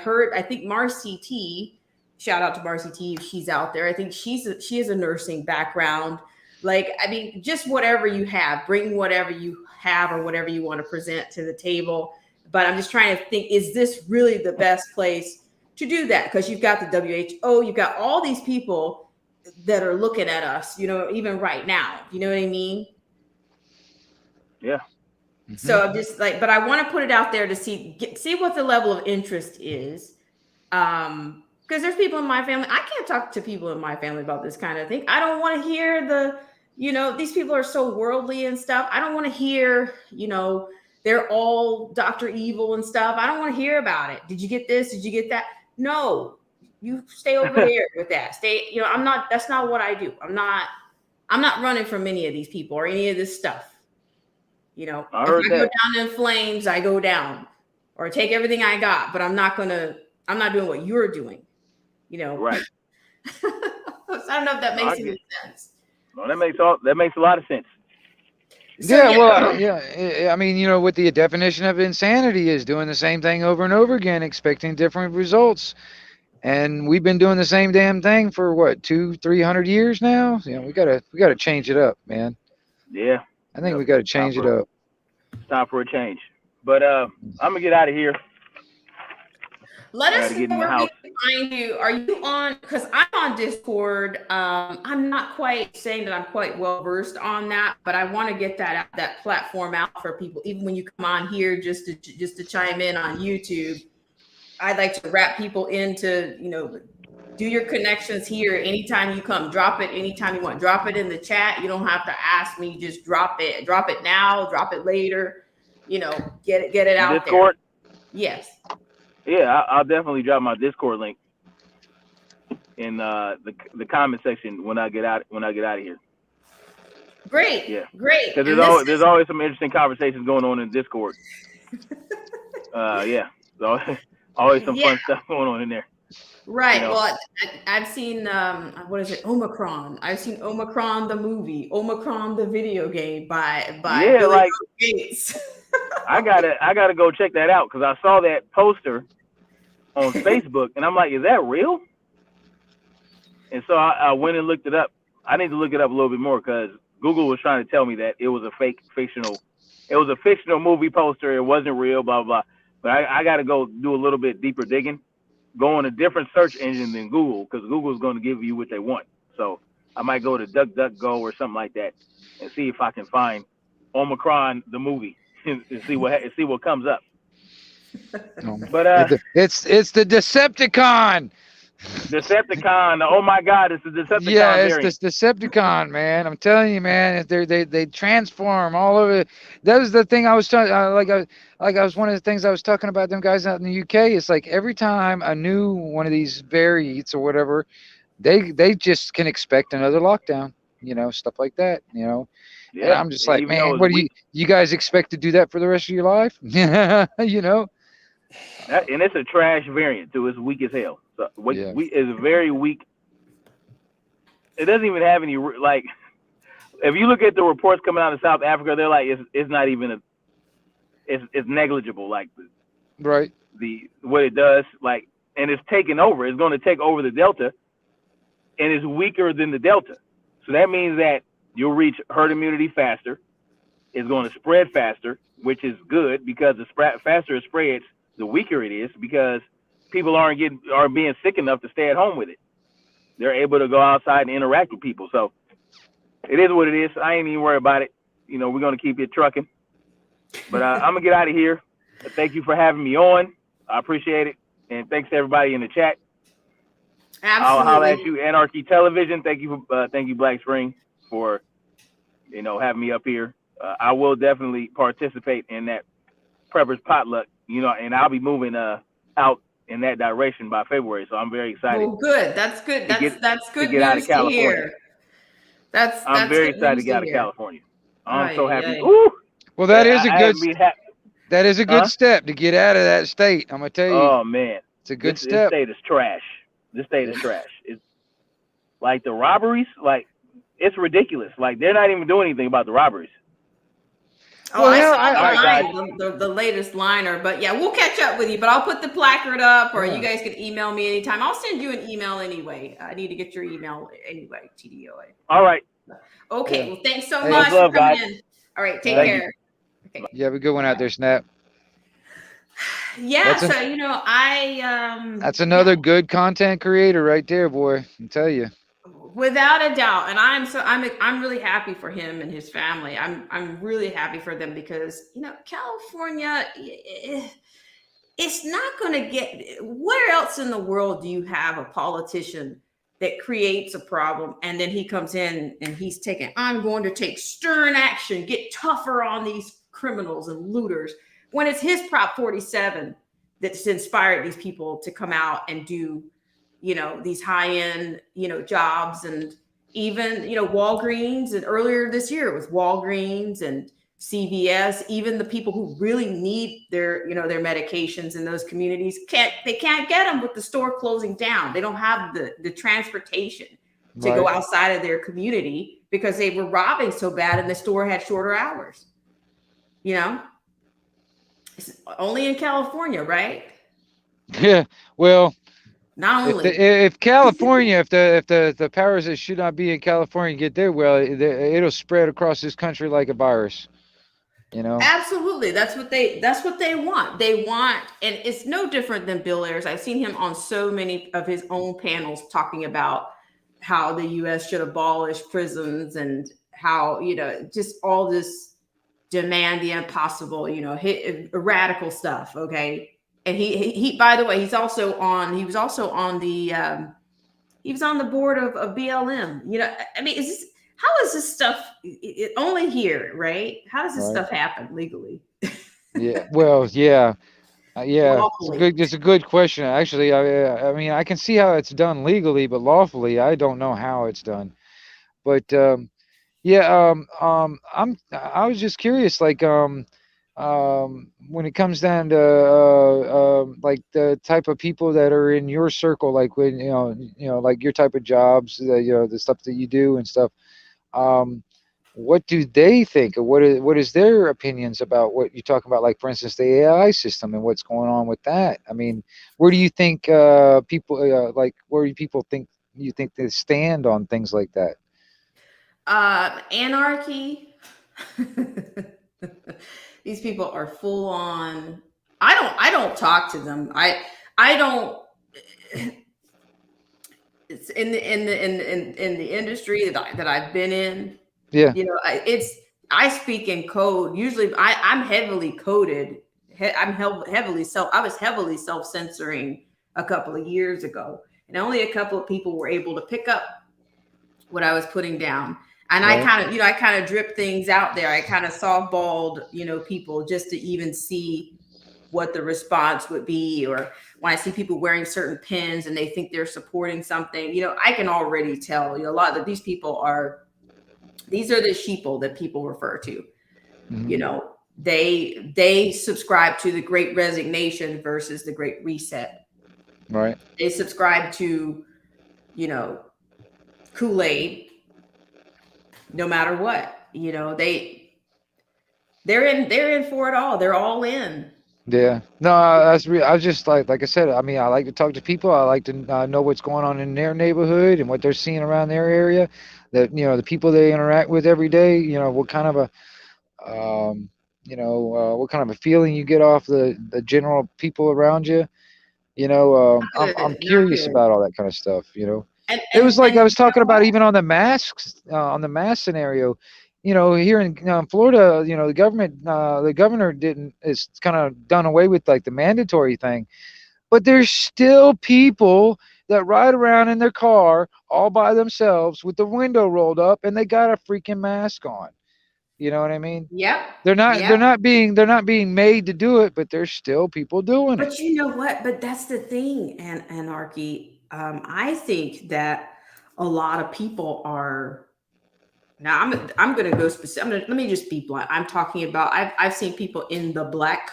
think Marcy T, shout out to Marcy T if she's out there. I think she has a nursing background. Like, I mean, just whatever you have, bring whatever you have or whatever you want to present to the table. But I'm just trying to think, is this really the best place to do that? Because you've got the WHO, you've got all these people that are looking at us, even right now. You know what I mean? Yeah. Mm-hmm. So I'm just like, but I want to put it out there to see what the level of interest is. Because there's people in my family, I can't talk to people in my family about this kind of thing. I don't want to hear these people are so worldly and stuff. I don't want to hear, they're all Dr. Evil and stuff. I don't want to hear about it. Did you get this? Did you get that? No, you stay over there with that. That's not what I do. I'm not running from any of these people or any of this stuff. If I go down in flames, I go down, or take everything I got, but I'm not doing what you're doing, Right. So I don't know if that makes any sense. No, that makes a lot of sense. So, I mean, what the definition of insanity is, doing the same thing over and over again, expecting different results. And we've been doing the same damn thing for what, 200-300 years now? We gotta change it up, man. Yeah. I think we gotta change it up. It's time for a change. But I'm gonna get out of here. Let us know where we can find you. Are you on? Because I'm on Discord. I'm not quite saying that I'm quite well versed on that, but I want to get that platform out for people. Even when you come on here, just to chime in on YouTube, I'd like to wrap people into, do your connections here anytime you come. Drop it anytime you want. Drop it in the chat. You don't have to ask me. Just drop it. Drop it now. Drop it later. Get it out Discord? there. Yes. Yeah, I'll definitely drop my Discord link in the comment section when I get out of here. Great. Yeah. Great. Because there's always some interesting conversations going on in Discord. Yeah. So always some fun stuff going on in there. Right. You know? Well, I've seen what is it? Omicron. I've seen Omicron the movie, Omicron the video game by Yeah, Billy like Gates. I gotta go check that out because I saw that poster on Facebook and I'm like, is that real? And so I went and looked it up. I need to look it up a little bit more because Google was trying to tell me that it was a fictional movie poster. It wasn't real, blah, blah, blah. But I got to go do a little bit deeper digging, go on a different search engine than Google because Google's going to give you what they want. So I might go to DuckDuckGo or something like that and see if I can find Omicron, the movie, and see what comes up. But it's the Decepticon. Decepticon. Oh my God, it's the Decepticon. Yeah, it's variant. this Decepticon, man. I'm telling you, man. They transform all over. That was the thing I was talking. Like I was one of the things I was talking about them guys out in the UK. It's like every time a new one of these variants or whatever, they just can expect another lockdown. You know, stuff like that. You know. Yeah. And I'm just like, man, what do you guys expect to do that for the rest of your life? You know. And it's a trash variant too. It's weak as hell. So it's very weak. It doesn't even have any like. If you look at the reports coming out of South Africa, they're like it's not even it's negligible. Like right. What it does, like, and it's taking over. It's going to take over the Delta, and it's weaker than the Delta. So that means that you'll reach herd immunity faster. It's going to spread faster, which is good because the faster it spreads, the weaker it is because people aren't being sick enough to stay at home with it. They're able to go outside and interact with people. So it is what it is. I ain't even worried about it. You know, we're going to keep it trucking. But I'm going to get out of here. Thank you for having me on. I appreciate it. And thanks to everybody in the chat. Absolutely. I'll holler at you, Anarchy Television. Thank you, Black Spring, for, having me up here. I will definitely participate in that Preppers Potluck, and I'll be moving out in that direction by February. So I'm very excited. Oh, good. That's good. That's good to get out of California. Hear. I'm very excited to get out of California. I'm so happy. Ooh, well, that is a good step to get out of that state. I'm gonna tell you. Oh man, it's a good step. This state is trash. This state is trash. It's like the robberies. Like it's ridiculous. Like they're not even doing anything about the robberies. Oh, well, I saw the latest liner, but yeah, we'll catch up with you. But I'll put the placard up, or you guys can email me anytime. I'll send you an email anyway. I need to get your email anyway, TDOA. All right. Okay. Well, thanks so much for coming guys. In. All right. Take care. Okay. You have a good one out there, Snap. Yeah. That's another good content creator right there, boy. I tell you. Without a doubt, and I'm really happy for him and his family. I'm really happy for them because California, it's not going to get. Where else in the world do you have a politician that creates a problem and then he comes in and he's I'm going to take stern action, get tougher on these criminals and looters, when it's his Prop 47 that's inspired these people to come out and do these high-end, jobs, and even, Walgreens, and earlier this year it was Walgreens and CVS, even the people who really need their medications in those communities can't get them with the store closing down. They don't have the transportation to go outside of their community because they were robbing so bad and the store had shorter hours. It's only in California, right? Yeah. Well, not only if California, if the powers that should not be in California get there, well, it'll spread across this country like a virus. Absolutely, that's what they want. They want, and it's no different than Bill Ayers. I've seen him on so many of his own panels talking about how the U.S. should abolish prisons and how just all this demand the impossible, radical stuff. Okay. And he by the way, he was also on the board of BLM. I mean, how is this stuff only here, right? How does this stuff happen legally? Yeah. Well, yeah. It's a good question. Actually, I mean, I can see how it's done legally, but lawfully, I don't know how it's done. But I was just curious, like when it comes down to like the type of people that are in your circle, like when like your type of jobs, the stuff that you do and stuff. Um, what do they think, or what is their opinions about what you're talking about? Like, for instance, the AI system and what's going on with that. I mean, where do you think people like where do people think you think they stand on things like that? Anarchy. These people are full on. I don't talk to them. I don't. It's in the industry that I've been in. Yeah. I speak in code. Usually, I'm heavily coded. I was heavily self censoring a couple of years ago, and only a couple of people were able to pick up what I was putting down. And Right. I kind of drip things out there. I kind of softballed, people just to even see what the response would be. Or when I see people wearing certain pins and they think they're supporting something, I can already tell, a lot of these these are the sheeple that people refer to. Mhm. They subscribe to the Great Resignation versus the Great Reset. Right. They subscribe to, Kool-Aid, no matter what. They're in for it all. They're all in. Yeah. No, I was just like I said. I mean, I like to talk to people. I like to know what's going on in their neighborhood and what they're seeing around their area. That the people they interact with every day. What kind of what kind of a feeling you get off the general people around you. I'm Good, not curious good. about all that kind of stuff. And It and was like and I you was talking know about what? even on the masks, on the mask scenario. Here in Florida, the governor didn't is kind of done away with like the mandatory thing, but there's still people that ride around in their car all by themselves with the window rolled up and they got a freaking mask on. You know what I mean? Yep, They're not they're yep. not being they're not being made to do it, but there's still people doing it. But you know what? But that's the thing, anarchy. I think that a lot of people are now. I'm going to go specific. Let me just be blunt. I'm talking about. I've seen people in the black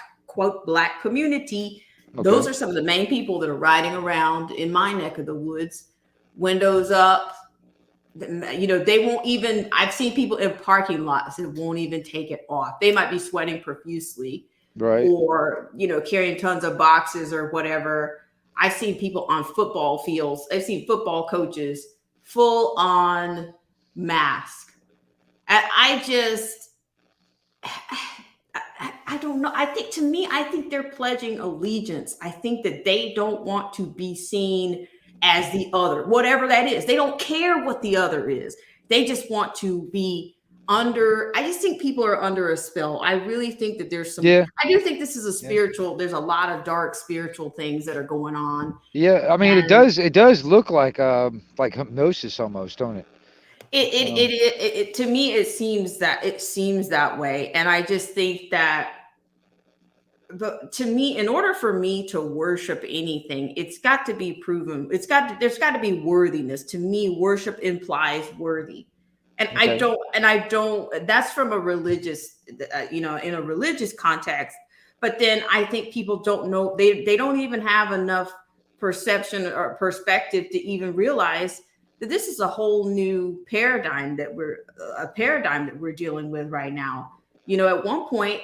community. Those Okay. are some of the main people that are riding around in my neck of the woods, windows up. They won't even. I've seen people in parking lots that won't even take it off. They might be sweating profusely Right. or carrying tons of boxes or whatever. I've seen people on football fields. I've seen football coaches full on mask. And I just I don't know. I think they're pledging allegiance. I think that they don't want to be seen as the other, whatever that is. They don't care what the other is. They just want to be under. I just think people are under a spell. I really think that Yeah. I do think this is a Yeah. there's a lot of dark spiritual things that are going on. Yeah. I mean, it And does. It does look like hypnosis almost, don't it? Um, to me, it seems that way. And I just think that but to me, in order for me to worship anything, it's got to be proven. There's got to be worthiness. To me, worship implies worthy. okay. And I don't, that's from a religious, in a religious context. But then I think people don't know, they don't even have enough perception or perspective to even realize that this is a whole new paradigm that we're dealing with right now. At one point,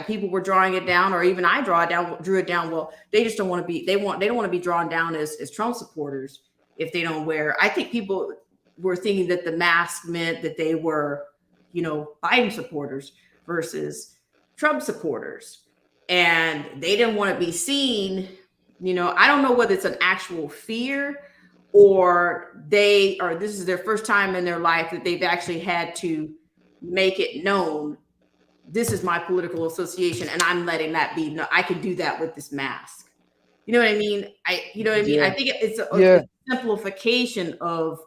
people were drawing it down, or even I drew it down. Well, they just don't want to be. They don't want to be drawn down as Trump supporters if they don't wear. I think people were thinking that the mask meant that they were, Biden supporters versus Trump supporters, and they didn't want to be seen. I don't know whether it's an actual fear or this is their first time in their life that they've actually had to make it known this is my political association and I'm letting that be. No, I can do that with this mask. You know what I mean? I Yeah. think it's Yeah. a simplification of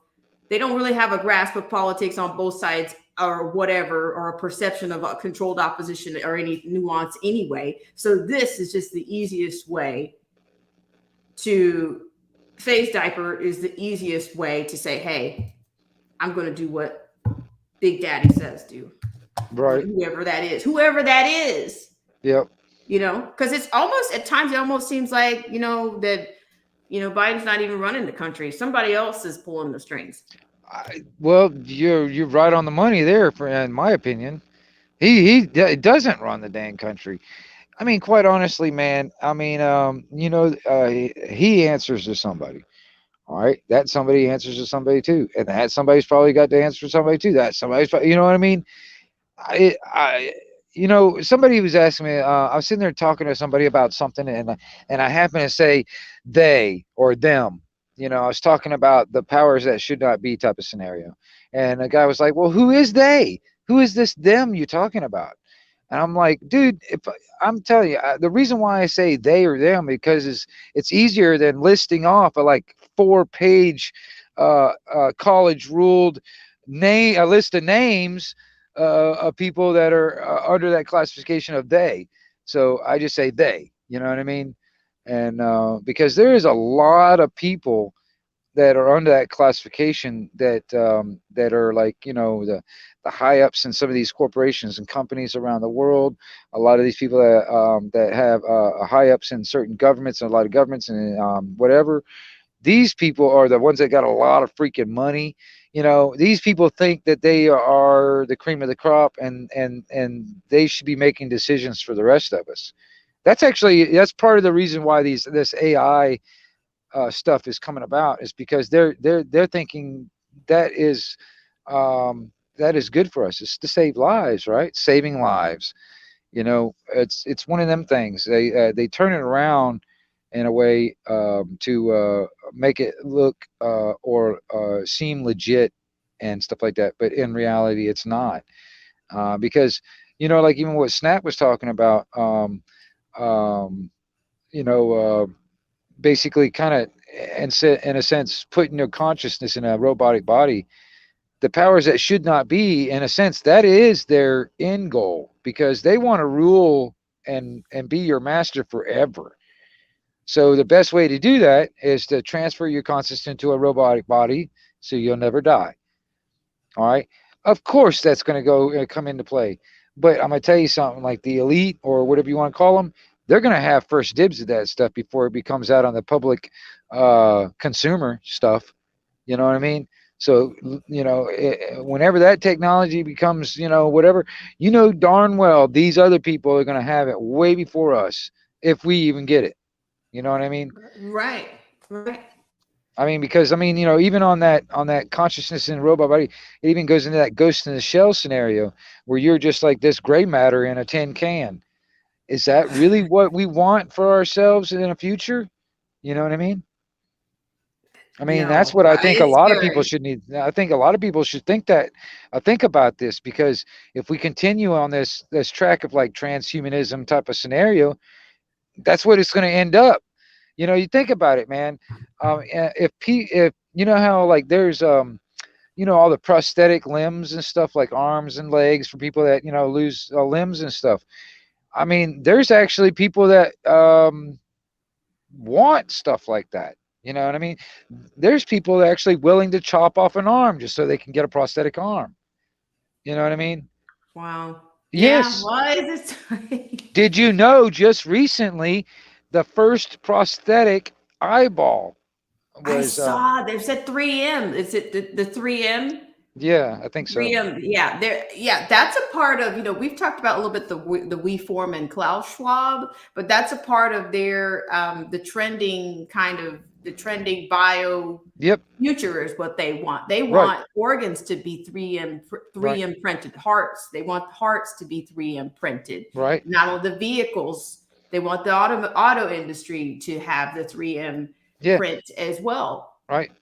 they don't really have a grasp of politics on both sides or whatever, or a perception of a controlled opposition or any nuance anyway. So this is just the easiest way to face diaper is the easiest way to say, hey, I'm going to do what Big Daddy says do. Or Right. whoever that is. Yep. You know, because it's almost at times it almost seems like, you know, that, you know, Biden's not even running the country. Somebody else is pulling the strings. Well, you're right on the money there, for in my opinion. Doesn't run the dang country. I mean, quite honestly, man. I mean, he answers to somebody. All right, that somebody answers to somebody too, and that somebody's probably got to answer to somebody too. That somebody's, you know what I mean? I, somebody was asking me. I was sitting there talking to somebody about something, and I happened to say they or them. I was talking about the powers that should not be type of scenario, and the guy was like, "Well, who is they? Who is this them you talking about?" And I'm like, dude, if I'm telling you, the reason why I say they or them because it's easier than listing off a like 4-page college ruled name a list of names of people that are under that classification of they. So I just say they. You know what I mean? And because there is a lot of people that are under that classification that are like the high ups in some of these corporations and companies around the world. A lot of these people that have high ups in certain governments and a lot of governments and whatever. These people are the ones that got a lot of freaking money. These people think that they are the cream of the crop and they should be making decisions for the rest of us. That's part of the reason why this AI stuff is coming about is because they're thinking that is good for us. It's to save lives, right? Saving lives. It's one of them things. They turn it around in a way to make it look or seem legit and stuff like that. But in reality, it's not because like even what Snap was talking about. Um, you know. Basically kind of in a sense putting your consciousness in a robotic body, the powers that should not be, in a sense, that is their end goal because they want to rule and be your master forever. So the best way to do that is to transfer your consciousness into a robotic body so you'll never die. All right, of course that's going to come into play, but I'm going to tell you something, like the elite or whatever you want to call them, they're going to have first dibs of that stuff before it becomes out on the public consumer stuff. You know what I mean? So whenever that technology becomes whatever, darn well these other people are going to have it way before us if we even get it. You know what I mean? Right. Right. I mean, because even on that consciousness in robot body, it even goes into that ghost in the shell scenario where you're just like this gray matter in a tin can. Is that really what we want for ourselves in the future? You know what I mean? I mean, that's No, what I think a it's lot of people scary. should need. I think a lot of people should think about this, because if we continue on this track of like transhumanism type of scenario, that's what it's going to end up. You think about it, man. If you know how like there's all the prosthetic limbs and stuff like arms and legs for people that lose limbs and stuff. I mean, there's actually people that want stuff like that. You know what I mean? There's people that are actually willing to chop off an arm just so they can get a prosthetic arm. You know what I mean? Wow. Yeah. Yes. Why is it? Did you know just recently the first prosthetic eyeball I was saw they said 3M. Is it the 3M? yeah, I think so. 3M, yeah, that's a part of, we've talked about a little bit the WeForm and Klaus Schwab, but that's a part of their the trending bio Yep. future is what they want. They Right. want organs to be 3M Right. printed, hearts. They want hearts to be 3M printed. Right. Not only the vehicles, they want the auto industry to have the 3M Yeah. print as well. Right.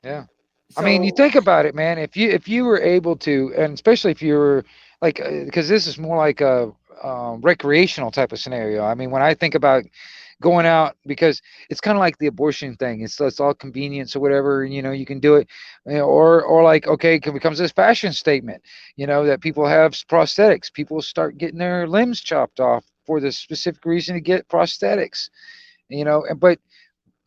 Yeah. I mean, you So think about it, man. If you were able to, and especially if you were like, because this is more like a recreational type of scenario. I mean, when I think about going out, because it's kind of like the abortion thing. It's all convenience or whatever. You can do it, or like okay, it becomes this fashion statement. That people have prosthetics. People start getting their limbs chopped off for the specific reason to get prosthetics.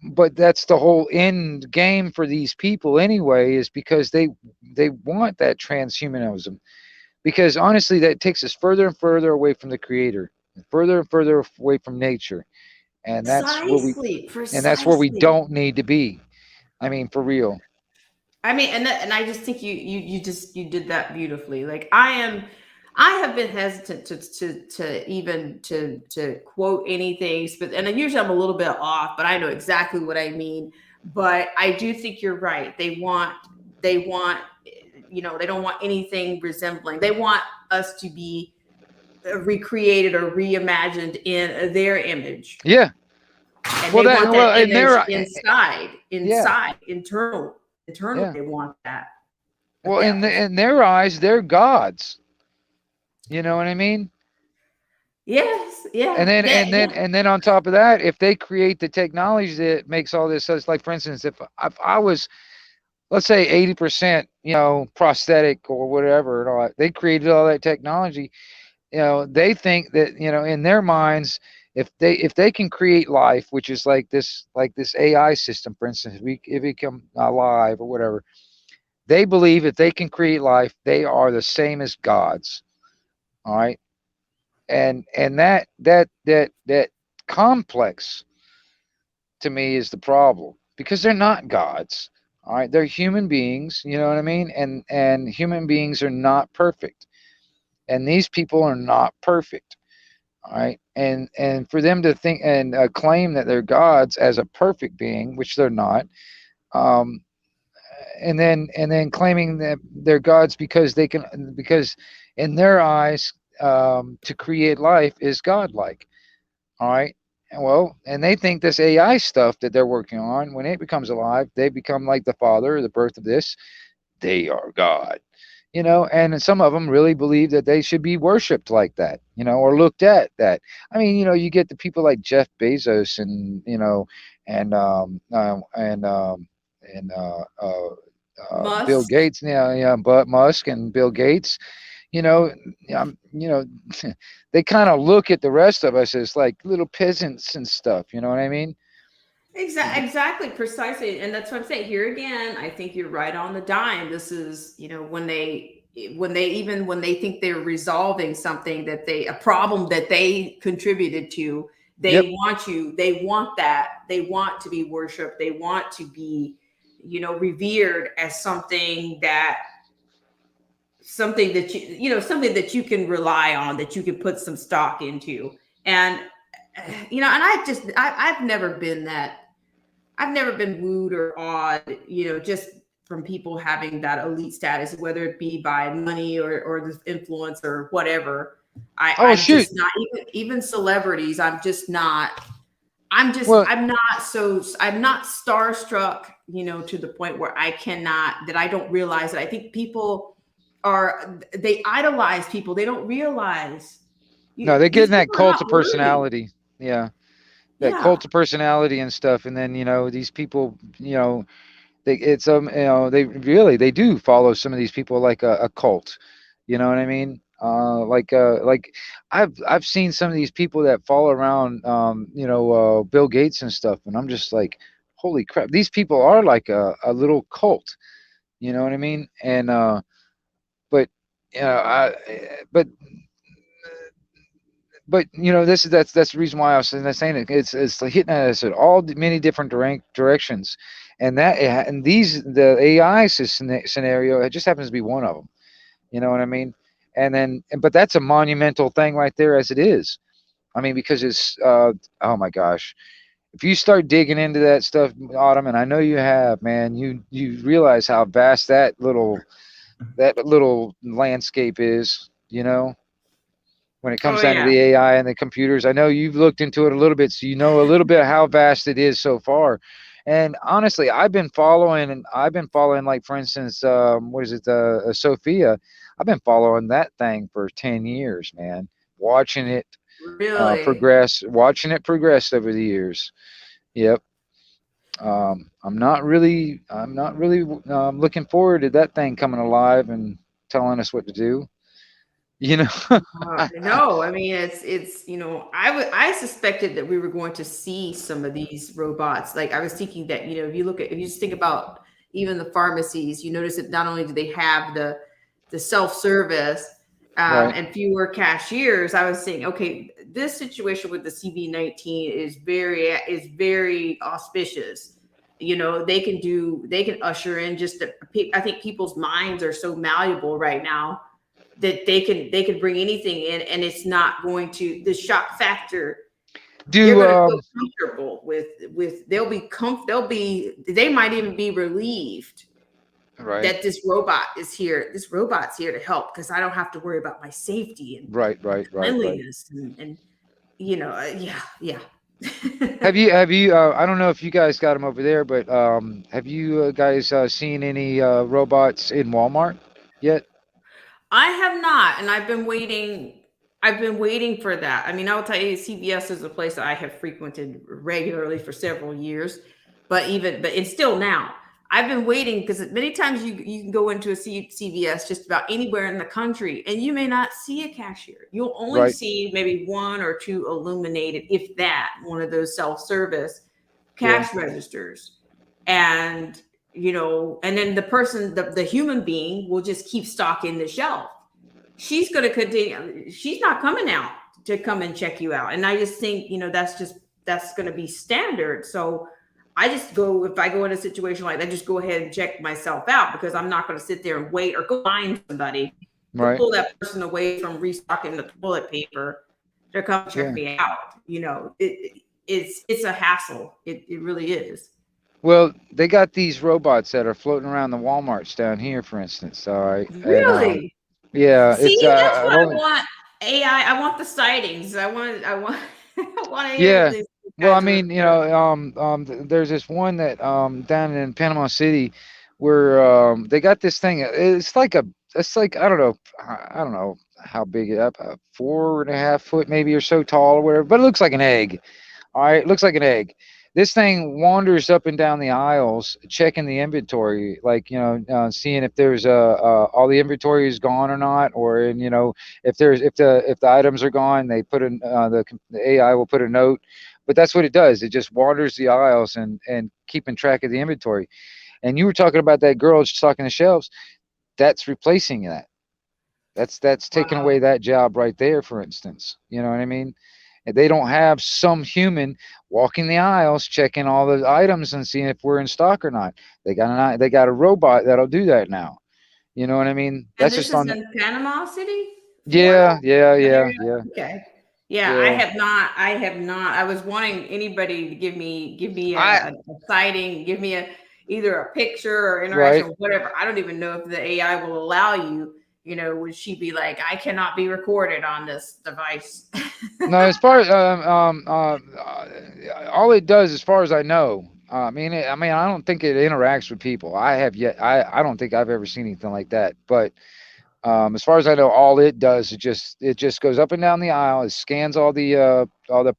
But that's the whole end game for these people anyway, is because they want that transhumanism, because honestly that takes us further and further away from the creator. further and further away from nature, and Precisely, that's where we precisely. don't need to be. I mean, for real. I mean, and I just think you did that beautifully. Like I have been hesitant to even to quote anything, but and usually I'm a little bit off, but I know exactly what I mean. But I do think you're right. They want they don't want anything resembling. They want us to be recreated or reimagined in their image, Yeah. and Well, they that want that well, and image there, yeah, internal. yeah. They want that. But Well, that was in their eyes, they're gods. You know what I mean? yes, And yeah, then that yeah. on top of that, if they create the technology that makes all this, so it's like, for instance, if I was, let's say, 80%, prosthetic or whatever, and all that, they created all that technology. They think that, in their minds, if they can create life, which is like this AI system, for instance, if we become alive or whatever, they believe if they can create life, they are the same as gods. All right. And that complex, to me, is the problem, because they're not gods. All right, they're human beings, you know what I mean? And human beings are not perfect. And these people are not perfect. All right. And for them to think and claim that they're gods as a perfect being, which they're not, um, and then claiming that they're gods because in their eyes, to create life is godlike. All right. Well, and they think this AI stuff that they're working on, when it becomes alive, they become like the father, the birth of this. They are God. And some of them really believe that they should be worshipped like that, or looked at that. I mean, you get the people like Jeff Bezos and Bill Musk. Gates, but Musk and Bill Gates, you know, you know, they kind of look at the rest of us as like little peasants and stuff. You know what I mean? Exactly, precisely. And that's what I'm saying. Here again, I think you're right on the dime. This is, when they think they're resolving something a problem that they contributed to, Yep. they want that. They want to be worshiped. They want to be, revered as something that you can rely on, that you can put some stock into. And and I've never been that. I've never been wooed or awed, just from people having that elite status, whether it be by money or this influence or whatever. Oh I'm shoot. just not, even celebrities. Well, I'm not starstruck, to the point where I don't realize that. I think they idolize people. They don't realize no, they're these getting that people are cult of not worthy. personality. Yeah, that Yeah. cult of personality and stuff. And then these people, they do follow some of these people like a cult. You know what I mean? Like I've seen some of these people that follow around, Bill Gates and stuff, and I'm just like, holy crap, these people are like a little cult. You know what I mean? And but I but that's the reason why I was saying it. It's like hitting at us at all many different directions, and the AI scenario, it just happens to be one of them. You know what I mean? But that's a monumental thing right there, as it is. I mean, because it's oh my gosh, if you start digging into that stuff, Autumn, and I know you have, man, you realize how vast that little landscape is. When it Oh comes down to yeah. the AI and the computers. I know you've looked into it a little bit, so you know a little bit how vast it is so far. And honestly, I've been following, like, for instance, what is it, Sophia? I've been following that thing for 10 years, man. Watching it Really. progress over the years. Yep. I'm not really looking forward to that thing coming alive and telling us what to do. You know. No, I mean it's I suspected that we were going to see some of these robots. Like I was thinking that if you just think about even the pharmacies, you notice that not only do they have the self service, Right. and fewer cashiers, I was saying, okay, this situation with the CV19 is very auspicious. You know, they can usher in I think people's minds are so malleable right now that they can bring anything in, and it's not going to the shock factor. They're Do going to feel comfortable with they might even be relieved right. that this robot is here. This robot's here to help because I don't have to worry about my safety and Right. my Right. Right. Right. cleanliness and yeah. Have you? I don't know if you guys got them over there, but have you guys seen any robots in Walmart yet? I have not, and I've been waiting. I've been waiting for that. I mean, I will tell you, CVS is a place that I have frequented regularly for several years, but it's still now. I've been waiting because many times you can go into a CVS just about anywhere in the country, and you may not see a cashier. You'll only Right. see maybe one or two illuminated, if that, one of those self-service Yeah. cash registers, and and then the human being will just keep stocking the shelf. She's going to continue. She's not coming out to come and check you out. And I just think, that's going to be standard. So if I go in a situation like that, just go ahead and check myself out because I'm not going to sit there and wait or go find somebody to Right. pull that person away from restocking the toilet paper to come check Yeah. me out. It's a hassle. It really is. Well, they got these robots that are floating around the WalMarts down here, for instance. All right, and Really? yeah, See, it's that's it what I only want. AI. I want the sightings. I want to hear what yeah. these Well, I guys are mean, reporting. there's this one that down in Panama City where they got this thing. It's like I don't know how big it up, 4.5 foot maybe or so tall or whatever, but it looks like an egg. All right, looks like an egg. This thing wanders up and down the aisles, checking the inventory, like seeing if there's all the inventory is gone or not, or if the items are gone, they put in the AI will put a note. But that's what it does. It just wanders the aisles and keeping track of the inventory. And you were talking about that girl stocking the shelves. That's replacing that. That's taking away Wow. that job right there, for instance. You know what I mean? And they don't have some human walking the aisles checking all the items and seeing if we're in stock or not. They got a robot that'll do that now. You know what I mean? And That's this just is on. in Panama City, Florida. Yeah, yeah, That yeah, area? yeah, Okay. Yeah, I yeah. have not. I have not. I was wanting anybody to give me I a sighting, give me either a picture or interaction right. or whatever. I don't even know if the AI will allow you. Would she be like, I cannot be recorded on this device? No, as far as all it does, as far as I know, I don't think it interacts with people. I don't think I've ever seen anything like that. But as far as I know, all it does it just goes up and down the aisle. It scans all the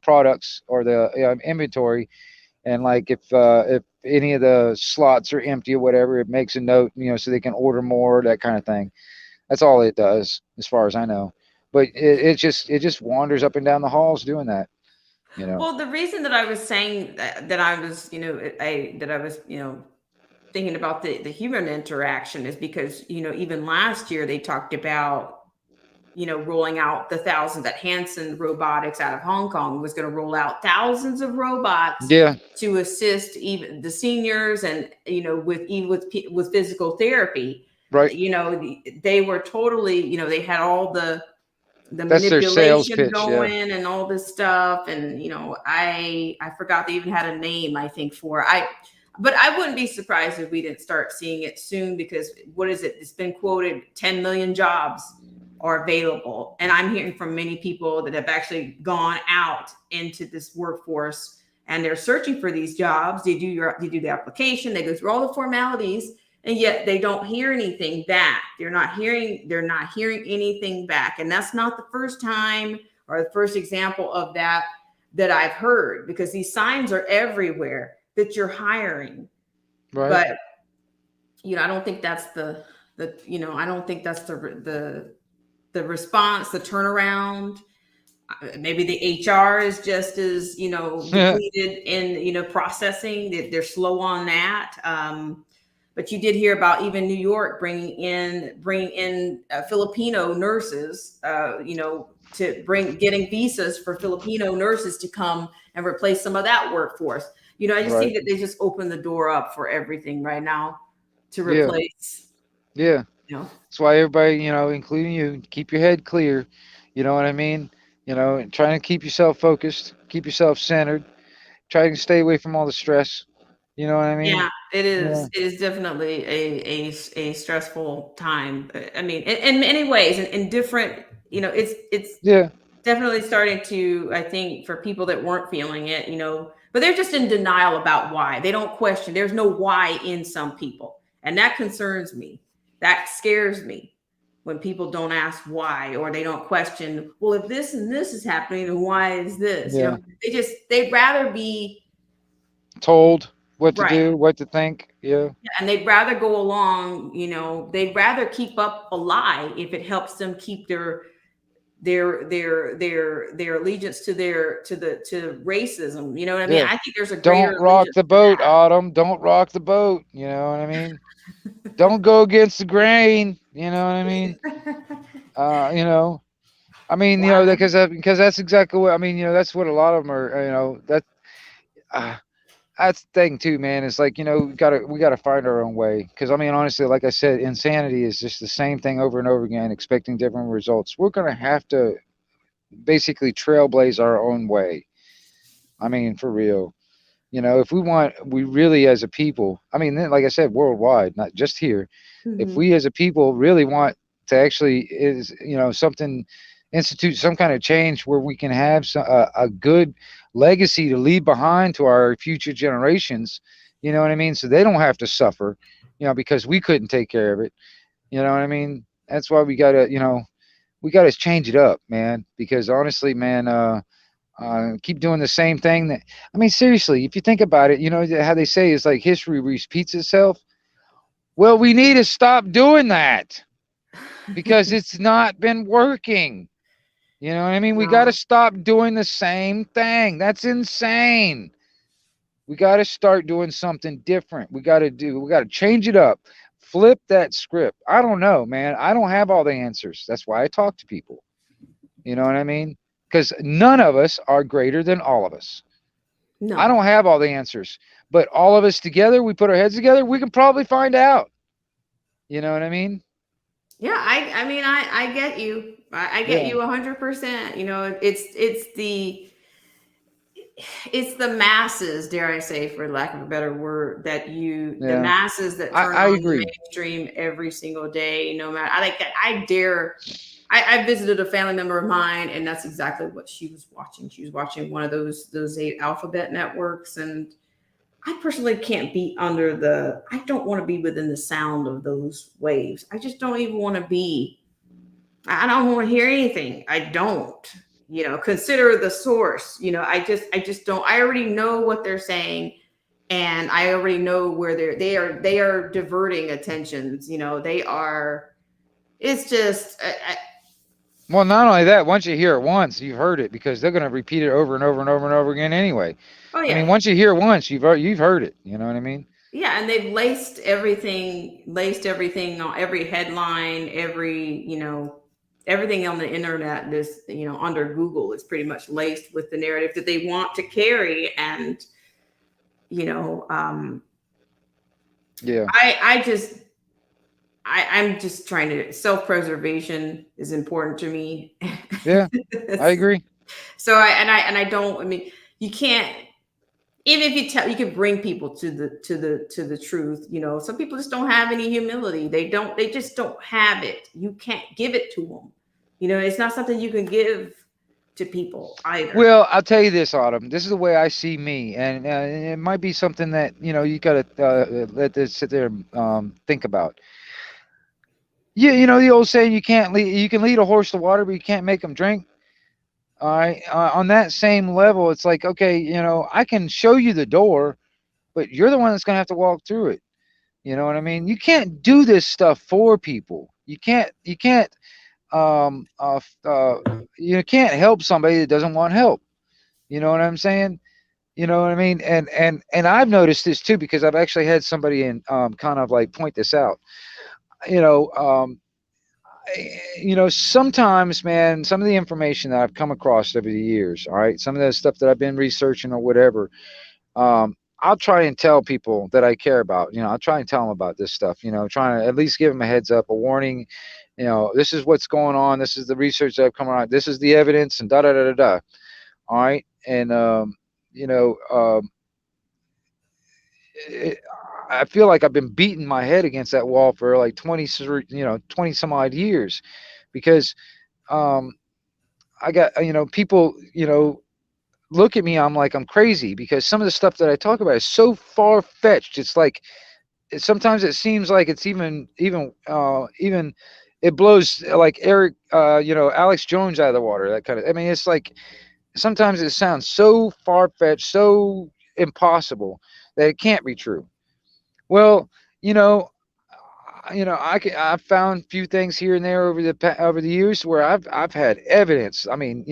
products or the inventory, and like if any of the slots are empty or whatever, it makes a note, so they can order more, that kind of thing. That's all it does, as far as I know. But it just wanders up and down the halls doing that. You know. Well, the reason that I was saying that I was, that I was, thinking about the human interaction is because, even last year they talked about, rolling out the thousands that Hanson Robotics out of Hong Kong was going to roll out thousands of robots Yeah. to assist even the seniors and, with physical therapy. Right. They were totally, they had all the That's their sales manipulation pitch. Yeah. going and all this stuff. And I forgot they even had a name, I think, but I wouldn't be surprised if we didn't start seeing it soon, because what is it? It's been quoted 10 million jobs are available. And I'm hearing from many people that have actually gone out into this workforce and they're searching for these jobs. They do the application, they go through all the formalities, and yet they don't hear anything back. They're not hearing anything back. And that's not the first time or the first example of that I've heard, because these signs are everywhere that you're hiring. Right. But I don't think that's I don't think that's the response, the turnaround. Maybe the HR is just as depleted in processing. They're slow on that. But you did hear about even New York bringing in Filipino nurses, getting visas for Filipino nurses to come and replace some of that workforce. I just think Right. that they just opened the door up for everything right now to Yeah. replace. Yeah. That's why everybody, including you, keep your head clear. You know what I mean? Trying to keep yourself focused, keep yourself centered, try to stay away from all the stress. You know what I mean? Yeah, it Yeah. is. It is definitely a stressful time. I mean, in many ways, in different. It's Yeah. definitely starting to. I think for people that weren't feeling it, but they're just in denial about why. They don't question. There's no why in some people, and that concerns me. That scares me when people don't ask why, or they don't question. Well, if this and this is happening, then why is this? Yeah. They'd rather be Told what to right. do, what to think. Yeah. Yeah, and they'd rather go along, they'd rather keep up a lie if it helps them keep their allegiance to racism. You know what I mean? Yeah. I think there's a Don't greater rock allegiance the to boat, Autumn. Don't rock the boat. You know what I mean? Don't go against the grain. You know what I mean? that. I mean, Wow. because that's exactly what I mean. That's what a lot of them are. Uh, that's the thing too, man. It's like we gotta find our own way. Because I mean, honestly, like I said, insanity is just the same thing over and over again, expecting different results. We're gonna have to basically trailblaze our own way. I mean, for real. If we really as a people, I mean, like I said, worldwide, not just here. If Mhm. we as a people really want to actually something institute some kind of change where we can have a good legacy to leave behind to our future generations, you know what I mean, so they don't have to suffer, because we couldn't take care of it. You know what I mean? That's why we gotta change it up, man, because honestly, man, keep doing the same thing. I mean, seriously, if you think about it, how they say is like history repeats itself. Well, we need to stop doing that because it's not been working. You know what I mean? We got to No. stop doing the same thing. That's insane. We got to start doing something different. We got to change it up. Flip that script. I don't know, man. I don't have all the answers. That's why I talk to people. You know what I mean? Because none of us are greater than all of us. I No. don't have all the answers, but all of us together, we put our heads together, we can probably find out. You know what I mean? Yeah, I mean, I get you. I get Yeah. you 100%. It's the masses, dare I say, for lack of a better word, the Yeah. masses that turn I on the agree. mainstream every single day, no matter. I visited a family member of mine, and that's exactly what she was watching. She was watching one of those 8 alphabet networks, and I personally can't be I don't want to be within the sound of those waves. I just don't even want to be. I don't want to hear anything. I don't. Consider the source. I just don't. I already know what they're saying, and I already know where they are diverting attentions. They are. It's just. Well, not only that, once you hear it once, you've heard it because they're going to repeat it over and over and over and over again anyway. Oh I yeah, mean, once you hear it once, you've heard it. You know what I mean? yeah, and they've laced everything on every headline, everything on the internet. This, under Google is pretty much laced with the narrative that they want to carry, and you know, um, Yeah. I'm just trying to self-preservation is important to me. Yeah. I agree. So I don't. I mean, you can't. Even if you can bring people to the truth. Some people just don't have any humility. They just don't have it. You can't give it to them. It's not something you can give to people either. Well, I'll tell you this, Autumn. This is the way I see me, and it might be something that you got to let this sit there and think about. Yeah, the old saying, you can lead a horse to water, but you can't make him drink. All right. On that same level, it's like, okay, I can show you the door, but you're the one that's going to have to walk through it. You know what I mean? You can't do this stuff for people. Um, uh, you can't help somebody that doesn't want help. You know what I'm saying? You know what I mean? And I've noticed this too, because I've actually had somebody in kind of like point this out. You know, sometimes, man, some of the information that I've come across over the years, all right, some of the stuff that I've been researching or whatever, I'll try and tell people that I care about. I'll try and tell them about this stuff. Trying to at least give them a heads up, a warning. This is what's going on. This is the research that I've come around. This is the evidence, and da da da da da. All right, and you know, um, it, I feel like I've been beating my head against that wall for like 20 some odd years, because um, I got people look at me. I'm like I'm crazy because some of the stuff that I talk about is so far fetched. It's like sometimes it seems like it's even it blows like Alex Jones out of the water. That kind of. I mean, it's like sometimes it sounds so far fetched, so impossible that it can't be true. Well, you know, I've found a few things here and there over the years where I've had evidence. I mean,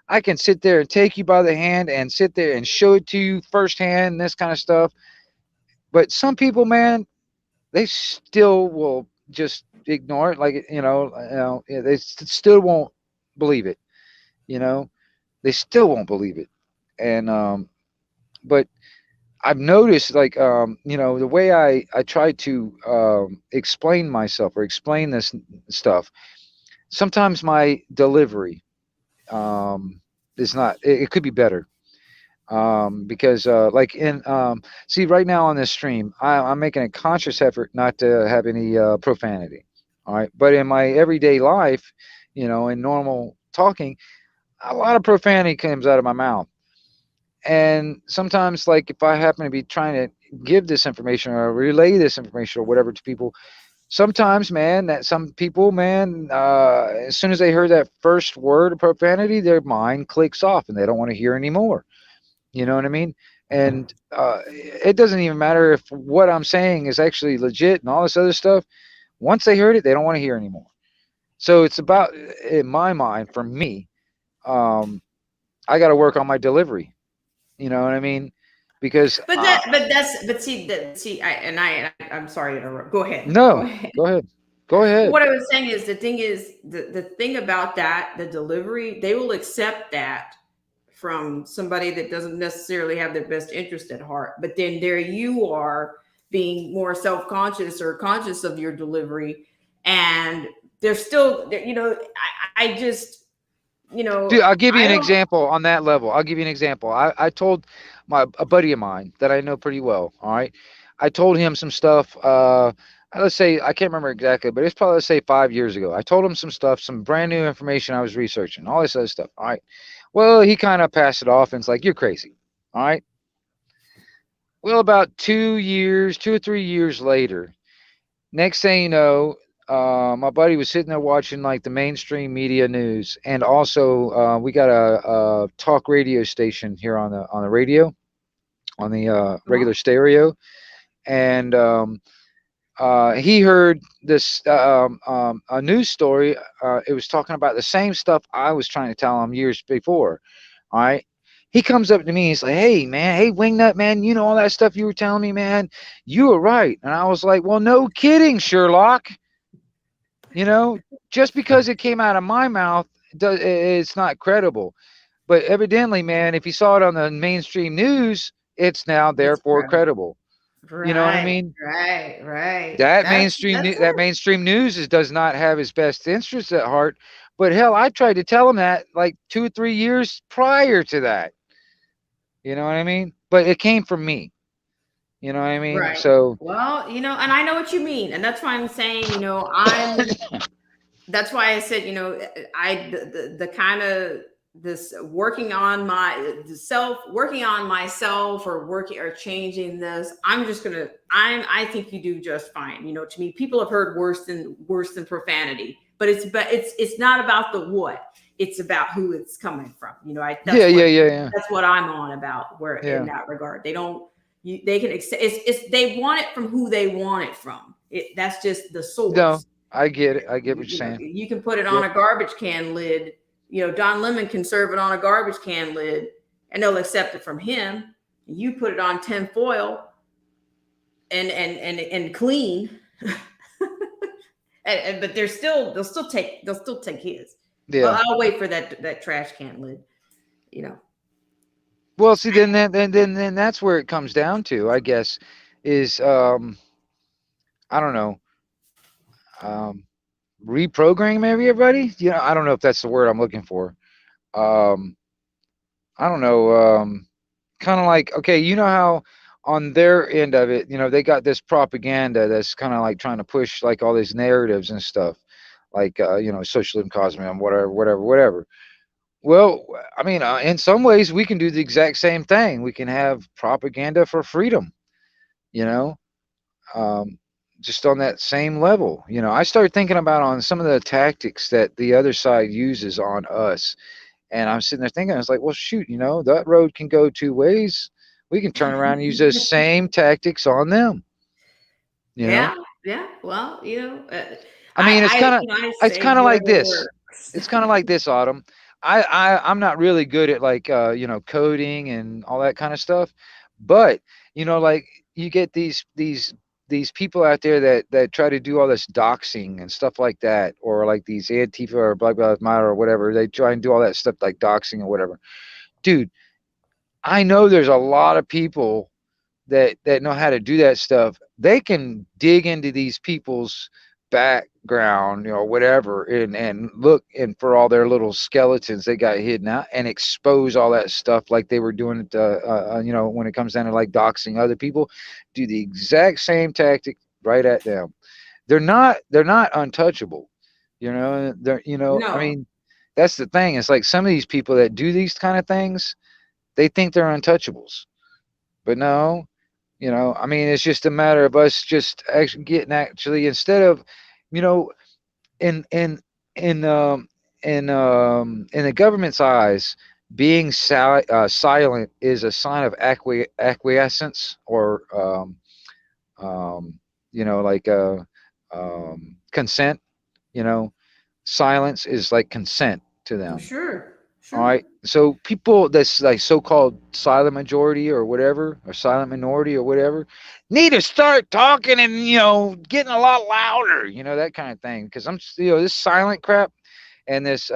I can sit there and take you by the hand and sit there and show it to you firsthand and this kind of stuff. But some people, man, they still will just ignore it. Like, they still won't believe it. You know, they still won't believe it. And but I've noticed, like, the way I try to explain myself or explain this stuff. Sometimes my delivery is not. It could be better, because like see, right now on this stream, I'm making a conscious effort not to have any profanity. All right, but in my everyday life, in normal talking, a lot of profanity comes out of my mouth. And sometimes, like, if I happen to be trying to give this information or relay this information or whatever to people, sometimes, man, that some people, man, as soon as they heard that first word of profanity, their mind clicks off and they don't want to hear anymore. You know what I mean? And it doesn't even matter if what I'm saying is actually legit and all this other stuff. Once they heard it, they don't want to hear anymore. So it's about, in my mind, for me, I got to work on my delivery. You know what I mean? Because I'm sorry to interrupt. Go ahead. no, go ahead. What I was saying is the thing about that, the delivery, they will accept that from somebody that doesn't necessarily have their best interest at heart. But then there you are being more self-conscious or conscious of your delivery, and they're still, I just, Dude, I'll give you an example on that level. I'll give you an example. I told a buddy of mine that I know pretty well. All right. I told him some stuff. Let's say, I can't remember exactly, but it's probably, let's say, 5 years ago. I told him some stuff, some brand new information I was researching, all this other stuff. All right. Well, he kind of passed it off and it's like, you're crazy. All right. Well, about 2 or 3 years later, next thing you know, my buddy was sitting there watching like the mainstream media news, and also we got a talk radio station here on the radio, on the regular stereo, and he heard this a news story. It was talking about the same stuff I was trying to tell him years before. All right. He comes up to me. He's like, "Hey, man. Hey, Wingnut, man. You know all that stuff you were telling me, man. You were right." And I was like, "Well, no kidding, Sherlock. Just because it came out of my mouth, it's not credible. But evidently, man, if you saw it on the mainstream news, it's now therefore credible. Right, you know what I mean? Right. That mainstream news does not have his best interests at heart. But hell, I tried to tell him that like 2 or 3 years prior to that. You know what I mean? But it came from me. You know what I mean? Right. So, well, and I know what you mean, and that's why I'm saying, that's why I said, the kind of this working on myself or changing this. I think you do just fine. To me, people have heard worse than profanity, but it's not about the what. It's about who it's coming from. Yeah. That's what I'm on about. In that regard, they don't. They can accept. They want it from who they want it from. That's just the source. No, I get it. I get what you're saying. You can put it on a garbage can lid. Don Lemon can serve it on a garbage can lid, and they'll accept it from him. You put it on tin foil and clean, but they'll still take his. Well, Yeah. I'll wait for that trash can lid. You know. Well, see, then that's where it comes down to, I guess, is I don't know, um, reprogramming everybody. You know, I don't know if that's the word I'm looking for. Um, I don't know. Kind of like, okay, you know how on their end of it, you know, they got this propaganda that's kind of like trying to push like all these narratives and stuff, like you know, socialism, communism, whatever. Well, I mean, in some ways, we can do the exact same thing. We can have propaganda for freedom, you know, um, just on that same level. You know, I started thinking about on some of the tactics that the other side uses on us. And I'm sitting there thinking, I was like, well, shoot, you know, that road can go two ways. We can turn around and use those same tactics on them, you know? Yeah, yeah. Well, I mean, I it's say kind of like whatever this. works. It's kind of like this, Autumn. I'm not really good at like you know, coding and all that kind of stuff, but you know, like you get these people out there that try to do all this doxing and stuff like that, or like these Antifa or Black Lives Matter or whatever. They try and do all that stuff like doxing or whatever. Dude, I know there's a lot of people that know how to do that stuff. They can dig into these people's background, you know, whatever, and look and for all their little skeletons they got hidden out and expose all that stuff like they were doing it, you know, when it comes down to like doxing other people. Do the exact same tactic right at them. They're not untouchable, you know. They're, you know, I No. mean, that's the thing. It's like some of these people that do these kind of things, they think they're untouchables, but no, you know, I mean, it's just a matter of us just actually getting actually instead of, you know, in in in in the government's eyes, being silent is a sign of acquiescence or um, you know, like consent. You know, silence is like consent to them. Sure. All Sure. right. So people that's like so-called silent majority or whatever, or silent minority or whatever, need to start talking and, you know, getting a lot louder, you know, that kind of thing. Because you know, this silent crap and this,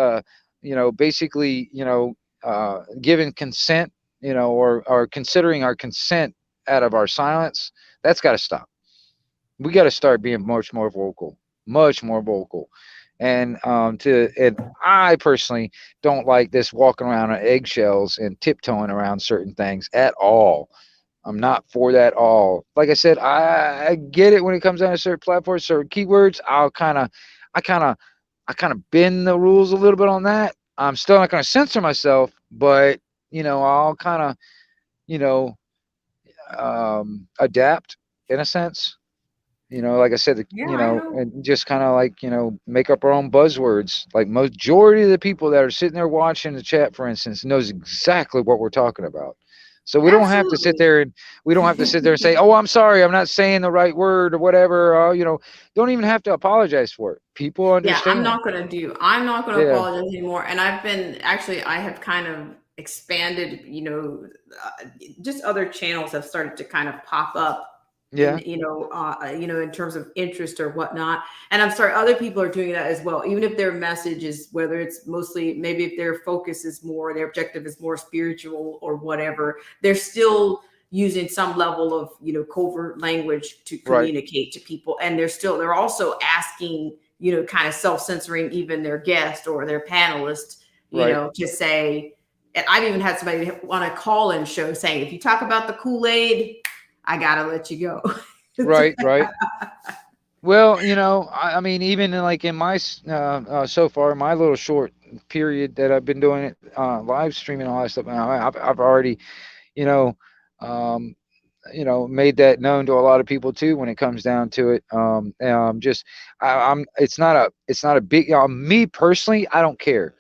you know, basically, you know, giving consent, you know, or considering our consent out of our silence, that's got to stop. We got to start being much more vocal. And I personally don't like this walking around on eggshells and tiptoeing around certain things at all. I'm not for that at all. Like I said, I get it when it comes down to certain platforms, certain keywords. I kind of, I kind of bend the rules a little bit on that. I'm still not going to censor myself, but you know, I'll kind of, you know, adapt in a sense. You know, like I said, Yeah, you I know, know. and just kind of like, you know, make up our own buzzwords. Like majority of the people that are sitting there watching the chat, for instance, knows exactly what we're talking about. So we don't have to sit Absolutely. there and we don't have to sit there and say, "Oh, I'm sorry, I'm not saying the right word or whatever." You know, don't even have to apologize for it. People Yeah, understand. I'm not gonna Yeah, apologize anymore. And I have kind of expanded, just other channels have started to kind of pop up in, yeah, in terms of interest or whatnot. And I'm sorry, other people are doing that as well, even if their message is, whether it's mostly, maybe if their focus is more, their objective is more spiritual or whatever, they're still using some level of, covert language to right, communicate to people. And they're also asking, kind of self-censoring even their guest or their panelist, right, to say, and I've even had somebody on a call-in show saying, if you talk about the Kool-Aid, I gotta let you go. right. Well, you know, I mean, even in, like in my so far my little short period that I've been doing it, live streaming all that stuff, I've already, you know, um, made that known to a lot of people too when it comes down to it. Just I'm it's not a big, me personally, I don't care.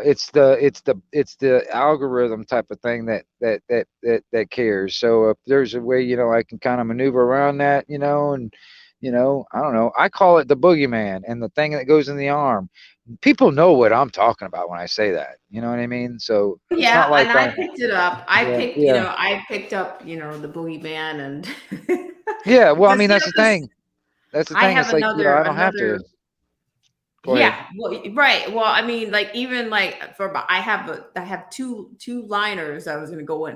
It's the algorithm type of thing that cares. So if there's a way, you know, I can kind of maneuver around that, you know, and You know, I don't know. I call it the boogeyman and the thing that goes in the arm. People know what I'm talking about when I say that. You know what I mean? So it's not Yeah, like and I picked it up. yeah, yeah, I picked up, the boogeyman and yeah. Well, I because mean, that's the this thing. That's the I thing. have It's like, I don't have to. another Go ahead. yeah, well, right. Well, I mean, like even like I have two liners I'm gonna go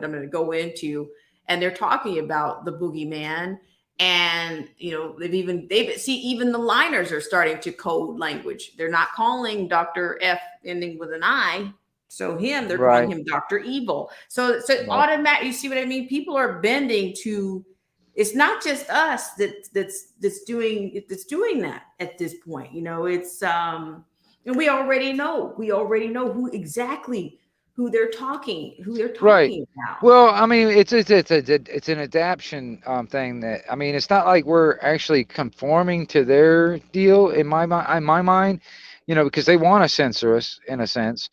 into, and they're talking about the boogeyman, and they've see even the liners are starting to code language. They're not calling Dr. F ending with an I. So they're calling Right. him Dr. Evil. So Right. automatic. You see what I mean? People are bending to. It's not just us that's doing that at this point. And we already know who they're Right. talking about. Well, I mean, it's an adaption thing that I mean, it's not like we're actually conforming to their deal in my mind, because they want to censor us in a sense,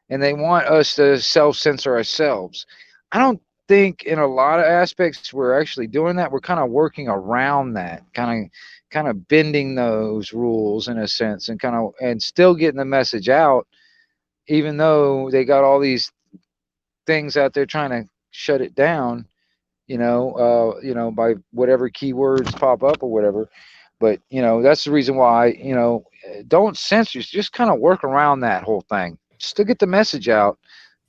and they want us to self-censor ourselves. I don't think in a lot of aspects we're actually doing that. We're kind of working around that, kind of bending those rules in a sense, and and still getting the message out, even though they got all these things out there trying to shut it down, by whatever keywords pop up or whatever. But that's the reason why, don't censor. Just kind of work around that whole thing. Still get the message out.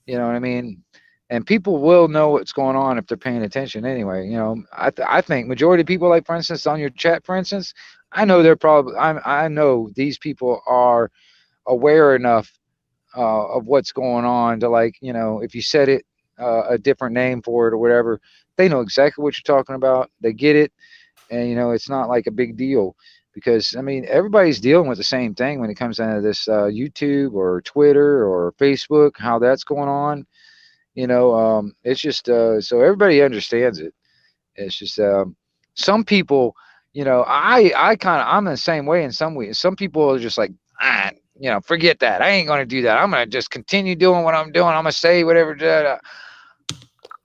You know what I mean? And people will know what's going on if they're paying attention anyway. I think majority of people, like for instance on your chat, for instance, I know they're probably I know these people are aware enough of what's going on to, like, if you said it a different name for it or whatever, they know exactly what you're talking about. They get it, and it's not like a big deal, because I mean everybody's dealing with the same thing when it comes down to this YouTube or Twitter or Facebook, how that's going on. It's just so everybody understands it. It's just some people, I'm the same way in some ways. Some people are just like, forget that. I ain't gonna do that. I'm gonna just continue doing what I'm doing. I'm gonna say whatever.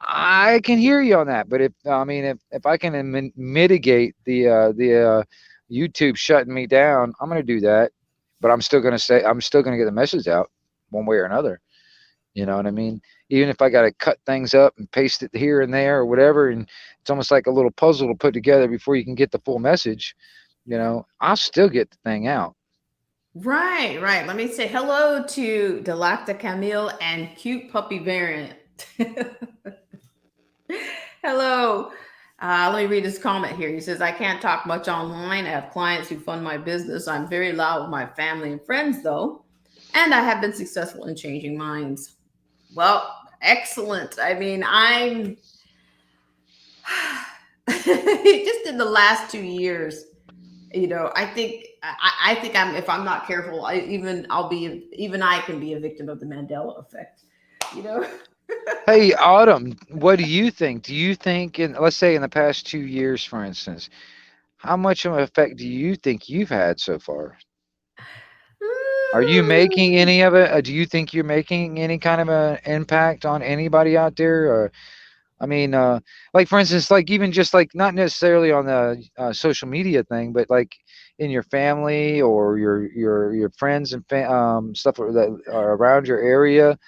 I can hear you on that, but if I can mitigate the YouTube shutting me down, I'm gonna do that. But I'm still gonna get the message out one way or another. You know what I mean? Even if I got to cut things up and paste it here and there or whatever, and it's almost like a little puzzle to put together before you can get the full message, I'll still get the thing out. Right, right. Let me say hello to Delacta Camille and Cute Puppy Variant. Hello. Let me read this comment here. He says, I can't talk much online. I have clients who fund my business. I'm very loud with my family and friends, though, and I have been successful in changing minds. Well, excellent. I mean, I'm just in the last 2 years, I think if I'm not careful, I can be a victim of the Mandela effect, Hey, Autumn, what do you think? Do you think let's say in the past 2 years, for instance, how much of an effect do you think you've had so far? Are you making any of it? Do you think you're making any kind of an impact on anybody out there? Or, I mean, like for instance, like even just like not necessarily on the social media thing, but like in your family or your friends and stuff that are around your area.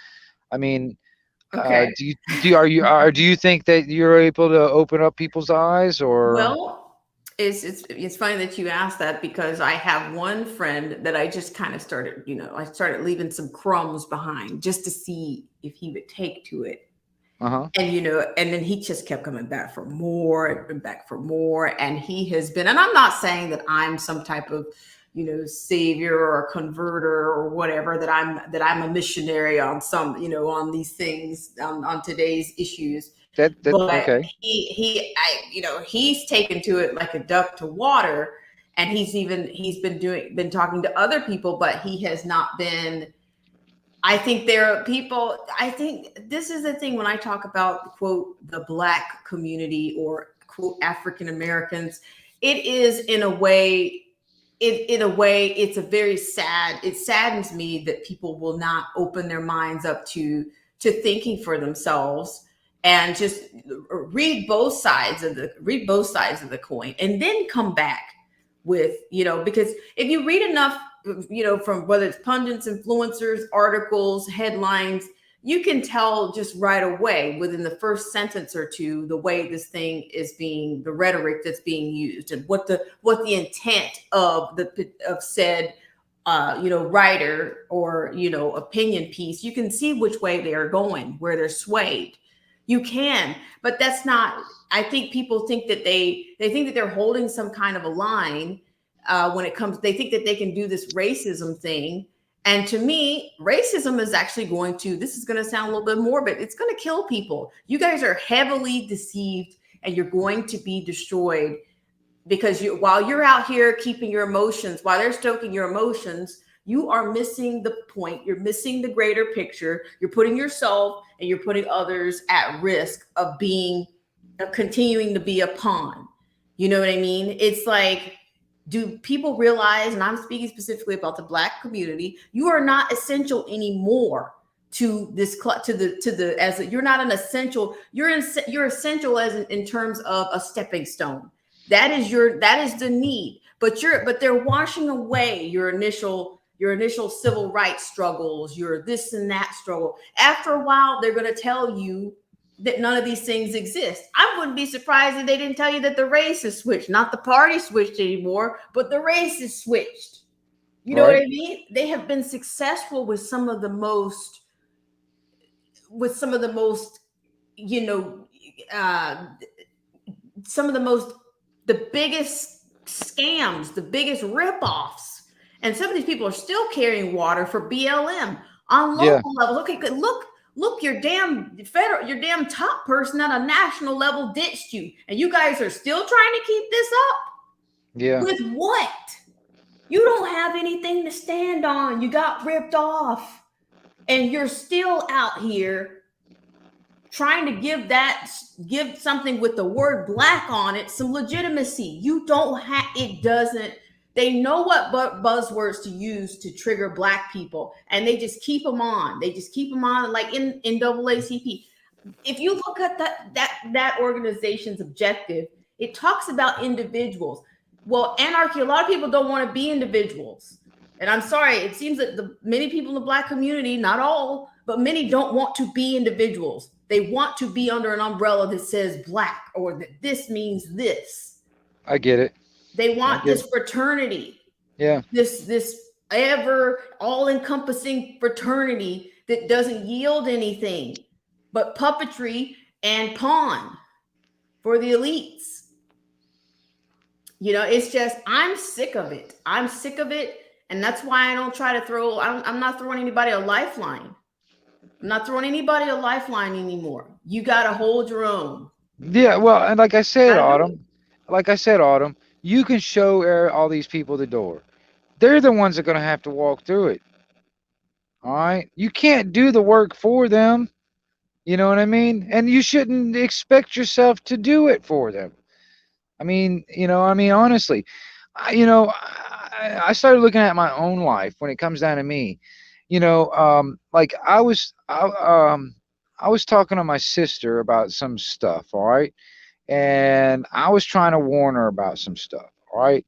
I mean, Okay. do you think that you're able to open up people's eyes or? Well, it's funny that you asked that because I have one friend that I just kind of started, I started leaving some crumbs behind just to see if he would take to it. Uh-huh. And and then he just kept coming back for more and back for more. And he has been, and I'm not saying that I'm some type of, savior or converter or whatever, that I'm a missionary on some, on these things, on today's issues. That But okay. he's taken to it like a duck to water, and he's been talking to other people, but he has not been. I think there are people. I think this is the thing when I talk about, quote, the Black community or, quote, African Americans. It is in a way. It's a very sad. It saddens me that people will not open their minds up to thinking for themselves and just read both sides of the coin, and then come back with, because if you read enough, from whether it's pundits, influencers, articles, headlines, you can tell just right away within the first sentence or two the way this thing is being, the rhetoric that's being used, and what the intent of said writer or opinion piece. You can see which way they are going, where they're swayed. You can, but that's not. I think people think that they think that they're holding some kind of a line when it comes. They think that they can do this racism thing. And to me, racism is actually going to, this is going to sound a little bit morbid, it's going to kill people. You guys are heavily deceived and you're going to be destroyed because while you're out here keeping your emotions, while they're stoking your emotions, you are missing the point. You're missing the greater picture. You're putting yourself and you're putting others at risk of continuing to be a pawn. You know what I mean? It's like, do people realize, and I'm speaking specifically about the Black community, you are not essential anymore to this, you're not an essential, you're essential in terms of a stepping stone. That is the need, but they're washing away your initial civil rights struggles, your this and that struggle. After a while, they're going to tell you that none of these things exist. I wouldn't be surprised if they didn't tell you that the race has switched, not the party switched anymore, but the race is switched. You know what I mean? They have been successful with some of the most, the biggest scams, the biggest ripoffs. And some of these people are still carrying water for BLM on local levels. Okay, good. Look, your damn top person at a national level ditched you, and you guys are still trying to keep this up? Yeah. With what? You don't have anything to stand on. You got ripped off, and you're still out here trying to give something with the word Black on it some legitimacy. You don't have, it doesn't. They know what buzzwords to use to trigger Black people, and they just keep them on. They just keep them on, like in NAACP. If you look at that organization's objective, it talks about individuals. Well, anarchy, a lot of people don't want to be individuals. And I'm sorry, it seems that many people in the Black community, not all, but many don't want to be individuals. They want to be under an umbrella that says Black, or that this means this. I get it. They want this fraternity. Yeah. This ever all-encompassing fraternity that doesn't yield anything but puppetry and pawn for the elites. It's just, I'm sick of it. I'm sick of it. And that's why I don't try to I'm not throwing anybody a lifeline. I'm not throwing anybody a lifeline anymore. You got to hold your own. Yeah. Well, and like I said, Autumn, you can show all these people the door. They're the ones that are going to have to walk through it. All right. You can't do the work for them. You know what I mean? And you shouldn't expect yourself to do it for them. I mean, honestly, I started looking at my own life when it comes down to me. Like I was talking to my sister about some stuff. All right. And I was trying to warn her about some stuff. All right.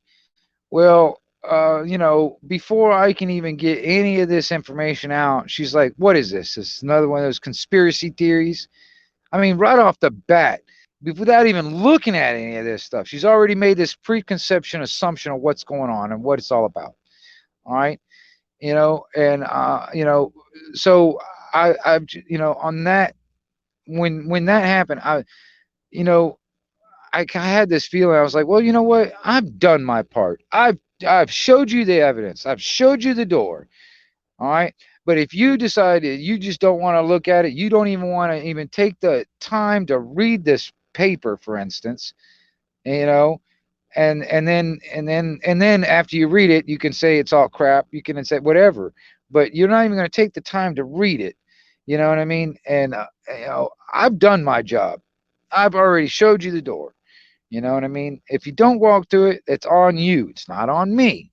Well, before I can even get any of this information out, she's like, what is this? This is another one of those conspiracy theories. I mean, right off the bat, without even looking at any of this stuff, she's already made this preconception assumption of what's going on and what it's all about. All right. So I on that, when that happened, I had this feeling. I was like, well, you know what? I've done my part. I've showed you the evidence. I've showed you the door. All right. But if you decided you just don't want to look at it, you don't even want to even take the time to read this paper, for instance, and then after you read it, you can say it's all crap. You can say whatever, but you're not even going to take the time to read it. You know what I mean? And I've done my job. I've already showed you the door. You know what I mean? If you don't walk through it, it's on you. It's not on me.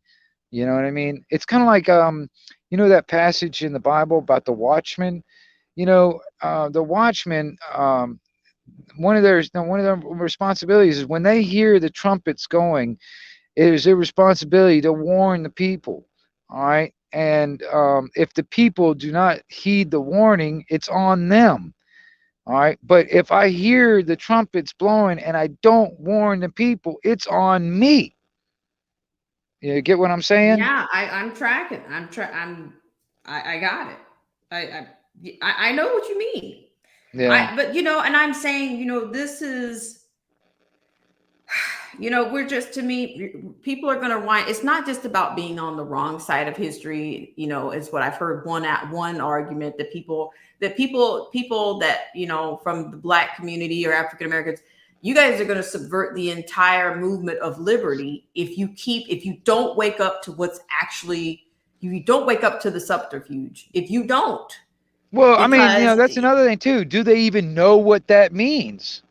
You know what I mean? It's kind of like that passage in the Bible about the watchman. The watchman, one of their responsibilities is when they hear the trumpets going It is their responsibility to warn the people. All right. And if the people do not heed the warning, it's on them. All right. But if I hear the trumpets blowing and I don't warn the people, it's on me. You get what I'm saying? Yeah, I'm tracking. I got it. I know what you mean. Yeah. But and I'm saying, this is, we're just, to me, people are going to want, it's not just about being on the wrong side of history, is what I've heard one argument that people that, from the Black community or African Americans, you guys are going to subvert the entire movement of liberty if you don't wake up to what's actually, if you don't wake up to the subterfuge, if you don't. Well, I mean, Because that's another thing too. Do they even know what that means?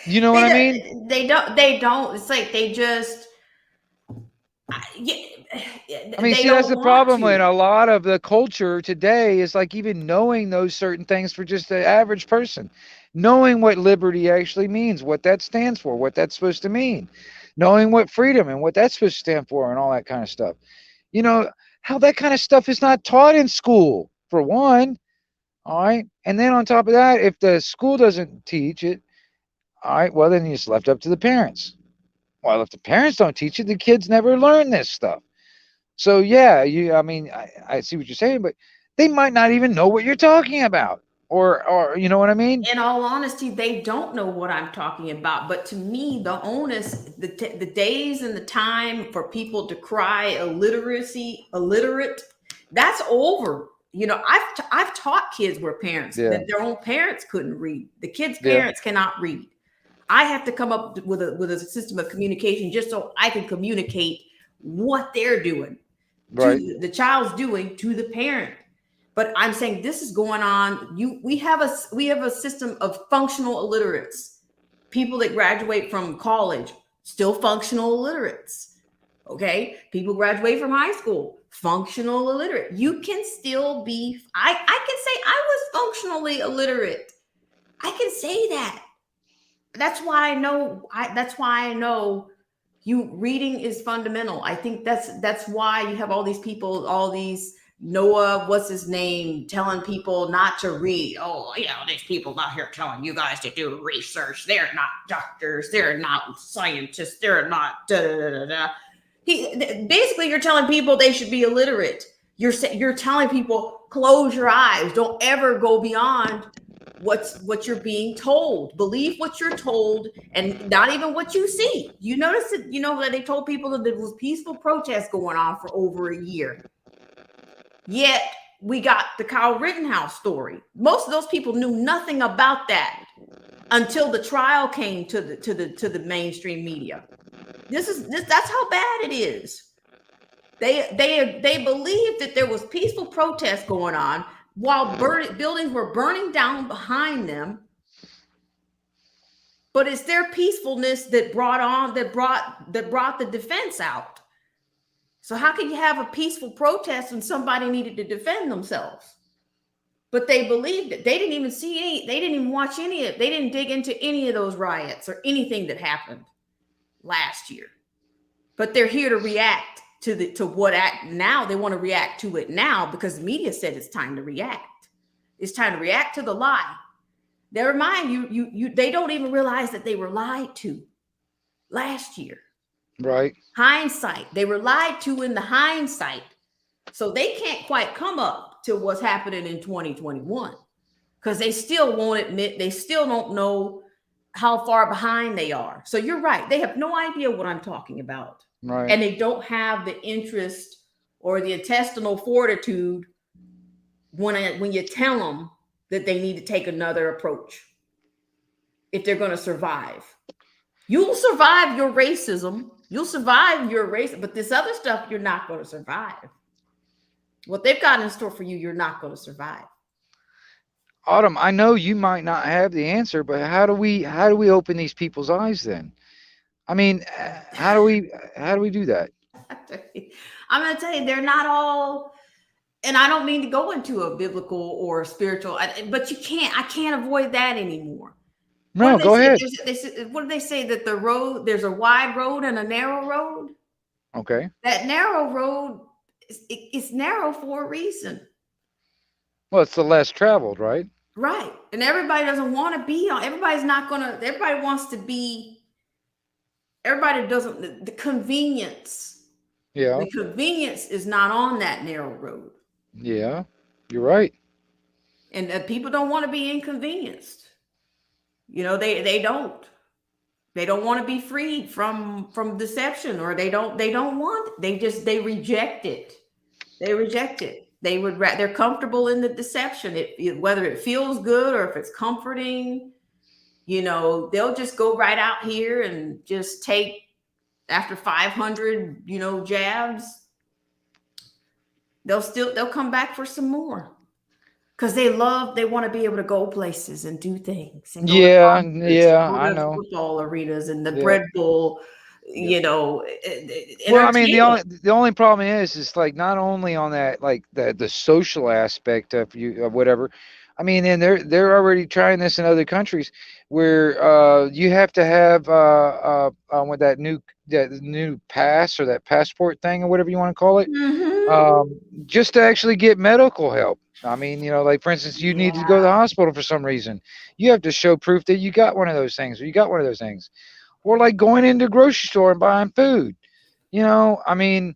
You know what I mean? They don't. It's like they just. Yeah, I mean, see, that's the problem in a lot of the culture today is like even knowing those certain things for just the average person, knowing what liberty actually means, what that stands for, what that's supposed to mean, knowing what freedom and what that's supposed to stand for, and all that kind of stuff. How that kind of stuff is not taught in school, for one. All right. And then on top of that, if the school doesn't teach it, all right, well, then it's left up to the parents. Well, if the parents don't teach it, the kids never learn this stuff. So yeah, I mean, I see what you're saying, but they might not even know what you're talking about, or you know what I mean? In all honesty, they don't know what I'm talking about. But to me, the onus, the days and the time for people to cry illiterate, that's over. I've taught kids where parents that their own parents couldn't read. The kids' parents cannot read. I have to come up with a system of communication just so I can communicate what they're doing, right? The child's doing to the parent. But I'm saying this is going on. We have a system of functional illiterates, people that graduate from college, still functional illiterates. Okay, people graduate from high school, functional illiterate. You can still be. I can say I was functionally illiterate. I can say that. That's why I know. That's why I know. Reading is fundamental. I think that's why you have all these people, all these Noah, what's his name, telling people not to read. Oh, these people out here telling you guys to do research. They're not doctors. They're not scientists. They're not da da da da. Basically, you're telling people they should be illiterate. You're telling people close your eyes. Don't ever go beyond what you're being told. Believe what you're told, and not even what you see. You notice that that they told people that there was peaceful protests going on for over a year. Yet we got the Kyle Rittenhouse story. Most of those people knew nothing about that until the trial came to the mainstream media. That's how bad it is. They believed that there was peaceful protests going on while buildings were burning down behind them. But it's their peacefulness that brought the defense out. So how can you have a peaceful protest when somebody needed to defend themselves? But they believed it. They didn't even see any, they didn't even watch any of it. They didn't dig into any of those riots or anything that happened last year. But they're here to react to what now. They want to react to it now because the media said it's time to react. It's time to react to the lie. They remind you they don't even realize that they were lied to last year. Right. Hindsight. They were lied to in the hindsight. So they can't quite come up to what's happening in 2021 because they still won't admit, they still don't know how far behind they are. So you're right. They have no idea what I'm talking about. Right. And they don't have the interest or the intestinal fortitude when you tell them that they need to take another approach if they're going to survive. You'll survive your racism. You'll survive your race, but this other stuff, you're not going to survive. What they've got in store for you, you're not going to survive. Autumn, I know you might not have the answer, but how do we open these people's eyes then? I mean, how do we do that? I'm going to tell you, they're not all, and I don't mean to go into a biblical or spiritual, but I can't avoid that anymore. No, go ahead. What do they say that the road, there's a wide road and a narrow road? Okay. That narrow road, it's narrow for a reason. Well, it's the less traveled, right? Right. And everybody doesn't want to be on, everybody wants to be, everybody doesn't, the convenience. Yeah. The convenience is not on that narrow road. Yeah. You're right. And people don't want to be inconvenienced. You know, they don't. They don't want to be freed from deception, or they reject it. They reject it. They're comfortable in the deception. Whether it feels good or if it's comforting, you know, they'll just go right out here and just take, after 500, you know, jabs, they'll come back for some more. Because they want to be able to go places and do things. And go Yeah, to I know. football arenas and the Bread Bowl, you know. Well, I mean, the only problem is like not only on that, like the social aspect of whatever. I mean, and they're already trying this in other countries where you have to have with that new pass or that passport thing or whatever you want to call it, just to actually get medical help. I mean, you know, like for instance, you need to go to the hospital for some reason. You have to show proof that you got one of those things, or you got one of those things, or like going into a grocery store and buying food. You know, I mean,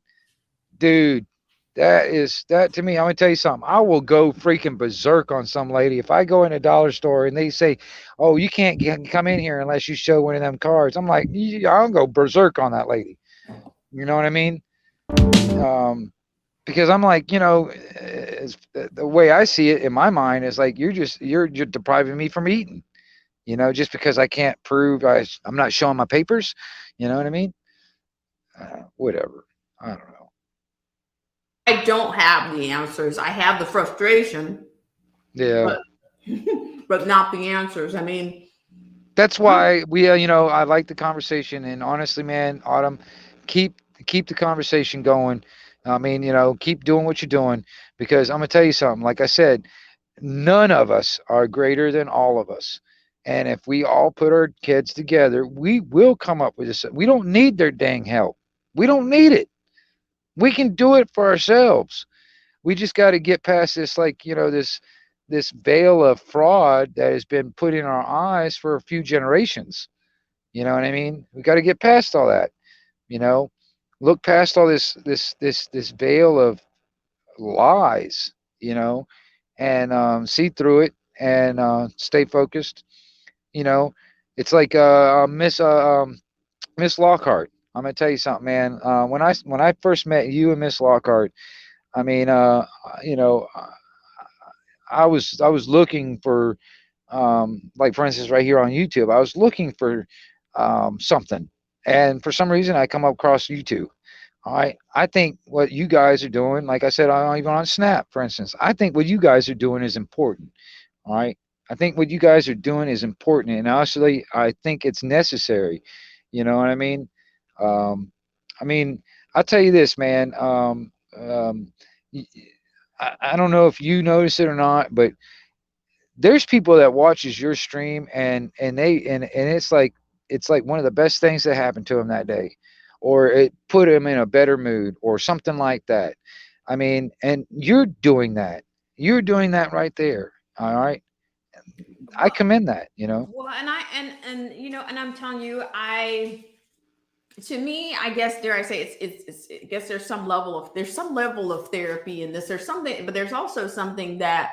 dude, that to me. I'm gonna tell you something. I will go freaking berserk on some lady if I go in a dollar store and they say, "Oh, you can't come in here unless you show one of them cards." I'm like, I'll go berserk on that lady. You know what I mean? Because I'm like, you know, the way I see it in my mind is like you're depriving me from eating, you know, just because I can't prove I'm not showing my papers. You know what I mean? Whatever. I don't know. I don't have the answers. I have the frustration. Yeah. But not the answers. I mean, that's why we, you know, I like the conversation, and honestly, man, Autumn, keep the conversation going. I mean, you know, keep doing what you're doing, because I'm gonna tell you something. Like I said, none of us are greater than all of us. And if we all put our kids together, we will come up with this. We don't need their dang help. We don't need it. We can do it for ourselves. We just got to get past this, like, you know, this veil of fraud that has been put in our eyes for a few generations. You know what I mean? We got to get past all that. You know, look past all this veil of lies. You know, and see through it and stay focused. You know, it's like Miss Lockhart. I'm gonna tell you something, man. When I first met you and Miss Lockhart, I mean, you know, I was looking for, like for instance, right here on YouTube, I was looking for something, and for some reason, I come across YouTube. All right. I think what you guys are doing, like I said, even on Snap, for instance, I think what you guys are doing is important. All right. I think what you guys are doing is important. And actually, I think it's necessary. You know what I mean? Um, I mean, I'll tell you this, man. Y- I don't know if you notice it or not, but there's people that watches your stream and it's like one of the best things that happened to them that day, or it put them in a better mood or something like that. I mean, and you're doing that right there. All right. I commend that, you know. well, and you know, and I'm telling you, to me, I guess, dare I say, it's I guess there's some level of therapy in this. There's something, but there's also something that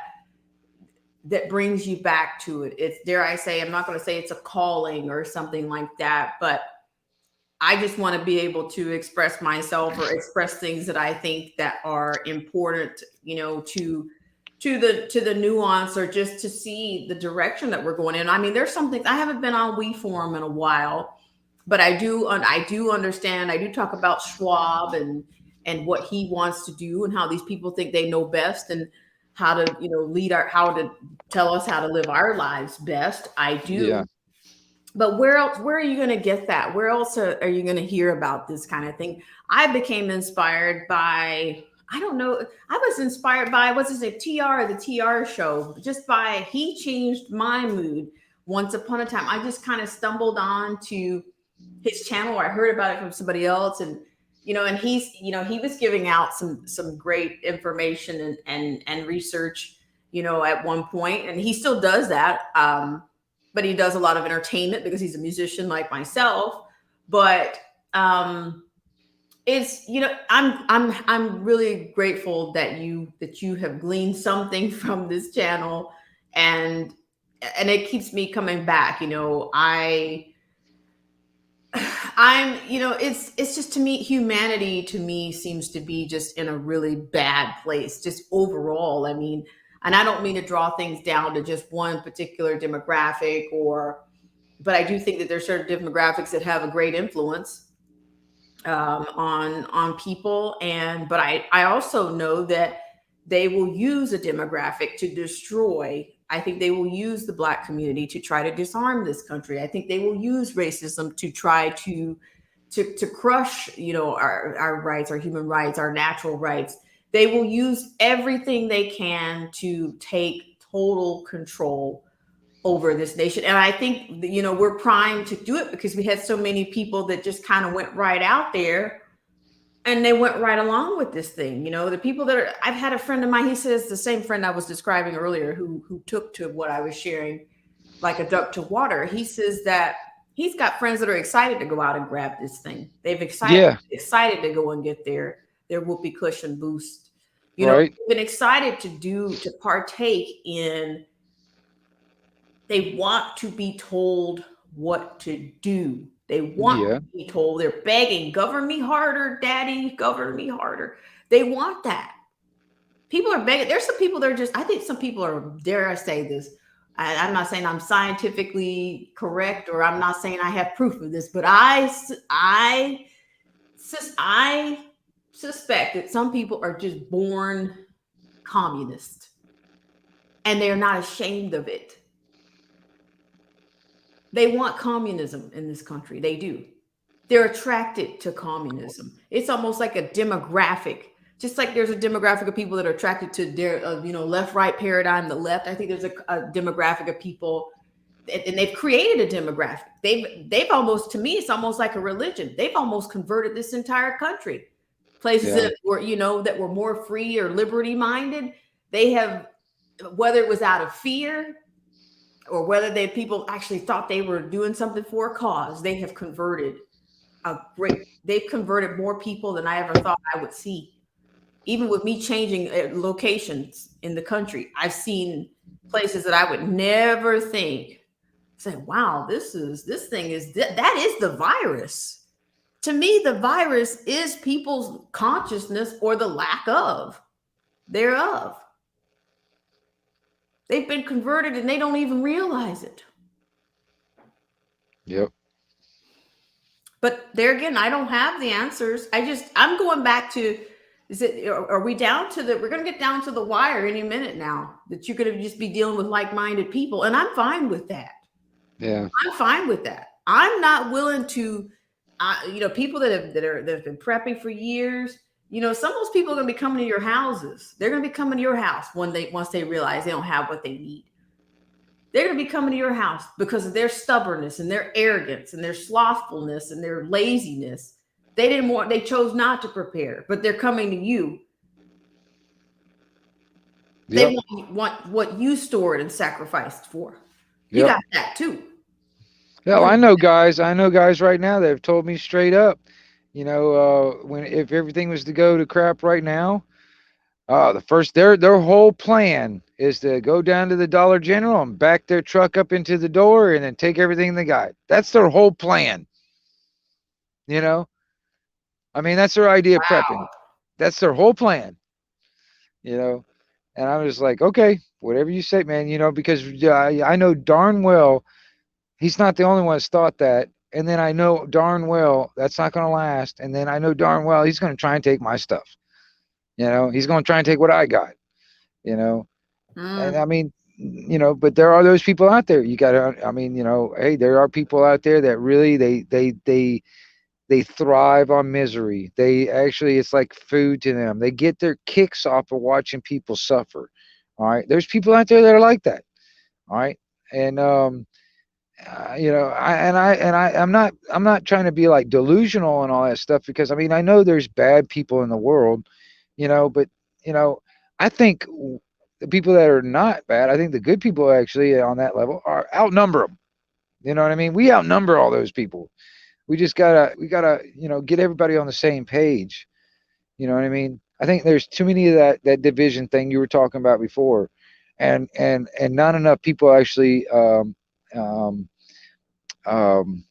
brings you back to it. It's, dare I say, I'm not going to say it's a calling or something like that, but I just want to be able to express myself or express things that I think that are important, you know, to the nuance, or just to see the direction that we're going in. I mean, there's something, I haven't been on WeForm in a while, but I do understand. I do talk about Schwab and what he wants to do, and how these people think they know best, and how to, you know, how to tell us how to live our lives best. I do. Yeah. But where are you going to get that? Where else are you going to hear about this kind of thing? I became inspired by, I don't know, I was inspired by, what's it, TR, the TR show, just by, he changed my mood once upon a time, I just kind of stumbled on to his channel, or I heard about it from somebody else, and and he was giving out some great information and research, at one point, and he still does that. But he does a lot of entertainment because he's a musician like myself. But it's I'm really grateful that you have gleaned something from this channel, and it keeps me coming back. It's just, to me, humanity to me seems to be just in a really bad place, just overall. I mean, and I don't mean to draw things down to just one particular demographic, but I do think that there's certain demographics that have a great influence on people, but I also know that they will use a demographic to destroy. I think they will use the Black community to try to disarm this country. I think they will use racism to try to crush, our rights, our human rights, our natural rights. They will use everything they can to take total control over this nation. And I think, we're primed to do it because we had so many people that just kind of went right out there and they went right along with this thing. The people I've had a friend of mine, he says, the same friend I was describing earlier, who took to what I was sharing like a duck to water. He says that he's got friends that are excited to go out and grab this thing. They've excited to go and get their whoopee cushion boost. Right. They've been excited to partake in. They want to be told what to do. They want to be told. They're begging, govern me harder, daddy, govern me harder. They want that. People are begging. There's some people that are I think some people are, dare I say this, I'm not saying I'm scientifically correct, or I'm not saying I have proof of this, but I suspect that some people are just born communist and they're not ashamed of it. They want communism in this country. They do. They're attracted to communism. It's almost like a demographic. Just like there's a demographic of people that are attracted to their, left-right paradigm, the left. I think there's a demographic of people, and they've created a demographic. They've almost, to me, it's almost like a religion. They've almost converted this entire country. Places that were, that were more free or liberty-minded. They have, whether it was out of fear, or whether people actually thought they were doing something for a cause, they have converted they've converted more people than I ever thought I would see. Even with me changing locations in the country, I've seen places that I would never think, say, wow, that is the virus. To me, the virus is people's consciousness, or the lack thereof. They've been converted and they don't even realize it. Yep. But there again, I don't have the answers. I'm going back to, are we down to we're going to get down to the wire any minute now, that you're going to just be dealing with like-minded people. And I'm fine with that. Yeah. I'm fine with that. I'm not willing to, people that have been prepping for years, some of those people are going to be coming to your houses. They're going to be coming to your house once they realize they don't have what they need. They're going to be coming to your house because of their stubbornness and their arrogance and their slothfulness and their laziness. They chose not to prepare, but they're coming to you. Yep. They want what you stored and sacrificed for. You got that too. Yeah, I know guys right now that have told me straight up, if everything was to go to crap right now, their whole plan is to go down to the Dollar General and back their truck up into the door and then take everything they got. That's their whole plan. I mean, that's their idea of prepping. That's their whole plan. And I'm just like, okay, whatever you say, man, because I know darn well he's not the only one that's thought that. And then I know darn well that's not going to last. And then I know darn well he's going to try and take my stuff. He's going to try and take what I got, And I mean, but there are those people out there. You got to, hey, there are people out there that really, they thrive on misery. It's like food to them. They get their kicks off of watching people suffer. All right. There's people out there that are like that. All right. And, I'm not trying to be like delusional and all that stuff, because I mean, I know there's bad people in the world, but I think the people that are not bad, I think the good people actually on that level are outnumber them. You know what I mean? We outnumber all those people. We gotta get everybody on the same page. You know what I mean? I think there's too many of that division thing you were talking about before, and not enough people actually um, um,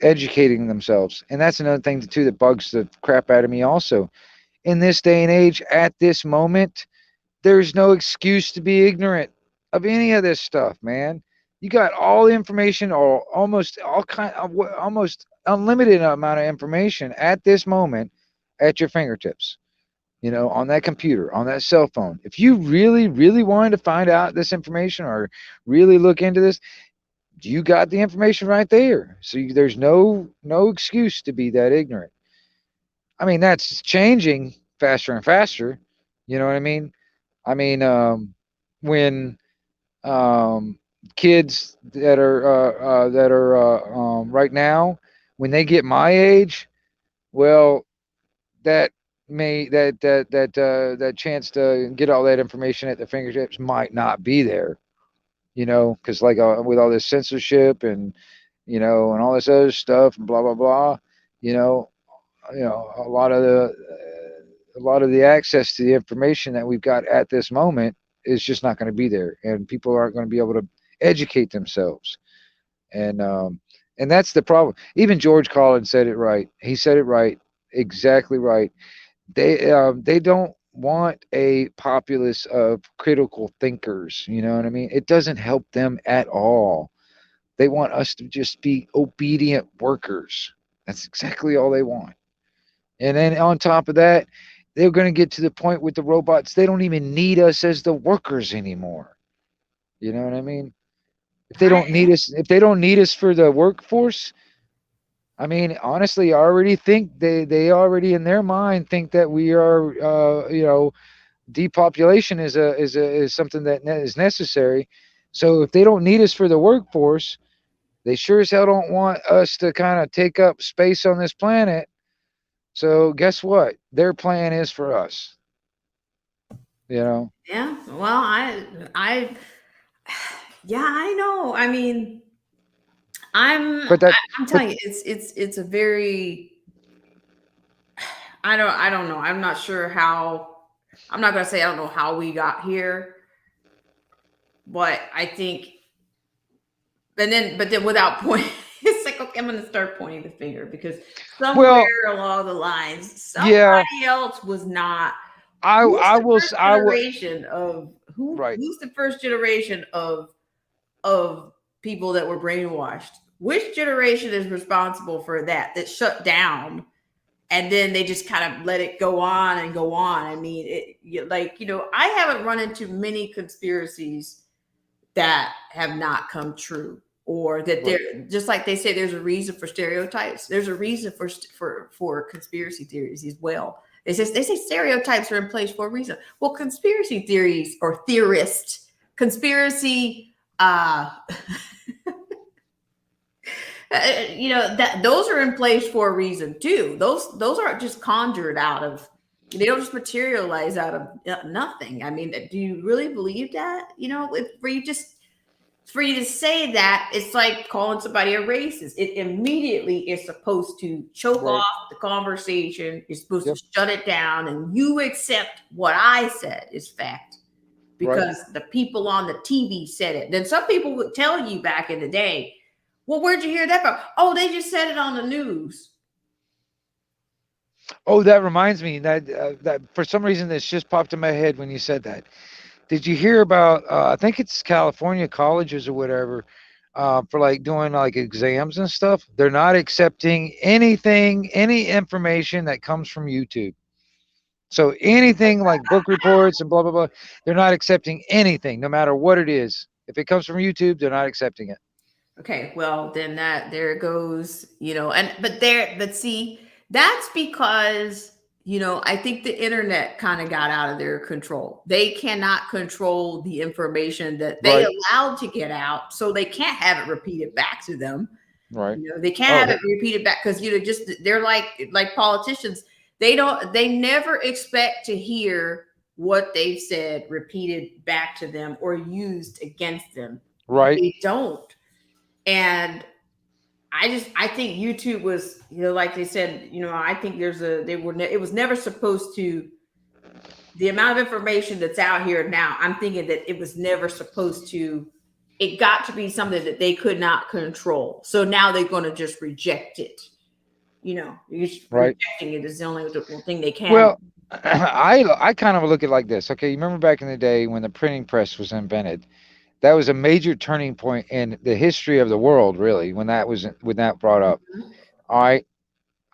educating themselves. And that's another thing too that bugs the crap out of me. Also, in this day and age, at this moment, there's no excuse to be ignorant of any of this stuff, man. You got all the information, or almost all kind of, almost unlimited amount of information at this moment at your fingertips. On that computer, on that cell phone. If you really, really wanted to find out this information or really look into this, you got the information right there. So there's no excuse to be that ignorant. I mean, that's changing faster and faster. You know what I mean? I mean, when kids that are right now, when they get my age, well, that that chance to get all that information at their fingertips might not be there. Because like with all this censorship and and all this other stuff and blah blah blah, you know, a lot of the access to the information that we've got at this moment is just not going to be there, and people aren't going to be able to educate themselves, and that's the problem. Even George Carlin said it right. He said it right, exactly right. They don't want a populace of critical thinkers. You know what I mean? It doesn't help them at all. They want us to just be obedient workers. That's exactly all they want. And then on top of that, they're going to get to the point with the robots, they don't even need us as the workers anymore. You know what I mean? If they don't need us, for the workforce, I mean, honestly, I already think they already in their mind think that we are, depopulation is something that is necessary. So if they don't need us for the workforce, they sure as hell don't want us to kind of take up space on this planet. So guess what? Their plan is for us. Yeah. Well, yeah, I know. I mean, I'm telling you, it's a very, I don't know. I'm not sure how. I'm not gonna say I don't know how we got here, but I think. But then without pointing, it's like, okay, I'm gonna start pointing the finger because somewhere along the lines, somebody else was not. Who's the first generation of people that were brainwashed? Which generation is responsible for that shut down, and then they just kind of let it go on and go on? I mean, I haven't run into many conspiracies that have not come true, or that they're just like they say. There's a reason for stereotypes. There's a reason for conspiracy theories as well. They say stereotypes are in place for a reason. Well, conspiracy theories or theorists, conspiracy, that those are in place for a reason too. Those aren't just conjured out of. They don't just materialize out of nothing. I mean, do you really believe that? For you to say that, it's like calling somebody a racist. It immediately is supposed to choke off the conversation. You're supposed to shut it down, and you accept what I said is fact because the people on the TV said it. Then some people would tell you back in the day, well, where'd you hear that from? Oh, they just said it on the news. Oh, that reminds me that for some reason this just popped in my head when you said that. Did you hear about, I think it's California colleges or whatever, for like doing like exams and stuff? They're not accepting any information that comes from YouTube. So anything like book reports and blah, blah, blah, they're not accepting anything, no matter what it is. If it comes from YouTube, they're not accepting it. Okay, well, then there it goes, but see, that's because I think the internet kind of got out of their control. They cannot control the information that they Right. allowed to get out, so they can't have it repeated back to them. Right. They can't Oh, have it repeated back because just they're like politicians. They never expect to hear what they've said repeated back to them or used against them. right. They don't. And I think YouTube was, like they said, I think it was never supposed to, the amount of information that's out here now, I'm thinking that it was never supposed to, it got to be something that they could not control. So now they're going to just reject it. Right. Rejecting it is the only thing they can. Well, I kind of look at it like this. Okay, you remember back in the day when the printing press was invented? That was a major turning point in the history of the world, really, when that brought up. Mhm. All right.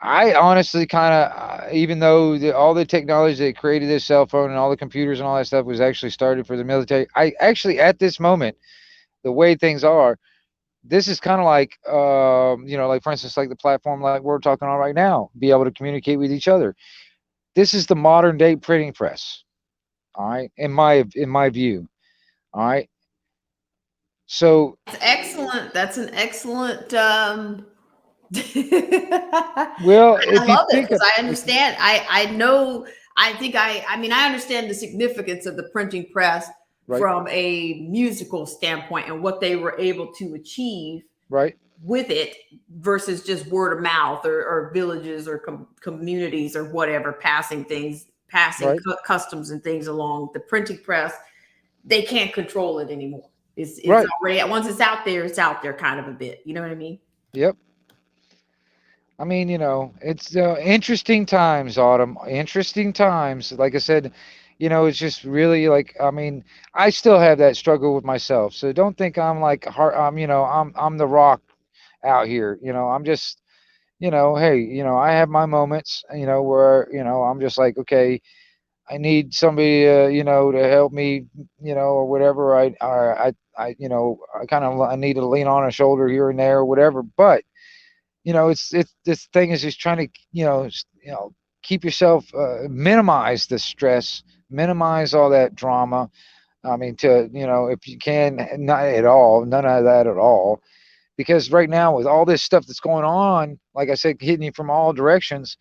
I honestly kind of, even though all the technology that created this cell phone and all the computers and all that stuff was actually started for the military, I actually, at this moment, the way things are, this is kind of like, like for instance, like the platform like we're talking on right now, be able to communicate with each other. This is the modern day printing press. All right, in my view. All right. So That's excellent. That's an excellent. well, I if you love it think because of, I understand. I know. I understand the significance of the printing press right, from a musical standpoint and what they were able to achieve right, with it versus just word of mouth or villages or communities or whatever passing right, customs and things along. The printing press, they can't control it anymore. It's right. already, once it's out there kind of a bit. You know what I mean? Yep. I mean, it's interesting times, Autumn. Interesting times. Like I said, it's just really like, I mean, I still have that struggle with myself. So don't think I'm like hard. I'm the rock out here. I'm just, hey, I have my moments. Where I'm just like, okay, I need somebody, to help me, or whatever. I kind of I need to lean on a shoulder here and there, or whatever. But it's this thing is just trying to keep yourself, minimize the stress, minimize all that drama. I mean, to if you can, not at all, none of that at all, because right now with all this stuff that's going on, like I said, hitting you from all directions,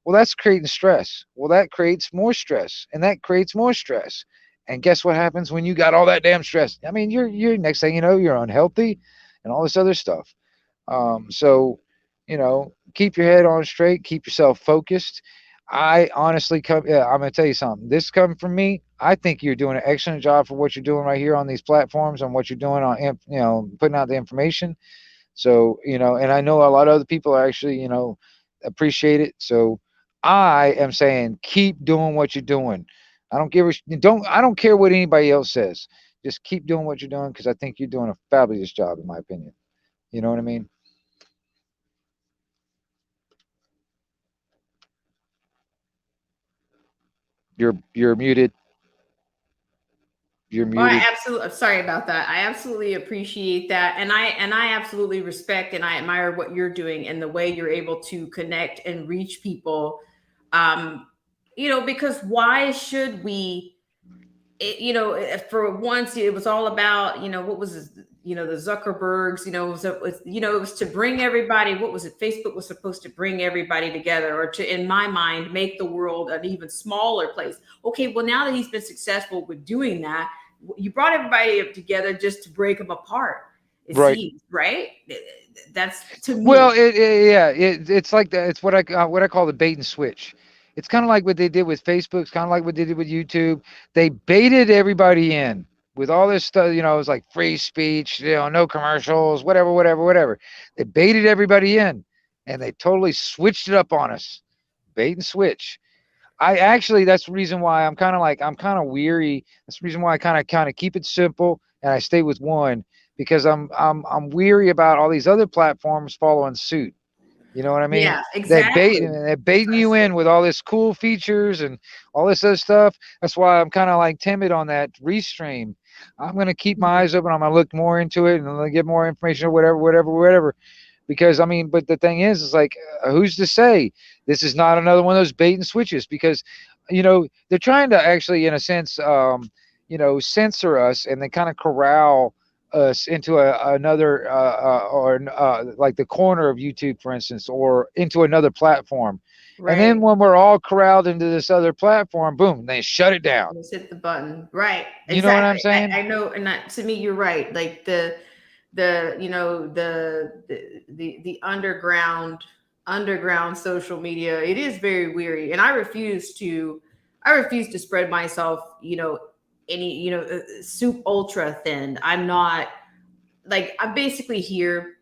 well, that's creating stress. Well, that creates more stress, and that creates more stress. And guess what happens when you got all that damn stress? I mean, you're next thing you know, you're unhealthy, and all this other stuff. So, keep your head on straight, keep yourself focused. I honestly yeah, I'm gonna tell you something. This coming from me, I think you're doing an excellent job for what you're doing right here on these platforms and what you're doing on, putting out the information. So, and I know a lot of other people are actually, appreciate it. So, I am saying keep doing what you're doing. I don't care what anybody else says. Just keep doing what you're doing because I think you're doing a fabulous job, in my opinion. You know what I mean? You're muted. You're Well, I muted. absolutely, sorry about that. I absolutely appreciate that. And I absolutely respect and I admire what you're doing and the way you're able to connect and reach people. Um, because why should we, for once it was all about, what was this, the Zuckerbergs, it was to bring everybody, what was it? Facebook was supposed to bring everybody together or to, in my mind, make the world an even smaller place. Okay, well, now that he's been successful with doing that, you brought everybody together just to break them apart. It Right. seems, right? That's to me. Well, yeah, it's like that. It's what I call the bait and switch. It's kind of like what they did with Facebook. It's kind of like what they did with YouTube. They baited everybody in with all this stuff. It was like free speech, no commercials, whatever, whatever, whatever. They baited everybody in, and they totally switched it up on us. Bait and switch. I actually, that's the reason why I'm kind of weary. That's the reason why I kind of keep it simple and I stay with one because I'm weary about all these other platforms following suit. You know what I mean? Yeah, exactly. They're baiting you in with all this cool features and all this other stuff. That's why I'm kind of like timid on that Restream. I'm gonna keep my eyes open. I'm gonna look more into it and I'm gonna get more information or whatever, whatever, whatever. because I mean, but the thing is like, who's to say this is not another one of those bait and switches? Because, they're trying to actually, in a sense, censor us and then kind of corral us into another or like the corner of YouTube, for instance, or into another platform. And then Right. when we're all corralled into this other platform, boom, they shut it down. Just hit the button. Right. You know what I'm Exactly. saying? I know. And that, to me, you're right. Like the underground social media, it is very weary. And I refuse to spread myself, any, soup ultra thin. I'm not, like, I'm basically here.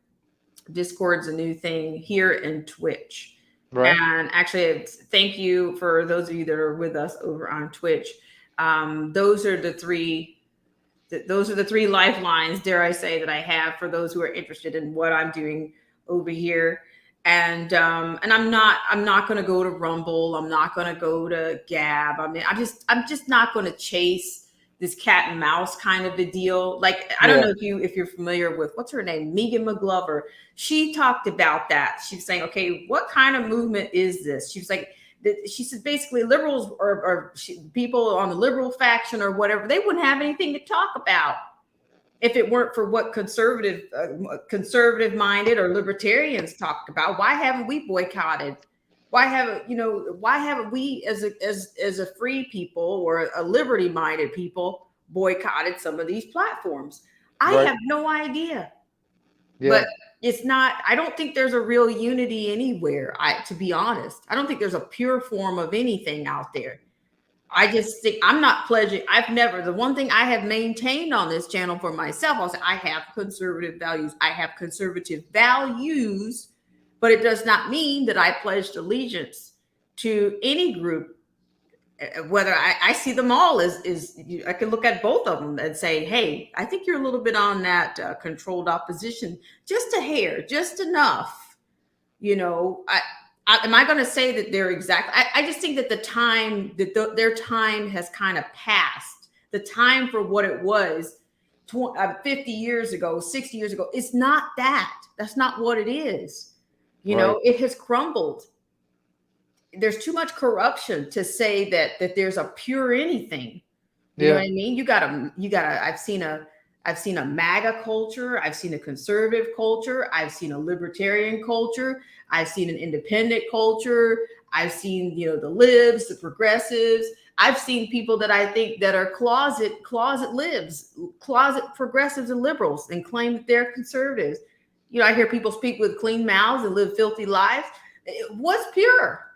Discord's a new thing here in Twitch. Right. And actually, thank you for those of you that are with us over on Twitch. Those are the three. Those are the three lifelines, dare I say, that I have for those who are interested in what I'm doing over here. And I'm not going to go to Rumble. I'm not going to go to Gab. I mean, I'm just not going to chase this cat and mouse kind of a deal. Like, I don't know if you're familiar with, what's her name, Megan McGlover. She talked about that. She was saying, okay, what kind of movement is this? She was like, she said basically liberals or people on the liberal faction or whatever, they wouldn't have anything to talk about if it weren't for what conservative minded or libertarians talked about. Why haven't we boycotted? Why haven't we as a free people or a liberty minded people boycotted some of these platforms? I have no idea. But it's not, I don't think there's a real unity anywhere. To be honest, I don't think there's a pure form of anything out there. I just think I'm not pledging. The one thing I have maintained on this channel for myself, I'll say I have conservative values. I have conservative values, but it does not mean that I pledged allegiance to any group. Whether I see them all I can look at both of them and say, hey, I think you're a little bit on that controlled opposition, just a hair, just enough. Am I going to say that they're exact? I just think that their time has kind of passed. The time for what it was 50 years ago, 60 years ago, it's not that. That's not what it is. It has crumbled. There's too much corruption to say that there's a pure anything. You know what I mean? You gotta, I've seen a MAGA culture. I've seen a conservative culture. I've seen a libertarian culture. I've seen an independent culture. I've seen, the libs, the progressives. I've seen people that I think that are closet libs, closet progressives and liberals, and claim that they're conservatives. I hear people speak with clean mouths and live filthy lives. What's pure?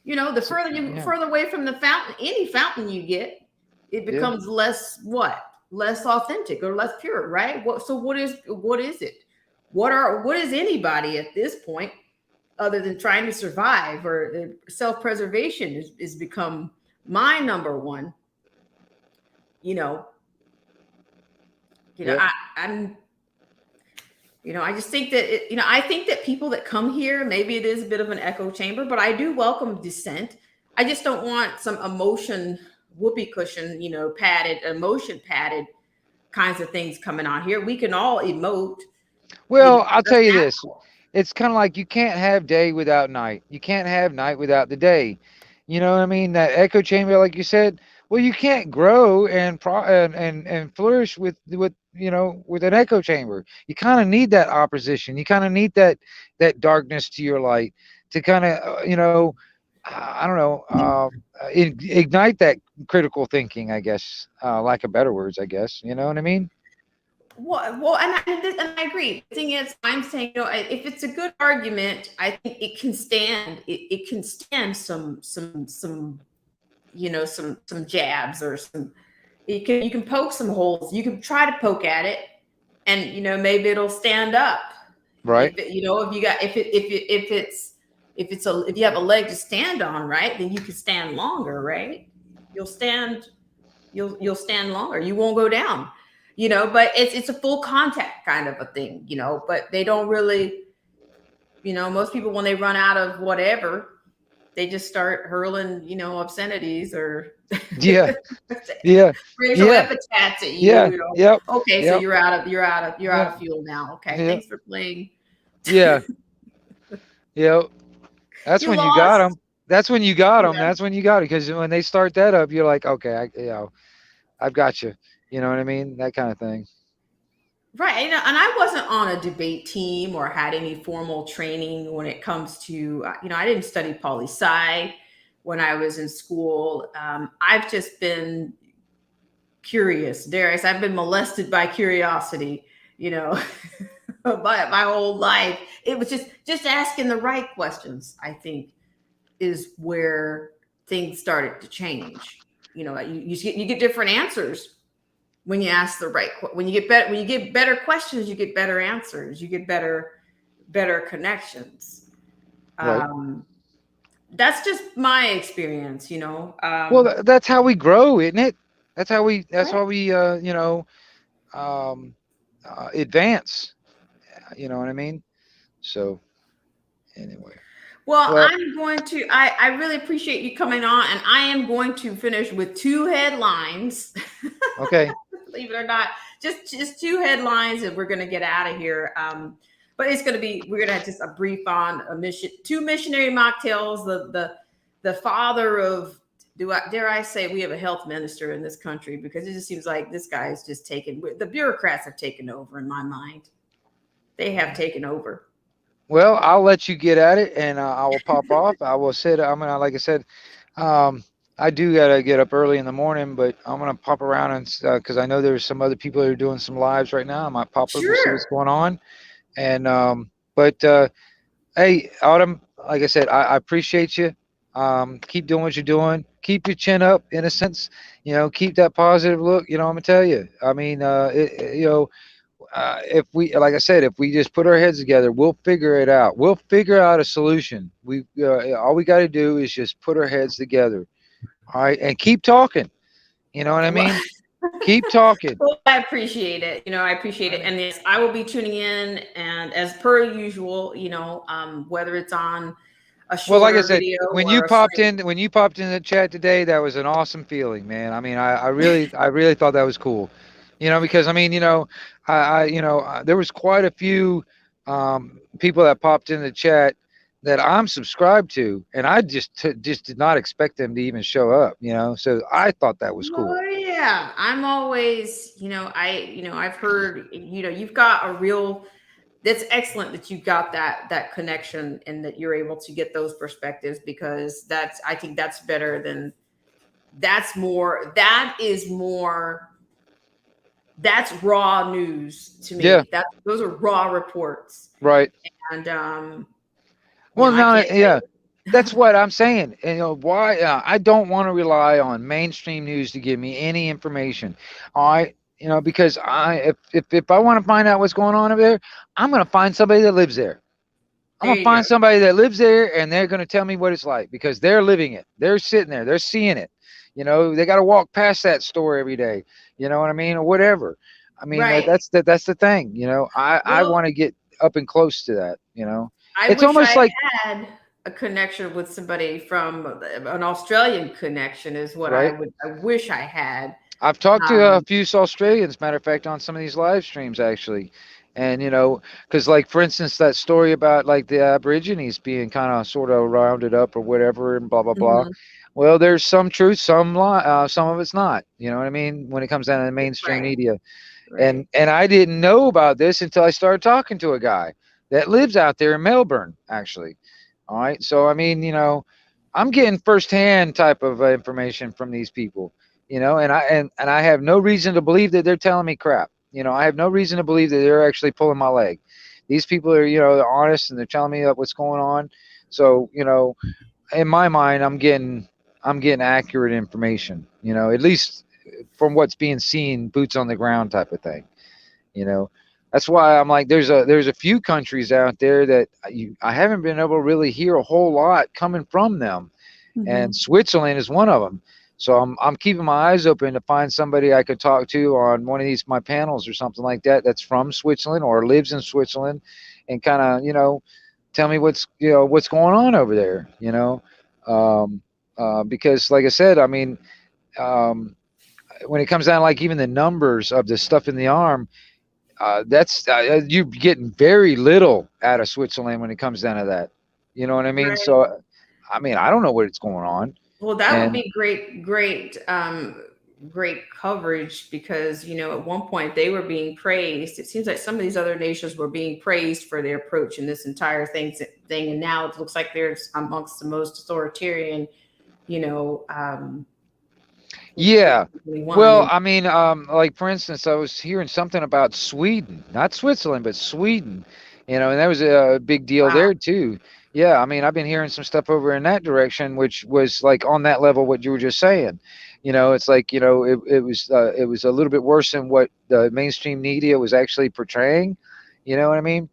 The further away from the fountain, any fountain you get, it becomes less authentic or less pure, right? What is it? What is anybody at this point other than trying to survive, or self-preservation is become my number one. I just think that I think that people that come here, maybe it is a bit of an echo chamber, but I do welcome dissent. I just don't want some emotion whoopee cushion, emotion padded kinds of things coming on here. We can all emote. Well, I'll tell you this. It's kind of like you can't have day without night. You can't have night without the day. You know what I mean? That echo chamber, like you said, well, you can't grow and flourish with an echo chamber. You kind of need that opposition. You kind of need that darkness to your light to kind of, I don't know, ignite that critical thinking, I guess, lack of better words, I guess. You know what I mean? Well, and I agree. The thing is, I'm saying, if it's a good argument, I think it can stand. It can stand some jabs or some. You can poke some holes. You can try to poke at it, and maybe it'll stand up. Right. If you have a leg to stand on, right, then you can stand longer, right? You'll stand longer. You won't go down. But it's a full contact kind of a thing, but they don't really, most people, when they run out of whatever, they just start hurling, obscenities or racial epithets at you. Okay, so you're out of fuel now. Okay, thanks for playing Yeah. Yeah. That's You when you got lost. them. That's when you got them. Yeah. That's when you got it. Because when they start that up, you're like, okay, I've got you. You know what I mean? That kind of thing. Right. And I wasn't on a debate team or had any formal training when it comes to, I didn't study poli sci when I was in school. I've just been curious, Darius. I've been molested by curiosity, you know, my whole life. It was just asking the right questions, I think, is where things started to change. You get different answers when you ask the right when you get better questions, you get better answers, you get better connections. Right. That's just my experience. Well, that's how we grow, isn't it? That's Right. how we, um, advance. You know what I mean? So anyway, Well, well, I'm going to I really appreciate you coming on, and I am going to finish with two headlines. okay. Believe it or not, just two headlines, and we're going to get out of here. But we're going to have just a brief on two missionary mocktails. The father of, dare I say, we have a health minister in this country, because it just seems like this guy is just the bureaucrats have taken over in my mind. They have taken over. Well, I'll let you get at it, and I will pop off. I will sit. I'm gonna, like I said, um, I do gotta get up early in the morning, but I'm gonna pop around and because I know there's some other people that are doing some lives right now. I might pop over see what's Sure. going on, and but hey, Autumn, like I said, I appreciate you. Keep doing what you're doing. Keep your chin up, in a sense. Keep that positive look. I'm gonna tell you. I mean, if we, like I said, if we just put our heads together, we'll figure it out. We'll figure out a solution. All we got to do is just put our heads together. All right, and keep talking. You know what I Well, mean? Keep talking. well, I appreciate it. I appreciate it. And yes, I will be tuning in. And as per usual, whether it's on a Well, like I shorter said, video when you or a popped frame. in, when you popped in the chat today, that was an awesome feeling, man. I mean, I really thought that was cool. Because I mean, there was quite a few people that popped in the chat that I'm subscribed to, and I just did not expect them to even show up. So I thought that was cool. Well, yeah, I'm always, I've heard, you've got a real, that's excellent that you've got that connection, and that you're able to get those perspectives, because I think that's better than, that's raw news to Yeah, me. Those are raw reports. right. And Well, I now, can't yeah, tell that's you. what I'm saying. And, why I don't want to rely on mainstream news to give me any information. All right, because if I want to find out what's going on over there, I'm gonna find somebody that lives there. I'm There gonna you go. find somebody that lives there, and they're gonna tell me what it's like, because they're living it. They're sitting there. They're seeing it. They got to walk past that store every day. You know what I mean, or whatever. I mean, Right. that's the thing. I Well, want to get up and close to that. I It's wish almost I like, had a connection with somebody from an Australian connection, is what right. I wish I had. I've talked to a Um, few Australians, matter of fact, on some of these live streams actually, and because like for instance, that story about like the Aborigines being kind of sort of rounded up or whatever, and blah blah blah. mhm, Well, there's some truth, some lie, some of it's not. You know what I mean? When it comes down to the mainstream right, media, right. and I didn't know about this until I started talking to a guy that lives out there in Melbourne, actually. All right, so I mean, I'm getting firsthand type of information from these people, and I have no reason to believe that they're telling me crap. I have no reason to believe that they're actually pulling my leg. These people are, they're honest, and they're telling me what's going on. So, in my mind, I'm getting accurate information. At least from what's being seen, boots on the ground type of thing. You know, that's why I'm like, there's a few countries out there that I haven't been able to really hear a whole lot coming from them, and Mhm. Switzerland is one of them. So I'm keeping my eyes open to find somebody I could talk to on one of these my panels or something like that, that's from Switzerland or lives in Switzerland, and kind of tell me what's going on over there. Um, because like I said, I mean, um, when it comes down like even the numbers of the stuff in the arm, that's you're getting very little out of Switzerland when it comes down to that. You know what I mean? Right. So, I mean, I don't know what's going on. Well, that would And be great coverage because, at one point they were being praised. It seems like some of these other nations were being praised for their approach in this entire thing. And now it looks like they're amongst the most authoritarian, you know, yeah, well, one. I mean, like for instance, I was hearing something about Sweden, not Switzerland, but Sweden, and that was a big deal Wow. there too. Yeah, I mean, I've been hearing some stuff over in that direction, which was like on that level, what you were just saying. It's like, it was a little bit worse than what the mainstream media was actually portraying. You know what I mean?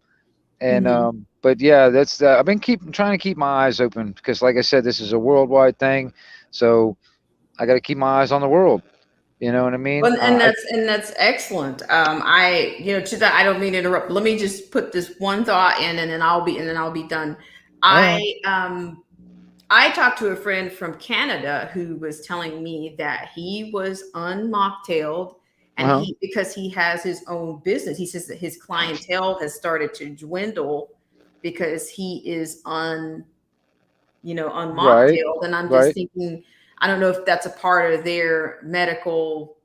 And Mhm. but yeah, that's I've been trying to keep my eyes open because, like I said, this is a worldwide thing, so I got to keep my eyes on the world. You know what I mean? Well, and that's excellent. To that, I don't mean to interrupt. Let me just put this one thought in, and then I'll be done. All right. I talked to a friend from Canada who was telling me that he was unmocktailed, and Uh-huh. because he has his own business, he says that his clientele has started to dwindle because he is Right. unmocktailed. And I'm just Right. thinking, I don't know if that's a part of their medical,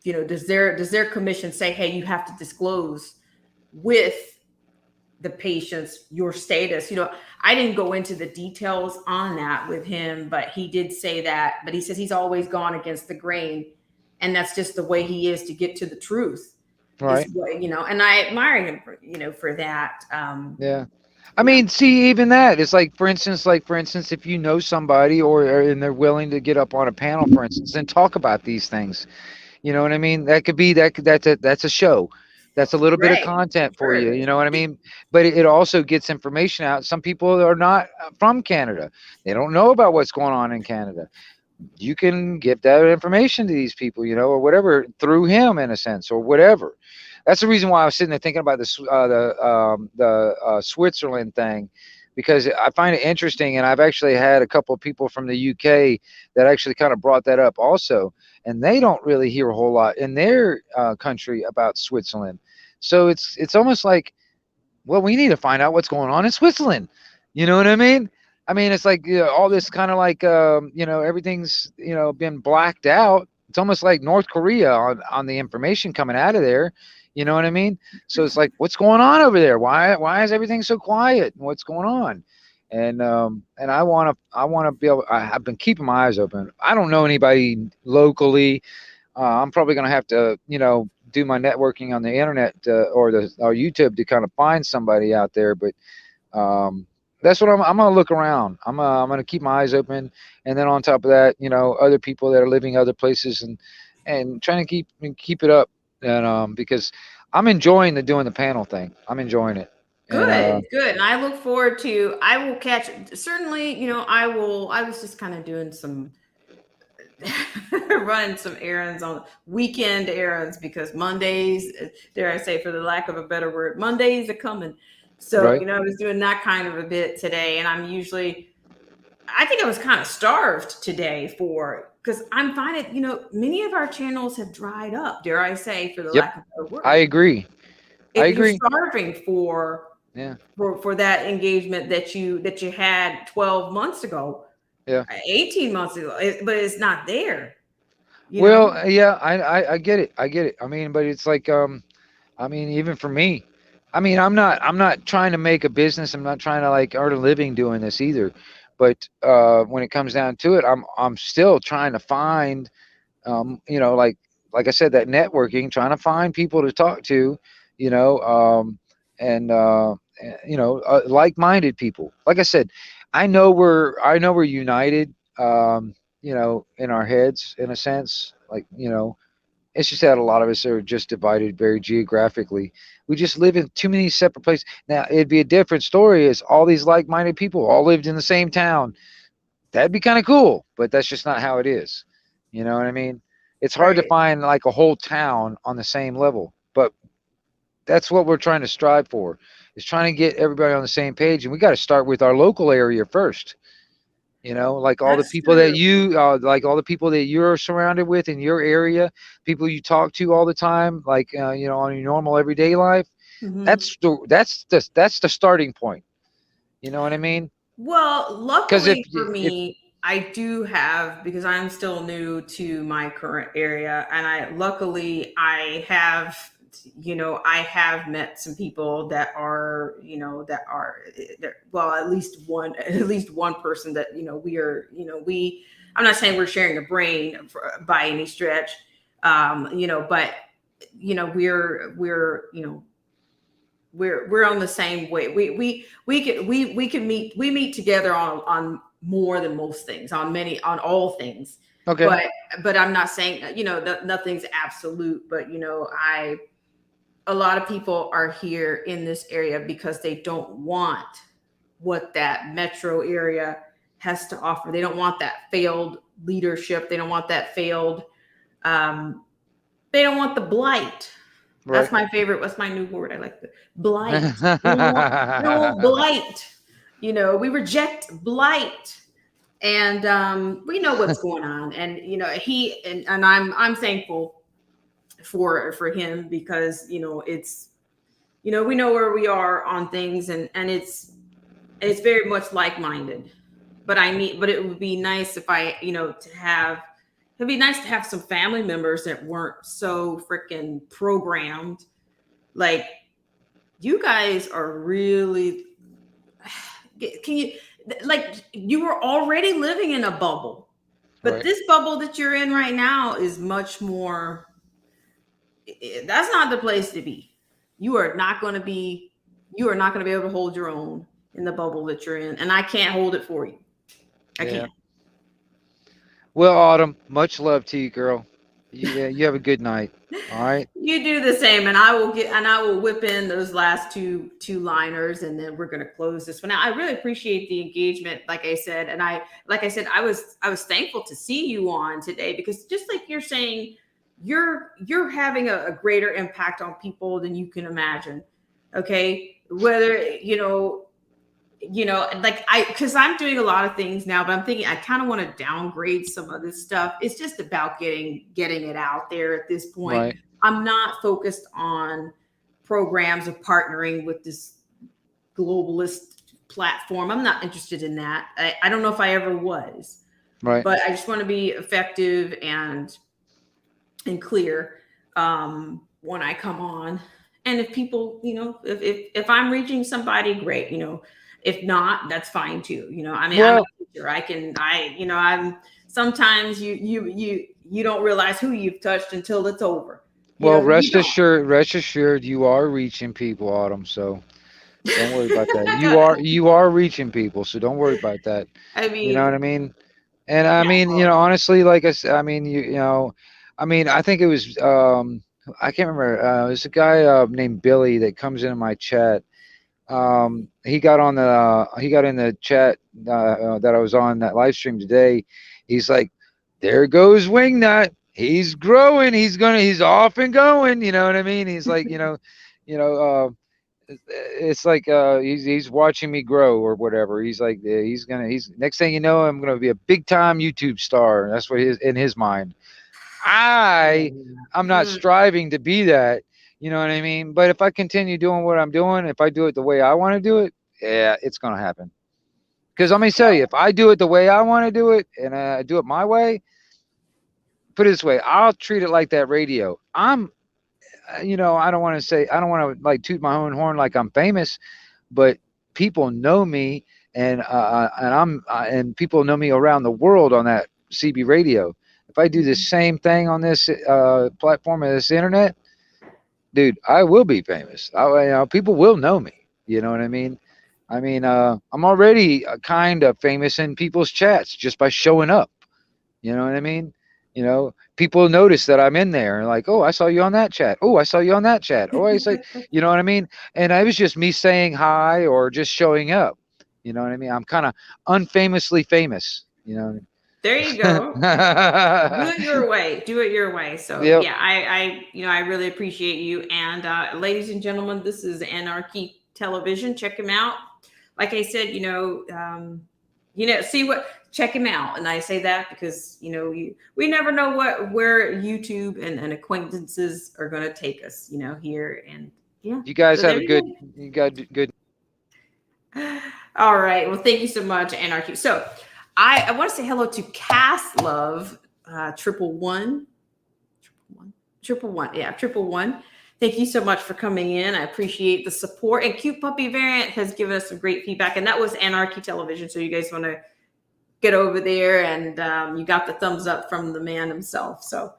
does their commission say, hey, you have to disclose with the patient's your status? I didn't go into the details on that with him, but he did say that. But he says he's always gone against the grain, and that's just the way he is to get to the truth. Right. And I admire him for that. Yeah. I Yeah, mean, see, even that, it's like for instance, if you know somebody and they're willing to get up on a panel, for instance, and talk about these things. You know what I mean? That could be that's a show. That's a little bit of right, content for sure. you. You know what I mean? But it also gets information out. Some people are not from Canada. They don't know about what's going on in Canada. You can give that information to these people, or whatever through him in a sense, or whatever. That's the reason why I was sitting there thinking about the Switzerland thing, because I find it interesting, and I've actually had a couple of people from the UK that actually kind of brought that up also, and they don't really hear a whole lot in their country about Switzerland. So it's almost like, well, we need to find out what's going on in Switzerland. You know what I mean? I mean, it's like, all this kind of like, everything's, been blacked out. It's almost like North Korea on the information coming out of there. You know what I mean? So it's like, what's going on over there? Why is everything so quiet? What's going on? And I want to be able. I've been keeping my eyes open. I don't know anybody locally. I'm probably going to have to, do my networking on the internet, or YouTube to kind of find somebody out there. But that's what I'm going to look around. I'm going to keep my eyes open, and then on top of that, other people that are living other places, and trying to keep it up, and because I'm enjoying doing the panel thing. I'm enjoying it, and Good. And I look forward to. I will catch. Certainly, I will. I was just kind of doing some running some errands on weekend errands because Mondays, dare I say, for the lack of a better word, Mondays are coming. So, right. I was doing that kind of a bit today. And I think I was kind of starved today because I'm finding, many of our channels have dried up, dare I say, for the Yep. lack of a better I word. agree. I You're agree. starving for Yeah. for that engagement that you had 12 months ago, Yeah. 18 months ago, but it's not there, you know? Well, yeah, I get it. I get it. I mean, but it's like, I mean, even for me, I mean, I'm not trying to make a business. I'm not trying to like earn a living doing this either. But when it comes down to it, I'm still trying to find, like I said, that networking, trying to find people to talk to, you know, um, and like-minded people. Like I said, I know we're united, in our heads in a sense, like, it's just that a lot of us are just divided very geographically. We just live in too many separate places. Now, it'd be a different story as all these like-minded people all lived in the same town. That'd be kind of cool, but that's just not how it is. You know what I mean? It's hard to Right. find like a whole town on the same level, but that's what we're trying to strive for, is trying to get everybody on the same page. And we got to start with our local area first. You know, like all the That's people that true. you like all the people that you're surrounded with in your area, people you talk to all the time, like you know, on your normal everyday life. Hmm. That's the starting point. You know what I mean? Well, Because luckily for if me, I do have, because I'm still new to my current area, and I have, I have met some people that are, well, at least one person that, we are, I'm not saying we're sharing a brain by any stretch, but, we're on the same way. We meet together on more than most things, on all things. okay, But I'm not saying, nothing's absolute, but I a lot of people are here in this area because they don't want what that metro area has to offer. They don't want that failed leadership. They don't want that failed um, they don't want the blight. That's right. my favorite. What's my new word? I like the blight. We don't want blight. We reject blight. And we know what's going on. And I'm thankful for him, because it's we know where we are on things, and it's very much like-minded. But it would be nice if I, to have it'd be nice to have some family members that weren't so freaking programmed. Like, you guys are really, can you, like, you were already living in a bubble, but Right. this bubble that you're in right now is much more, that's not the place to be. You are not going to be, you are not going to be able to hold your own in the bubble that you're in. And I can't hold it for you. I Yeah. can't. Well, Autumn, much love to you, girl. You have a good night. All right. You do the same, and I will whip in those last two liners, and then we're gonna close this one out. I really appreciate the engagement, like I said, and I was thankful to see you on today, because just like you're saying, you're having a greater impact on people than you can imagine. Okay, whether like because I'm doing a lot of things now, but I'm thinking I kind of want to downgrade some of this stuff. It's just about getting it out there at this point. Right. I'm not focused on programs of partnering with this globalist platform. I'm not interested in that. I don't know if I ever was, Right. but I just want to be effective and clear when I come on. And if people, if I'm reaching somebody, great. If not, that's fine too. I mean, I'm a Well, teacher. I'm sometimes you don't realize who you've touched until it's over. You don't. rest assured, you are reaching people, Autumn. So don't worry about that. You are reaching people, so don't worry about that. I You know what mean, I mean? And I yeah, mean, well, honestly, like I said, I mean, I mean, I think it was, I can't remember. There's a guy named Billy that comes into my chat. He got in the chat that I was on that live stream today. He's like, there goes Wingnut. He's growing. He's off and going. You know what I mean? He's like, it's like he's watching me grow or whatever. He's like he's next thing you know, I'm gonna be a big time YouTube star. That's what in his mind. I I'm not mm, striving to be that. You know what I mean? But if I continue doing what I'm doing, if I do it the way I want to do it, yeah, it's gonna happen. Because let me tell you, if I do it the way I want to do it and I do it my way, put it this way, I'll treat it like that radio. I don't want to say, I don't want to like toot my own horn like I'm famous, but people know me, and people know me around the world on that CB radio. If I do the same thing on this platform of this internet, dude, I will be famous. People will know me. You know what I mean? I mean, I'm already kind of famous in people's chats just by showing up. You know what I mean? People notice that I'm in there, like, oh, I saw you on that chat. Oh, I saw you on that chat. Oh, I say, you know what I mean? And I was just me saying hi or just showing up. You know what I mean? I'm kind of unfamously famous. You know. there you go. Do it your way. Do it your way. So Yep. yeah, I really appreciate you. And ladies and gentlemen, this is Anarchy Television. Check him out. Like I said, check him out. And I say that because, we never know where YouTube and acquaintances are going to take us, here. And yeah. You guys So have there a you good. All right. Well, thank you so much, Anarchy. So I want to say hello to Cass Love, 111. Yeah, 111. Thank you so much for coming in. I appreciate the support. And Cute Puppy Variant has given us some great feedback. And that was Anarchy Television. So you guys want to get over there, and you got the thumbs up from the man himself. So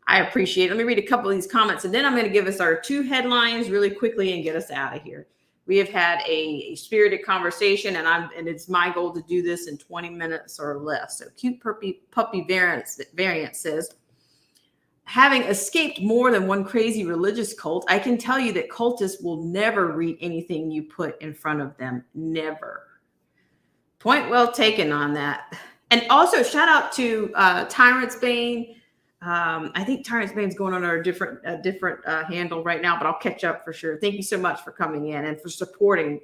I appreciate it. Let me read a couple of these comments, and then I'm going to give us our 2 headlines really quickly and get us out of here. We have had a spirited conversation, and it's my goal to do this in 20 minutes or less. So Cute Puppy Variant says, having escaped more than one crazy religious cult, I can tell you that cultists will never read anything you put in front of them. Never. Point well taken on that. And also shout out to Tyrant's Bane. I think Tyrant's Bane's going on a different handle right now, but I'll catch up for sure. Thank you so much for coming in and for supporting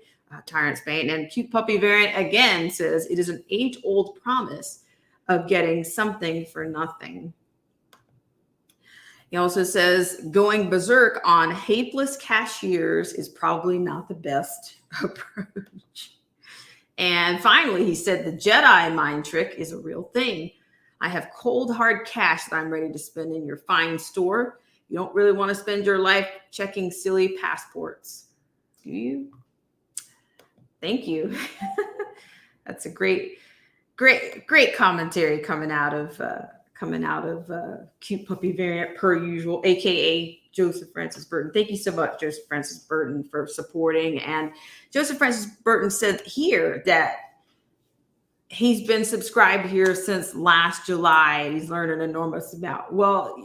Tyrant's Bane. And Cute Puppy Variant again says it is an age-old promise of getting something for nothing. He also says going berserk on hapeless cashiers is probably not the best approach. And finally, he said the Jedi mind trick is a real thing. I have cold, hard cash that I'm ready to spend in your fine store. You don't really want to spend your life checking silly passports, do you? Thank you. That's a great commentary coming out of Cute Puppy Variant per usual, aka Joseph Francis Burton. Thank you so much, Joseph Francis Burton, for supporting. And Joseph Francis Burton said here that he's been subscribed here since last July. He's learned an enormous amount. Well,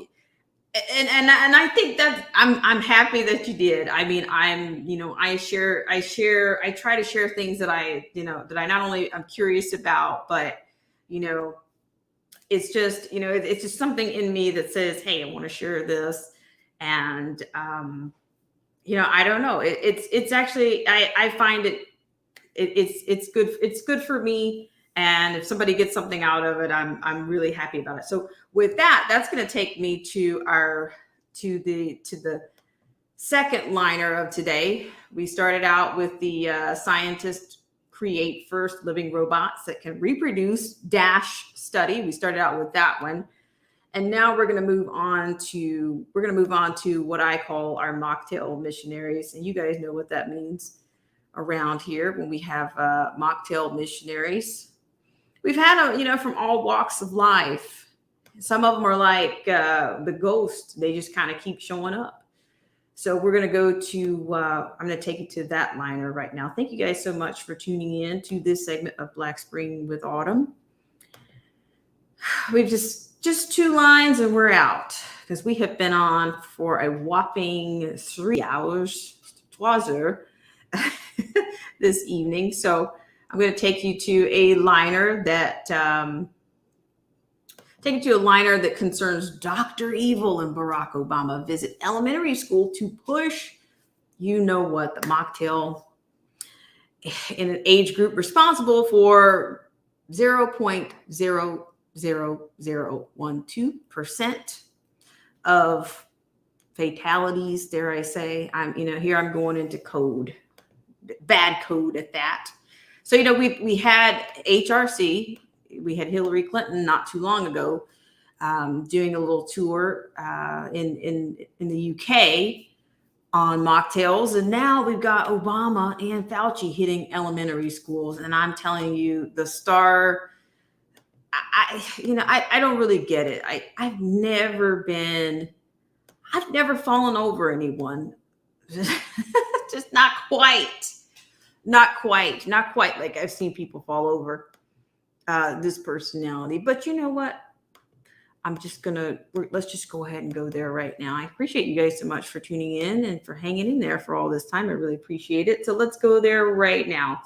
and I think that I'm happy that you did. I mean, I try to share things that I not only I'm curious about, but it's just something in me that says, hey, I want to share this. And I don't know. It's actually I find it's good. It's good for me. And if somebody gets something out of it, I'm really happy about it. So with that, that's going to take me to the second liner of today. We started out with the scientists create first living robots that can reproduce - study. We started out with that one. And now we're going to move on to what I call our mocktail missionaries. And you guys know what that means around here when we have mocktail missionaries. We've had them, from all walks of life. Some of them are like the ghost. They just kind of keep showing up. So we're going to go to, I'm going to take you to that liner right now. Thank you guys so much for tuning in to this segment of Black Spring with Autumn. We've just 2 lines and we're out because we have been on for a whopping 3 hours this evening. So I'm going to take you to a liner that concerns Dr. Evil and Barack Obama visit elementary school to push, the mocktail in an age group responsible for 0.00012% of fatalities. Dare I say? Here I'm going into code, bad code at that. So, we had HRC, we had Hillary Clinton not too long ago doing a little tour in the UK on mocktails. And now we've got Obama and Fauci hitting elementary schools. And I'm telling you, the star, I don't really get it. I've never fallen over anyone. Just not quite like I've seen people fall over this personality. But you know what? Let's just go ahead and go there right now. I appreciate you guys so much for tuning in and for hanging in there for all this time. I really appreciate it. So let's go there right now.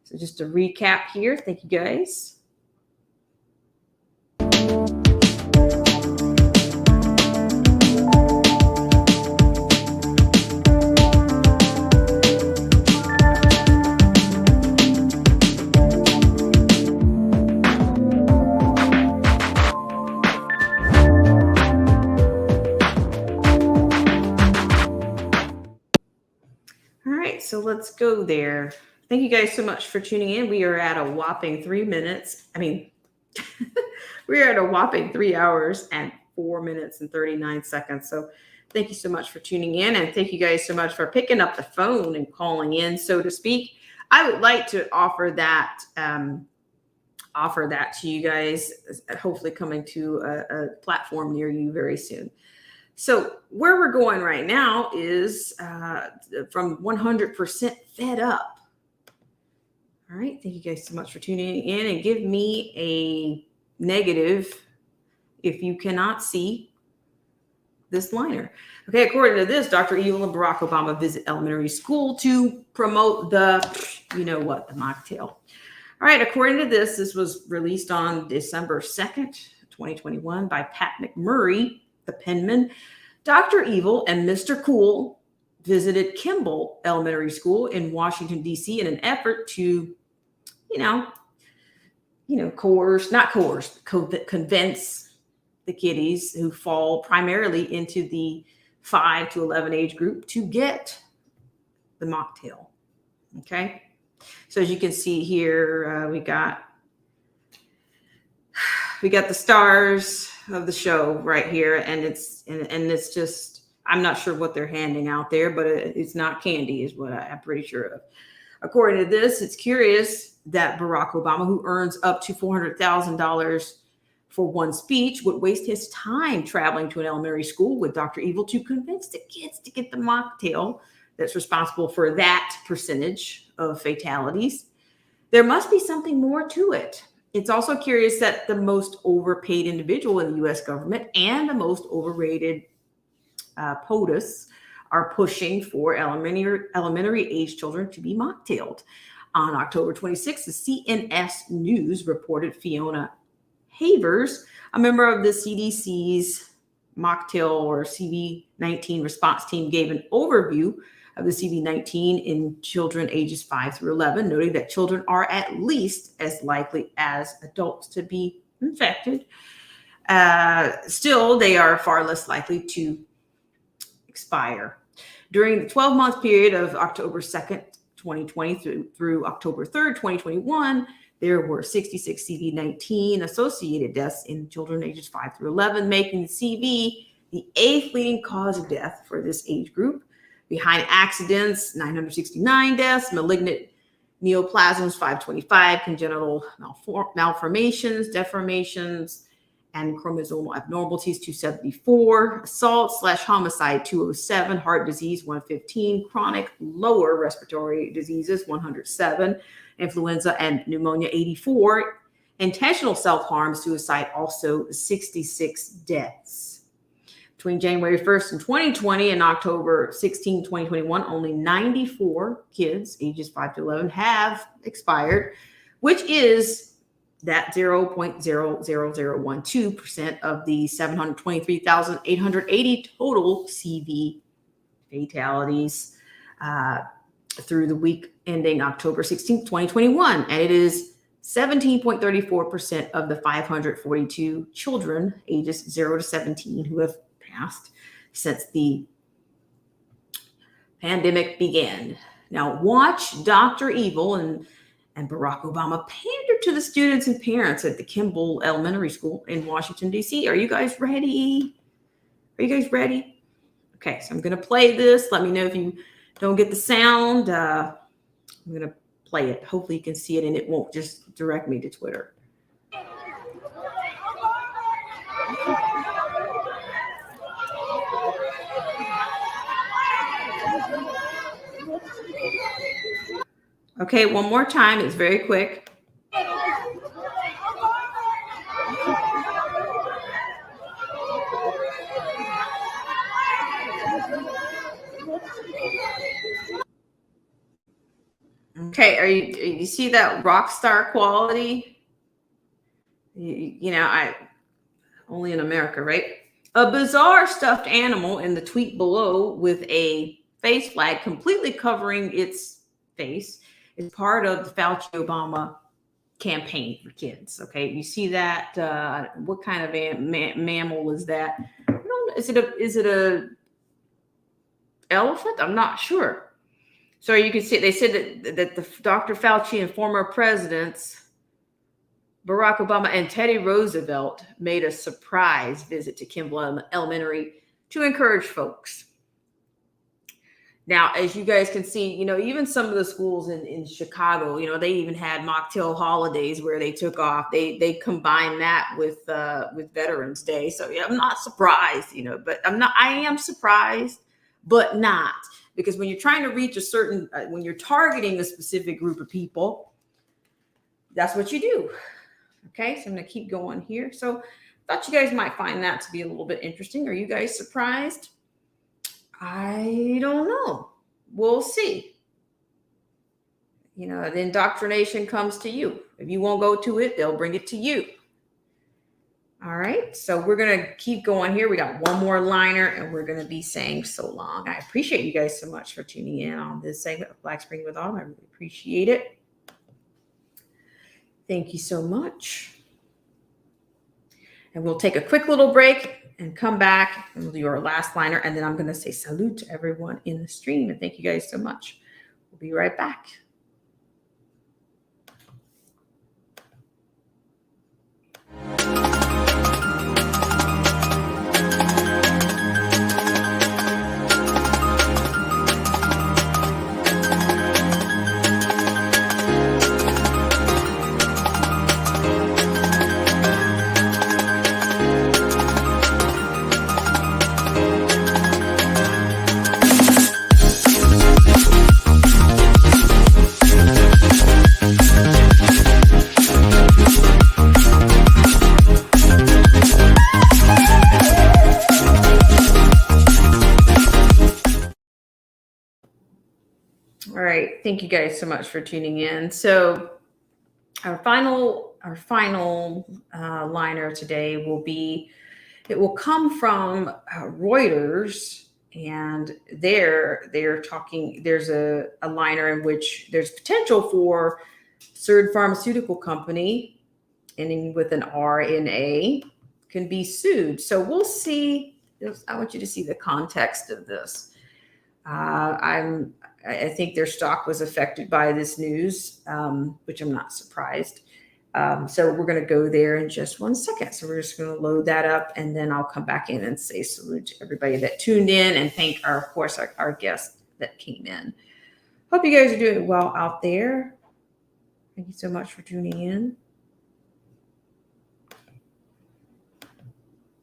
So just to recap here. Thank you guys. so let's go there. Thank you guys so much for tuning in. We are at a whopping 3 minutes. I mean, we're at a whopping 3 hours and 4 minutes and 39 seconds. So thank you so much for tuning in. And thank you guys so much for picking up the phone and calling in, so to speak. I would like to offer that to you guys, hopefully coming to a platform near you very soon. So where we're going right now is from 100% fed up. All right. Thank you guys so much for tuning in, and give me a negative if you cannot see this liner. Okay. According to this, Dr. Evil and Barack Obama visit elementary school to promote the, you know what, the mocktail. All right. According to this, this was released on December 2nd, 2021 by Pat McMurray, the penman. Dr. Evil and Mr. Cool visited Kimball Elementary School in Washington, D.C. in an effort to, convince the kiddies who fall primarily into the 5 to 11 age group to get the mocktail. Okay. So as you can see here, we got the stars of the show right here, and it's just, I'm not sure what they're handing out there, but it's not candy is what I'm pretty sure of. According to this, it's curious that Barack Obama, who earns up to $400,000 for one speech, would waste his time traveling to an elementary school with Dr. Evil to convince the kids to get the mocktail that's responsible for that percentage of fatalities. There must be something more to it. It's also curious that the most overpaid individual in the U.S. government and the most overrated POTUS are pushing for elementary age children to be mocktailed. On October 26th, the CNS News reported Fiona Havers, a member of the CDC's mocktail or CV-19 response team, gave an overview of the CV-19 in children ages 5 through 11, noting that children are at least as likely as adults to be infected. Still, they are far less likely to expire. During the 12-month period of October 2nd, 2020 through October 3rd, 2021, there were 66 CV-19 associated deaths in children ages 5 through 11, making the CV the 8th leading cause of death for this age group. Behind accidents, 969 deaths, malignant neoplasms, 525, congenital malformations, deformations, and chromosomal abnormalities, 274, assault/homicide, 207, heart disease, 115, chronic lower respiratory diseases, 107, influenza and pneumonia, 84, intentional self-harm, suicide, also 66 deaths. Between January 1st, 2020 and October 16, 2021, only 94 kids ages 5 to 11 have expired, which is that 0.00012% of the 723,880 total CV fatalities through the week ending October 16, 2021. And it is 17.34% of the 542 children ages 0 to 17 who have passed since the pandemic began. Now, watch Dr. Evil and Barack Obama pander to the students and parents at the Kimball Elementary School in Washington, D.C. Are you guys ready? Okay, so I'm going to play this. Let me know if you don't get the sound. I'm going to play it. Hopefully you can see it and it won't just direct me to Twitter. Okay, one more time. It's very quick. Okay, you see that rock star quality? I only in America, right? A bizarre stuffed animal in the tweet below with a face flag completely covering its face is part of the Fauci-Obama campaign for kids. Okay, you see that? What kind of mammal is that? I don't know. Is it a elephant? I'm not sure. So you can see they said that the Dr. Fauci and former presidents Barack Obama and Teddy Roosevelt made a surprise visit to Kimball Elementary to encourage folks. Now, as you guys can see, even some of the schools in Chicago, they even had mocktail holidays where they took off. They combined that with Veterans Day. So yeah, I'm not surprised, but I am surprised, but not, because when you're trying to reach a certain, when you're targeting a specific group of people, that's what you do. Okay, so I'm going to keep going here. So I thought you guys might find that to be a little bit interesting. Are you guys surprised? I don't know. We'll see. The indoctrination comes to you. If you won't go to it, they'll bring it to you. All right, so we're going to keep going here. We got one more liner, and we're going to be saying so long. I appreciate you guys so much for tuning in on this segment of Black Spring with Autumn. I really appreciate it. Thank you so much. And we'll take a quick little break and come back, and we'll do our last liner. And then I'm going to say salute to everyone in the stream. And thank you guys so much. We'll be right back. All right. Thank you guys so much for tuning in. So our final liner today will come from Reuters, and they're talking, there's a liner in which there's potential for SERD Pharmaceutical Company, ending with an RNA, can be sued. So we'll see. I want you to see the context of this. I think their stock was affected by this news, which I'm not surprised. So we're going to go there in just 1 second. So we're just going to load that up, and then I'll come back in and say salute to everybody that tuned in, and thank our guests that came in. Hope you guys are doing well out there. Thank you so much for tuning in.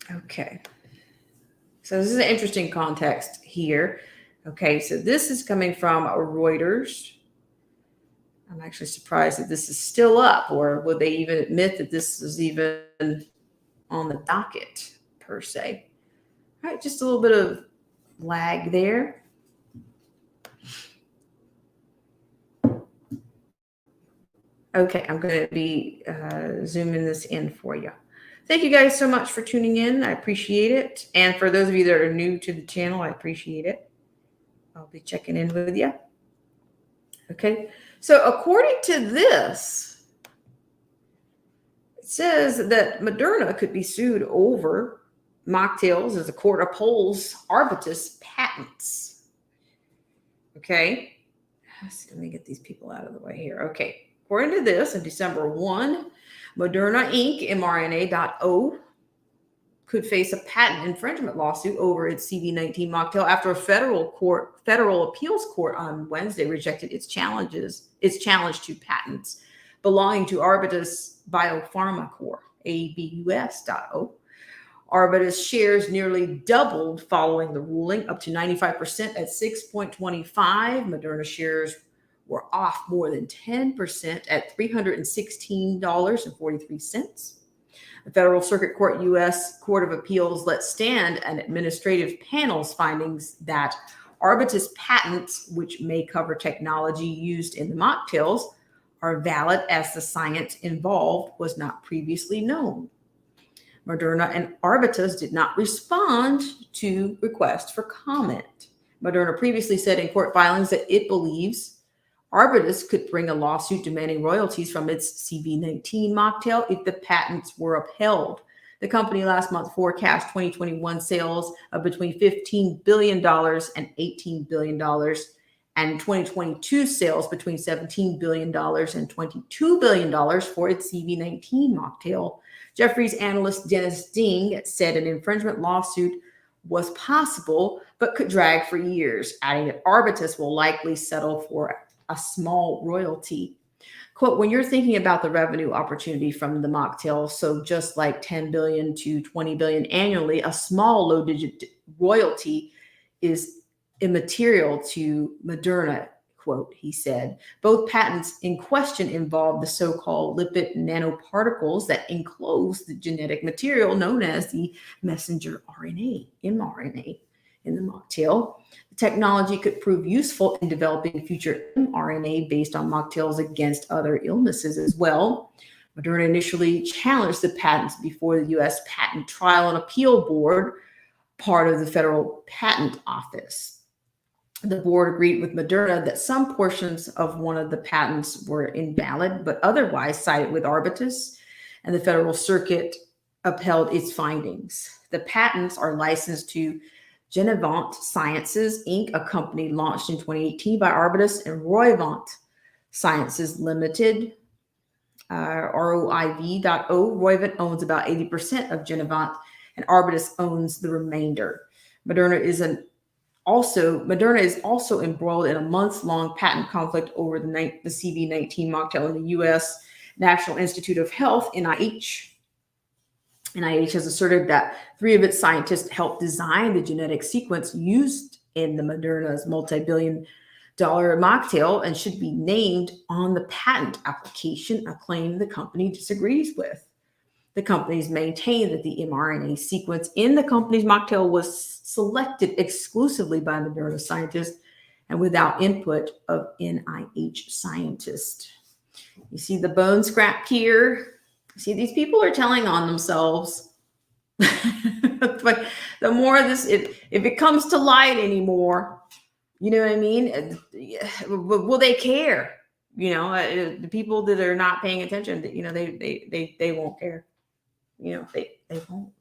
Okay. So this is an interesting context here. Okay, so this is coming from Reuters. I'm actually surprised that this is still up, or would they even admit that this is even on the docket per se? All right, just a little bit of lag there. Okay, I'm going to be zooming this in for you. Thank you guys so much for tuning in. I appreciate it. And for those of you that are new to the channel, I appreciate it. I'll be checking in with you. Okay. So according to this, it says that Moderna could be sued over mocktails as the court upholds Arbutus patents. Okay. Let me get these people out of the way here. Okay. According to this, on December 1, Moderna Inc. mRNA.O could face a patent infringement lawsuit over its CV19 mocktail after a federal appeals court on Wednesday rejected its challenge to patents belonging to Arbutus Biopharma Corp, ABUS.O. Arbutus shares nearly doubled following the ruling, up to 95% at 6.25. Moderna shares were off more than 10% at $316.43. The Federal Circuit Court U.S. Court of Appeals let stand an administrative panel's findings that Arbutus patents, which may cover technology used in the mocktails, are valid as the science involved was not previously known. Moderna and Arbutus did not respond to requests for comment. Moderna previously said in court filings that it believes Arbutus could bring a lawsuit demanding royalties from its CV19 mocktail if the patents were upheld. The company last month forecast 2021 sales of between $15 billion and $18 billion and 2022 sales between $17 billion and $22 billion for its CV19 mocktail. Jefferies analyst Dennis Ding said an infringement lawsuit was possible, but could drag for years, adding that Arbutus will likely settle for a small royalty. Quote, when you're thinking about the revenue opportunity from the mocktail, so just like 10 billion to 20 billion annually, a small low digit royalty is immaterial to Moderna, quote, he said. Both patents in question involve the so-called lipid nanoparticles that enclose the genetic material known as the messenger RNA, mRNA, in the mocktail. The technology could prove useful in developing future mRNA based on mocktails against other illnesses as well. Moderna initially challenged the patents before the U.S. Patent Trial and Appeal Board, part of the Federal Patent Office. The board agreed with Moderna that some portions of one of the patents were invalid, but otherwise sided with Arbutus, and the Federal Circuit upheld its findings. The patents are licensed to Genevant Sciences, Inc., a company launched in 2018 by Arbutus, and Roivant Sciences Limited, ROIV.O. Roivant owns about 80% of Genevant, and Arbutus owns the remainder. Moderna is also embroiled in a months-long patent conflict over the CV19 mocktail in the U.S. National Institute of Health, NIH. NIH has asserted that 3 of its scientists helped design the genetic sequence used in the Moderna's multi-billion-dollar mocktail and should be named on the patent application, a claim the company disagrees with. The companies maintain that the mRNA sequence in the company's mocktail was selected exclusively by Moderna scientists and without input of NIH scientists. You see the bone scrap here? See, these people are telling on themselves. But the more this, if it comes to light anymore, you know what I mean? Will they care? You know, the people that are not paying attention, you know, they won't care. You know, they won't.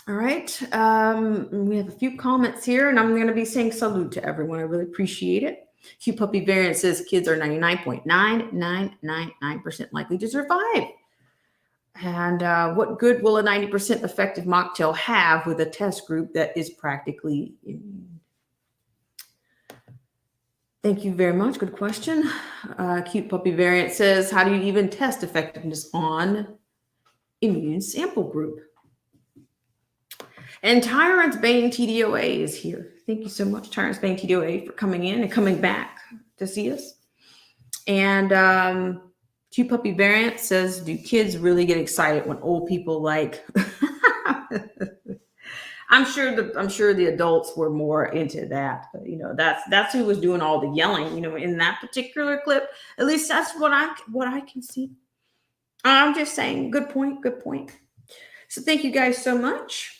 All right. We have a few comments here, and I'm going to be saying salute to everyone. I really appreciate it. Cute Puppy Variant says kids are 99.9999% likely to survive. And what good will a 90% effective mocktail have with a test group that is practically immune? Thank you very much. Good question. Cute Puppy Variant says, how do you even test effectiveness on immune sample group? And Tyrant's Bane TDOA is here. Thank you so much, Tyrant's Bane TDOA, for coming in and coming back to see us. And Cute Puppy Variant says, do kids really get excited when old people like? I'm sure the adults were more into that. You know, that's who was doing all the yelling. You know, in that particular clip, at least that's what I can see. I'm just saying, good point, good point. So thank you guys so much.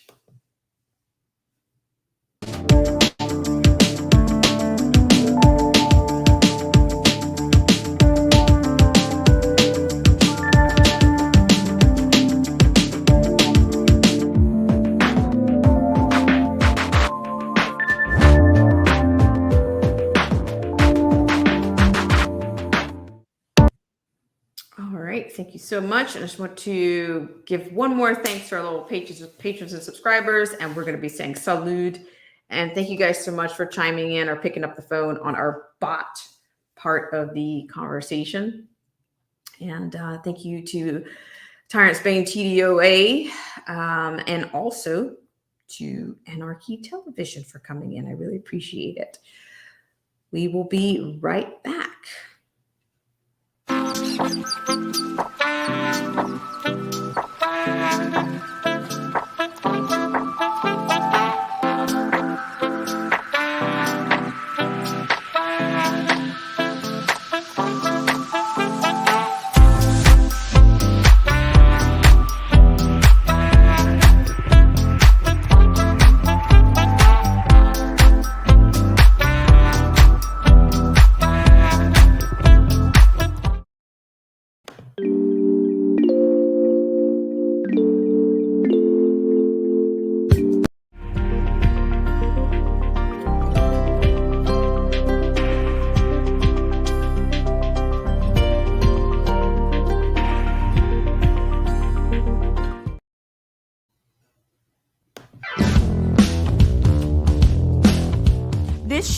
Thank you so much. I just want to give one more thanks to our little patrons and subscribers, and we're going to be saying salud. And thank you guys so much for chiming in or picking up the phone on our bot part of the conversation. And thank you to Tyrant's Bane TDOA and also to Anarchy Television for coming in. I really appreciate it. We will be right back.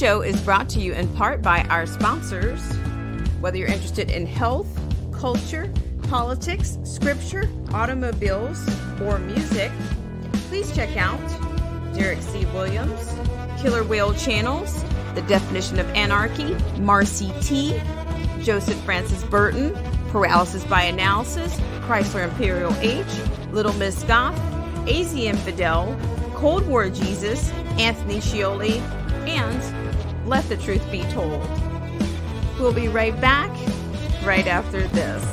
show is brought to you in part by our sponsors. Whether you're interested in health, culture, politics, scripture, automobiles, or music, please check out Derek C. Williams, Killer Whale Channels, The Definition of Anarchy, Marcy T., Joseph Francis Burton, Paralysis by Analysis, Chrysler Imperial H, Little Miss Goth, AZ Infidel, Cold War Jesus, Anthony Scioli, and Let the Truth Be Told. We'll be right back right after this.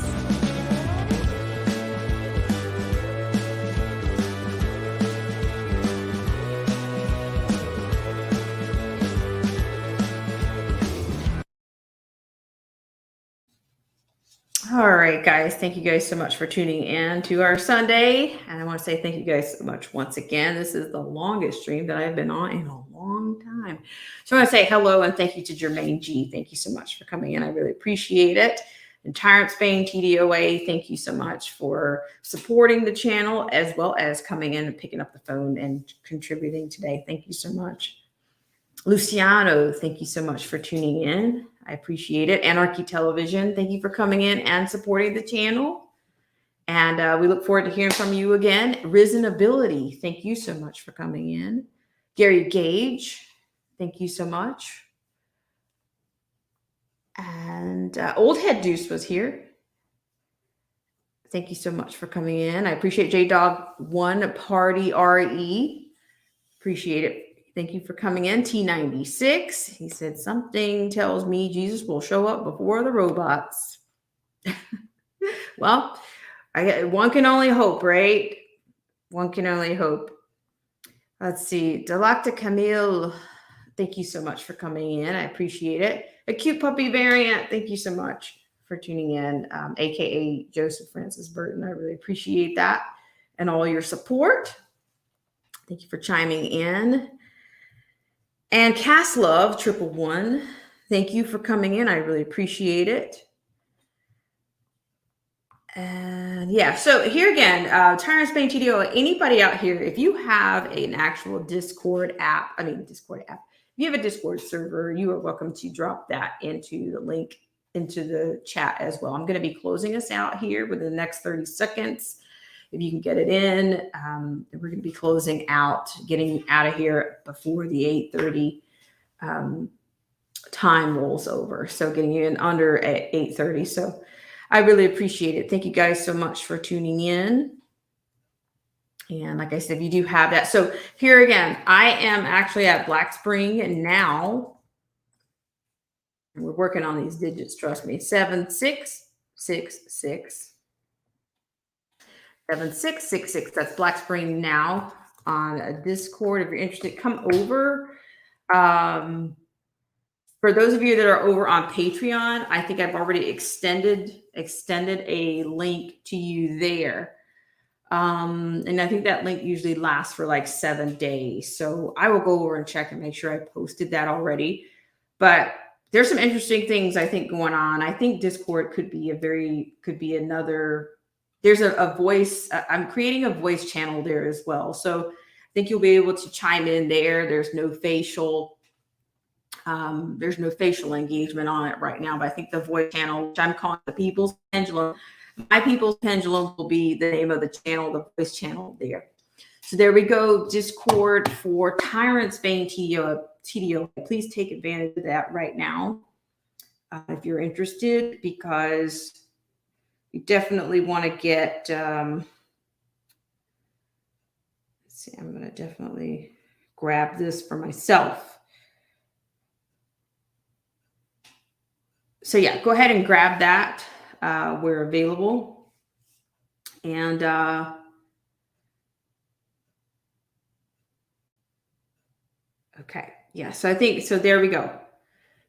All right, guys. Thank you guys so much for tuning in to our Sunday. And I want to say thank you guys so much once again. This is the longest stream that I've been on in a long time. So I want to say hello and thank you to Jermaine G. Thank you so much for coming in. I really appreciate it. And Tyrant Spain TDOA, thank you so much for supporting the channel as well as coming in and picking up the phone and contributing today. Thank you so much. Luciano, thank you so much for tuning in. I appreciate it. Anarchy Television, thank you for coming in and supporting the channel. And we look forward to hearing from you again. Risen Ability, thank you so much for coming in. Gary Gage, thank you so much. And Old Head Deuce was here. Thank you so much for coming in. I appreciate J-Dog1 Party RE. Appreciate it. Thank you for coming in. T96. He said, something tells me Jesus will show up before the robots. Well, one can only hope, right? One can only hope. Let's see. Delacta Camille, thank you so much for coming in. I appreciate it. A Cute Puppy Variant, thank you so much for tuning in, a.k.a. Joseph Francis Burton. I really appreciate that and all your support. Thank you for chiming in. And Cass Love 111, thank you for coming in. I really appreciate it. And yeah, so here again, Tyrant Spain TDO, anybody out here, if you have an actual Discord app, if you have a Discord server, you are welcome to drop that into the link into the chat as well. I'm going to be closing us out here within the next 30 seconds. If you can get it in, we're going to be closing out, getting out of here before the 8:30 time rolls over. So getting you in under at 8:30. So I really appreciate it. Thank you guys so much for tuning in. And like I said, if you do have that. So here again, I am actually at Black Spring now. And we're working on these digits, trust me. 7666. 7666. That's Black Spring now on a Discord. If you're interested, come over. For those of you that are over on Patreon, I think I've already extended a link to you there. And I think that link usually lasts for like 7 days. So I will go over and check and make sure I posted that already. But there's some interesting things I think going on. I think Discord could be another. There's a voice. I'm creating a voice channel there as well. So I think you'll be able to chime in there. There's no facial engagement on it right now, but I think the voice channel, which I'm calling the People's Pendulum, My People's Pendulum will be the name of the channel, the voice channel there. So there we go. Discord for Tyrant Spain TDO. Please take advantage of that right now if you're interested, because you definitely want to get, let's see, I'm going to definitely grab this for myself. So yeah, go ahead and grab that. We're available. And okay. Yeah. So I think, so there we go.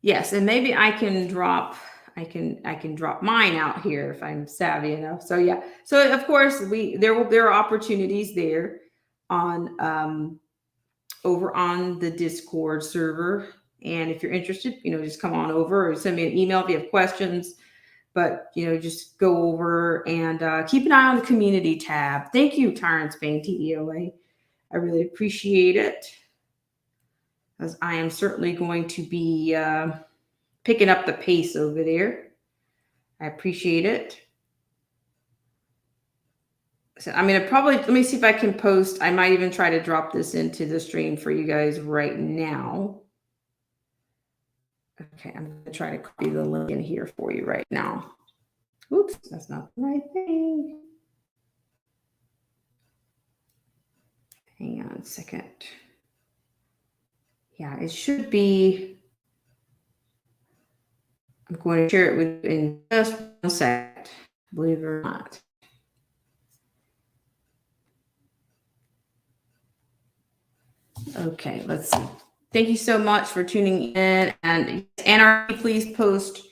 Yes. And maybe I can drop mine out here if I'm savvy enough. So yeah. So of course there are opportunities there on over on the Discord server. And if you're interested, just come on over or send me an email if you have questions. But just go over and keep an eye on the community tab. Thank you, Tyrant Spain TDOA. I really appreciate it. as I am certainly going to be picking up the pace over there. I appreciate it. So I'm going to probably, let me see if I can post. I might even try to drop this into the stream for you guys right now. Okay, I'm going to try to copy the link in here for you right now. Oops, that's not the right thing. Hang on a second. Yeah, it should be. I'm going to share it with you in just 1 second, believe it or not. Okay, let's see. Thank you so much for tuning in. And Anarchy, please post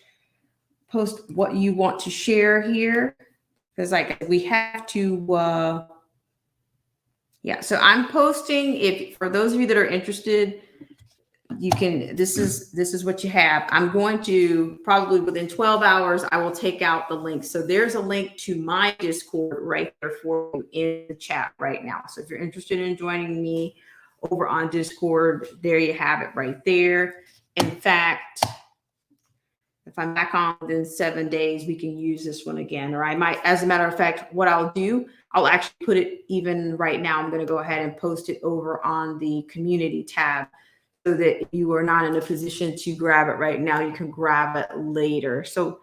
what you want to share here. Because like we have to yeah, so I'm posting, if for those of you that are interested, you can, this is what you have. I'm going to probably within 12 hours, I will take out the link. So there's a link to my Discord right there for you in the chat right now. So if you're interested in joining me over on Discord, there you have it right there. In fact, if I'm back on within 7 days, we can use this one again. Or I might, as a matter of fact, what I'll do, I'll actually put it even right now. I'm going to go ahead and post it over on the community tab so that if you are not in a position to grab it right now, you can grab it later. So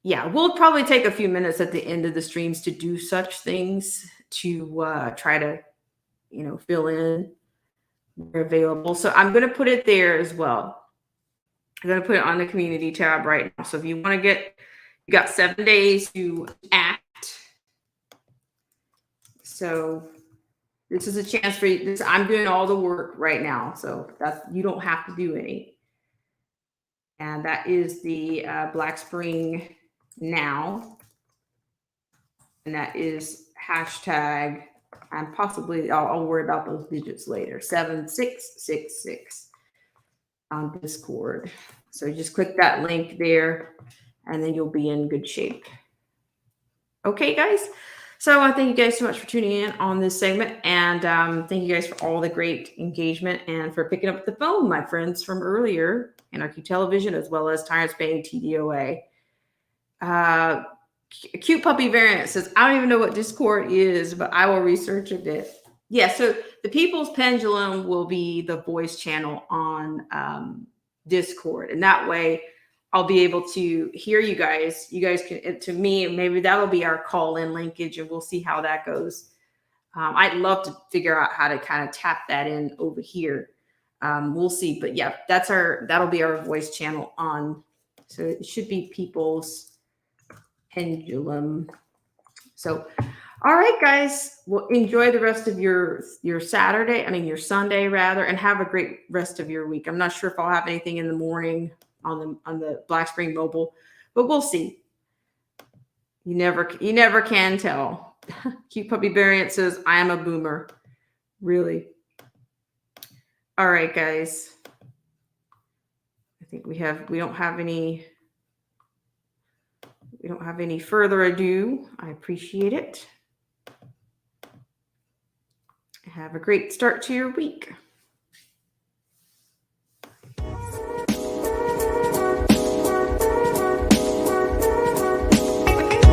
yeah, we'll probably take a few minutes at the end of the streams to do such things to try to, you know, fill in where available. So I'm going to put it there as well. I'm going to put it on the community tab right now. So if you want to get, you got 7 days to act. So this is a chance for you. I'm doing all the work right now. So that's, you don't have to do any. And that is the Black Spring Now. And that is hashtag, and possibly I'll worry about those digits later, 7666 on Discord. So just click that link there and then you'll be in good shape. Okay, guys. So I want to thank you guys so much for tuning in on this segment. And thank you guys for all the great engagement and for picking up the phone, my friends from earlier, Anarchy Television, as well as Tyrants Bay TDOA. Cute Puppy Variant says, I don't even know what Discord is, but I will research a bit. Yeah, so the People's Pendulum will be the voice channel on Discord. And that way I'll be able to hear you guys. You guys can, to me, maybe that'll be our call-in linkage, and we'll see how that goes. I'd love to figure out how to kind of tap that in over here. We'll see. But yeah, that'll be our voice channel on. So it should be People's Pendulum. So, all right, guys. Well, enjoy the rest of your Saturday. I mean, your Sunday rather, and have a great rest of your week. I'm not sure if I'll have anything in the morning on the Black Spring Mobile, but we'll see. You never can tell. Cute Puppy Variant says, I am a boomer. Really? All right, guys. I think we don't have any further ado. I appreciate it. Have a great start to your week.